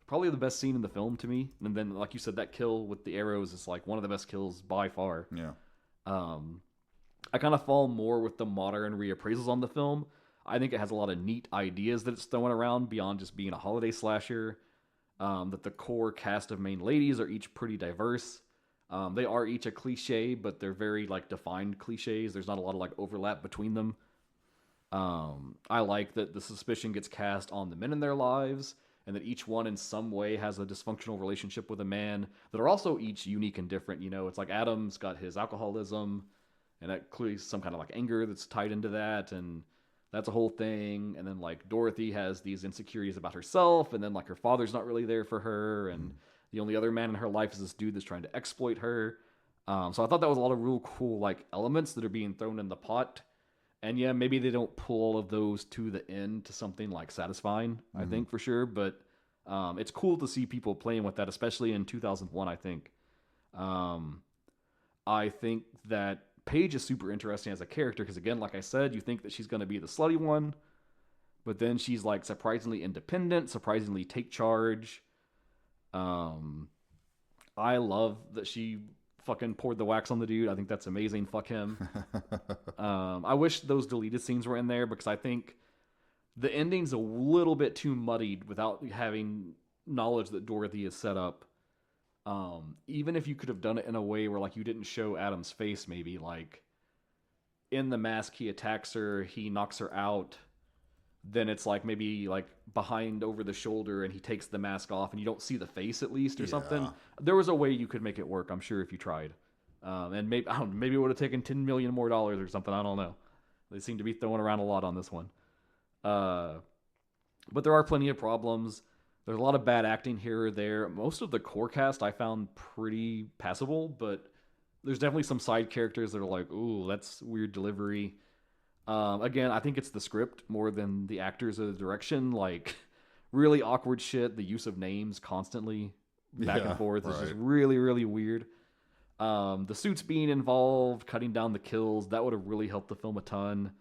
Probably the best scene in the film to me. And then, like you said, that kill with the arrows is like one of the best kills by far. Yeah. I kind of fall more with the modern reappraisals on the film. I think it has a lot of neat ideas that it's throwing around beyond just being a holiday slasher. That the core cast of main ladies are each pretty diverse. They are each a cliche, but they're very like defined cliches. There's not a lot of like overlap between them. I like that the suspicion gets cast on the men in their lives, and that each one in some way has a dysfunctional relationship with a man that are also each unique and different. It's like Adam's got his alcoholism, and that clearly some kind of like anger that's tied into that, and that's a whole thing. And then like Dorothy has these insecurities about herself, and then like her father's not really there for her, and the only other man in her life is this dude that's trying to exploit her. So I thought that was a lot of real cool like elements that are being thrown in the pot. And yeah, maybe they don't pull all of those to the end to something like satisfying, I think for sure. But it's cool to see people playing with that, especially in 2001, I think. I think that Paige is super interesting as a character because, again, like I said, you think that she's going to be the slutty one. But then she's like surprisingly independent, surprisingly take charge. I love that she fucking poured the wax on the dude. I think that's amazing. Fuck him. I wish those deleted scenes were in there because I think the ending's a little bit too muddied without having knowledge that Dorothy is set up. Even if you could have done it in a way where like you didn't show Adam's face, maybe like in the mask he attacks her, he knocks her out. Then it's like maybe like behind over the shoulder and he takes the mask off and you don't see the face at least or something. There was a way you could make it work, I'm sure, if you tried. And maybe it would have taken $10 million more or something. I don't know. They seem to be throwing around a lot on this one. But there are plenty of problems. There's a lot of bad acting here or there. Most of the core cast I found pretty passable, but there's definitely some side characters that are like, ooh, that's weird delivery. Again, I think it's the script more than the actors or the direction. Like, really awkward shit. The use of names constantly back and forth is just really, really weird. The suits being involved, cutting down the kills, that would have really helped the film a ton.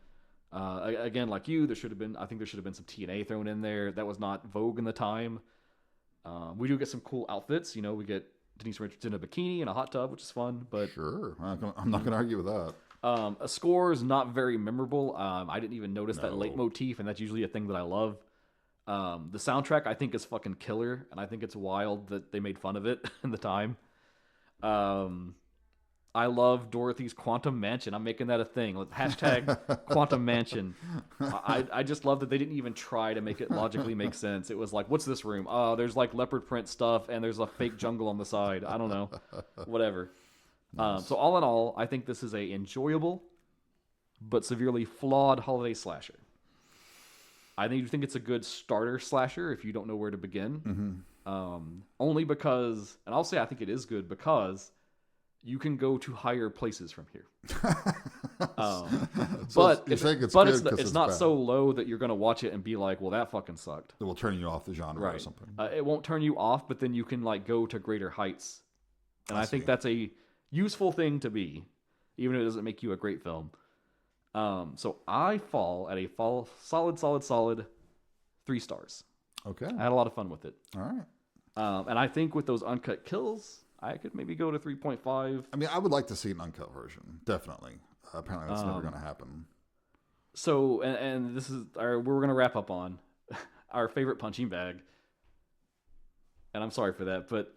Again, like you, I think there should have been some TNA thrown in there. That was not vogue in the time. We do get some cool outfits. We get Denise Richards in a bikini and a hot tub, which is fun. But sure, I'm not gonna argue with that. A score is not very memorable. I didn't even notice that leitmotif, and that's usually a thing that I love. The soundtrack I think is fucking killer, and I think it's wild that they made fun of it in the time. I love Dorothy's Quantum Mansion. I'm making that a thing. Hashtag Quantum Mansion. I just love that they didn't even try to make it logically make sense. It was like, what's this room? Oh, there's like leopard print stuff, and there's a fake jungle on the side. I don't know. Whatever. Nice. So all in all, I think this is a enjoyable but severely flawed holiday slasher. I think it's a good starter slasher if you don't know where to begin. Mm-hmm. Only because, and I'll say I think it is good because you can go to higher places from here. But it's not so low that you're going to watch it and be like, well, that fucking sucked. It will turn you off the genre or something. It won't turn you off, but then you can like go to greater heights. And I think that's a useful thing to be, even if it doesn't make you a great film. So I fall at a solid 3 stars. Okay. I had a lot of fun with it. All right. And I think with those uncut kills, I could maybe go to 3.5. I mean, I would like to see an uncut version. Definitely. Apparently that's never going to happen. So, and this is we're going to wrap up on our favorite punching bag. And I'm sorry for that, but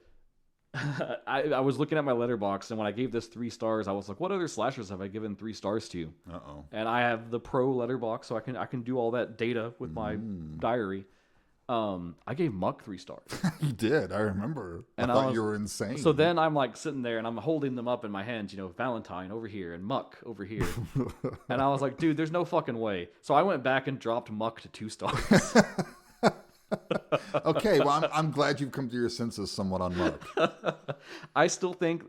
I was looking at my letterbox, and when I gave this 3 stars, I was like, what other slashers have I given 3 stars to? Uh-oh. And I have the pro letterbox, so I can do all that data with my diary. I gave Muck 3 stars. You did. I remember. And I thought you were insane. So then I'm like sitting there and I'm holding them up in my hands, Valentine over here and Muck over here. And I was like, dude, there's no fucking way. So I went back and dropped Muck to 2 stars. Okay, well, I'm glad you've come to your senses somewhat on Muck. I still think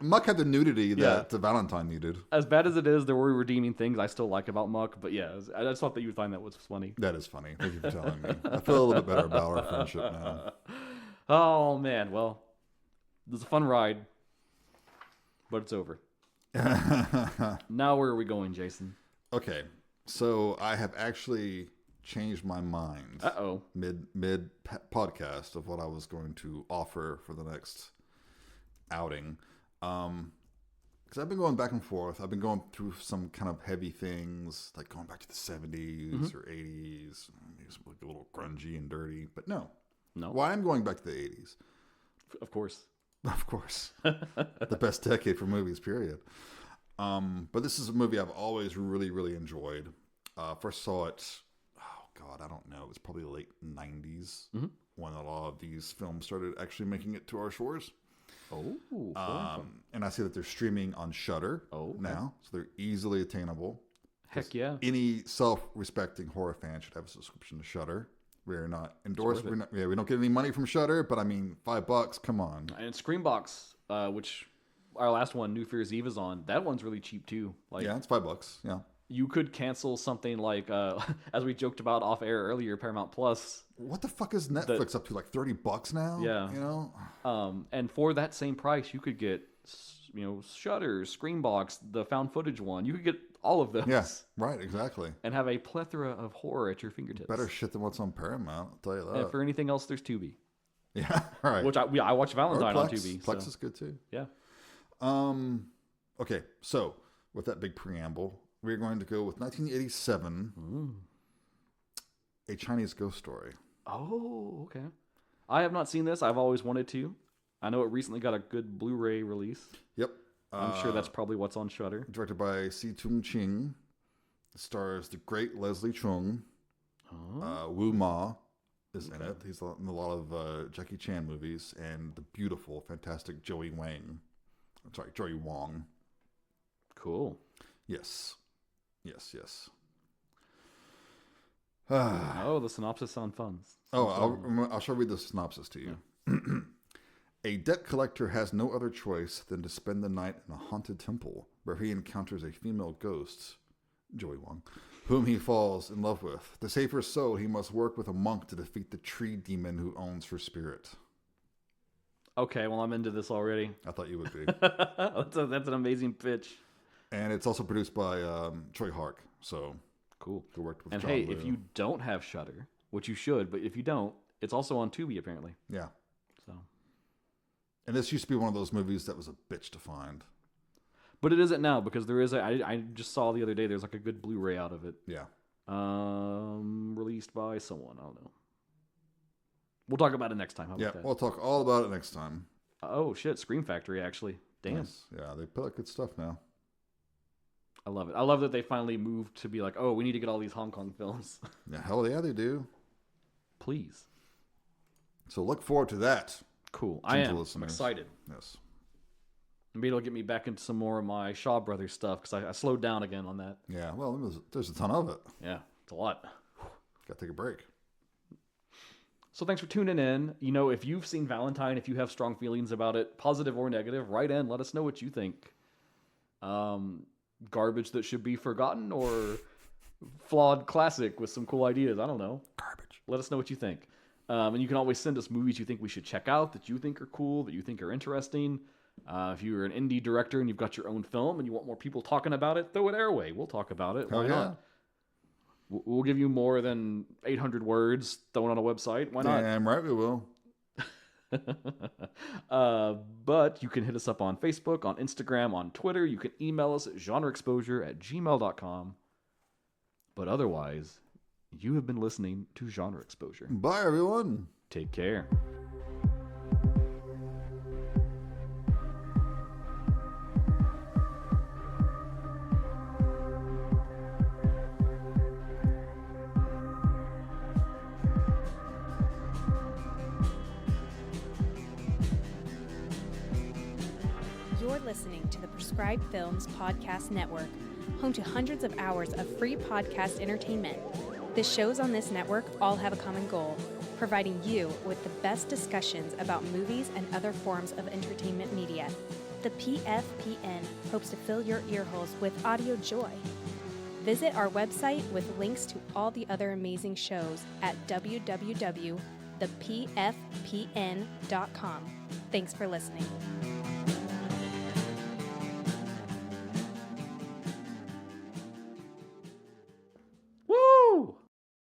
Muck had the nudity that Valentine needed. As bad as it is, there were redeeming things I still like about Muck. But yeah, I just thought that you would find that was funny. That is funny. Thank you for telling me. I feel a little bit better about our friendship now. Oh, man. Well, it was a fun ride, but it's over. Now where are we going, Jason? Okay, so I have actually changed my mind mid podcast of what I was going to offer for the next outing, because I've been going back and forth. I've been going through some kind of heavy things, like going back to the 70s or 80s, maybe a little grungy and dirty, but no. Well, I'm going back to the 80s. Of course The best decade for movies, period. But this is a movie I've always really, really enjoyed. First saw it, God, I don't know. It was probably the late 90s when a lot of these films started actually making it to our shores. And I see that they're streaming on Shudder now, so they're easily attainable. Heck yeah. Any self-respecting horror fan should have a subscription to Shudder. We're not endorsed. We don't get any money from Shudder, but I mean, $5, come on. And Screambox, which our last one, New Fear's Eve, is on. That one's really cheap too. Yeah, it's $5. Yeah. You could cancel something like, as we joked about off air earlier, Paramount Plus. What the fuck is Netflix up to? Like $30 now? Yeah. And for that same price, you could get, Shudder, Screambox, the found footage one. You could get all of those. Yeah, right, exactly. And have a plethora of horror at your fingertips. Better shit than what's on Paramount, I'll tell you that. And for anything else, there's Tubi. Yeah, right. Which I watch Valentine on Tubi. Plex is good too. Yeah. Okay, so with that big preamble, we're going to go with 1987, A Chinese Ghost Story. Oh, okay. I have not seen this. I've always wanted to. I know it recently got a good Blu-ray release. Yep. I'm sure that's probably what's on Shudder. Directed by Si Tung Ching. Stars the great Leslie Chung. Wu Ma is in it. He's in a lot of Jackie Chan movies. And the beautiful, fantastic Joey Wang. I'm sorry, Joey Wong. Cool. Yes. Oh, the synopsis sounds fun. I shall read the synopsis to you. Yeah. A debt collector has no other choice than to spend the night in a haunted temple where he encounters a female ghost, Joey Wong, whom he falls in love with. To save her soul, he must work with a monk to defeat the tree demon who owns her spirit. Okay, well, I'm into this already. I thought you would be. That's an amazing pitch. And it's also produced by Troy Hark, so cool. Who worked with and John hey, Liu. if you don't have Shudder, which you should, but if you don't, it's also on Tubi apparently. Yeah. So. And this used to be one of those movies that was a bitch to find. But it isn't now because there is I just saw the other day there's like a good Blu-ray out of it. Yeah. Released by someone, I don't know. We'll talk about it next time. How about that? We'll talk all about it next time. Oh shit, Scream Factory actually. Damn. Nice. Yeah, they put out good stuff now. I love it. I love that they finally moved to be like, oh, we need to get all these Hong Kong films. Yeah, hell yeah, they do. Please. So look forward to that. Cool. I am. I'm excited. Yes. Maybe it'll get me back into some more of my Shaw Brothers stuff because I slowed down again on that. Yeah, well, there's a ton of it. Yeah, it's a lot. Gotta take a break. So thanks for tuning in. You know, if you've seen Valentine, if you have strong feelings about it, positive or negative, write in. Let us know what you think. Garbage that should be forgotten or flawed classic with some cool ideas. I don't know. Garbage. Let us know what you think. And you can always send us movies you think we should check out, that you think are cool, that you think are interesting. If you're an indie director and you've got your own film and you want more people talking about it, throw it our way. We'll talk about it. Why not? We'll give you more than 800 words thrown on a website. Why not? Damn right we will. But you can hit us up on Facebook, on Instagram, on Twitter. You can email us at genreexposure@gmail.com. But otherwise, you have been listening to Genre Exposure. Bye, everyone. Take care. You're listening to the Prescribed Films Podcast Network, home to hundreds of hours of free podcast entertainment. The shows on this network all have a common goal, providing you with the best discussions about movies and other forms of entertainment media. The PFPN hopes to fill your earholes with audio joy. Visit our website with links to all the other amazing shows at www.thepfpn.com. Thanks for listening.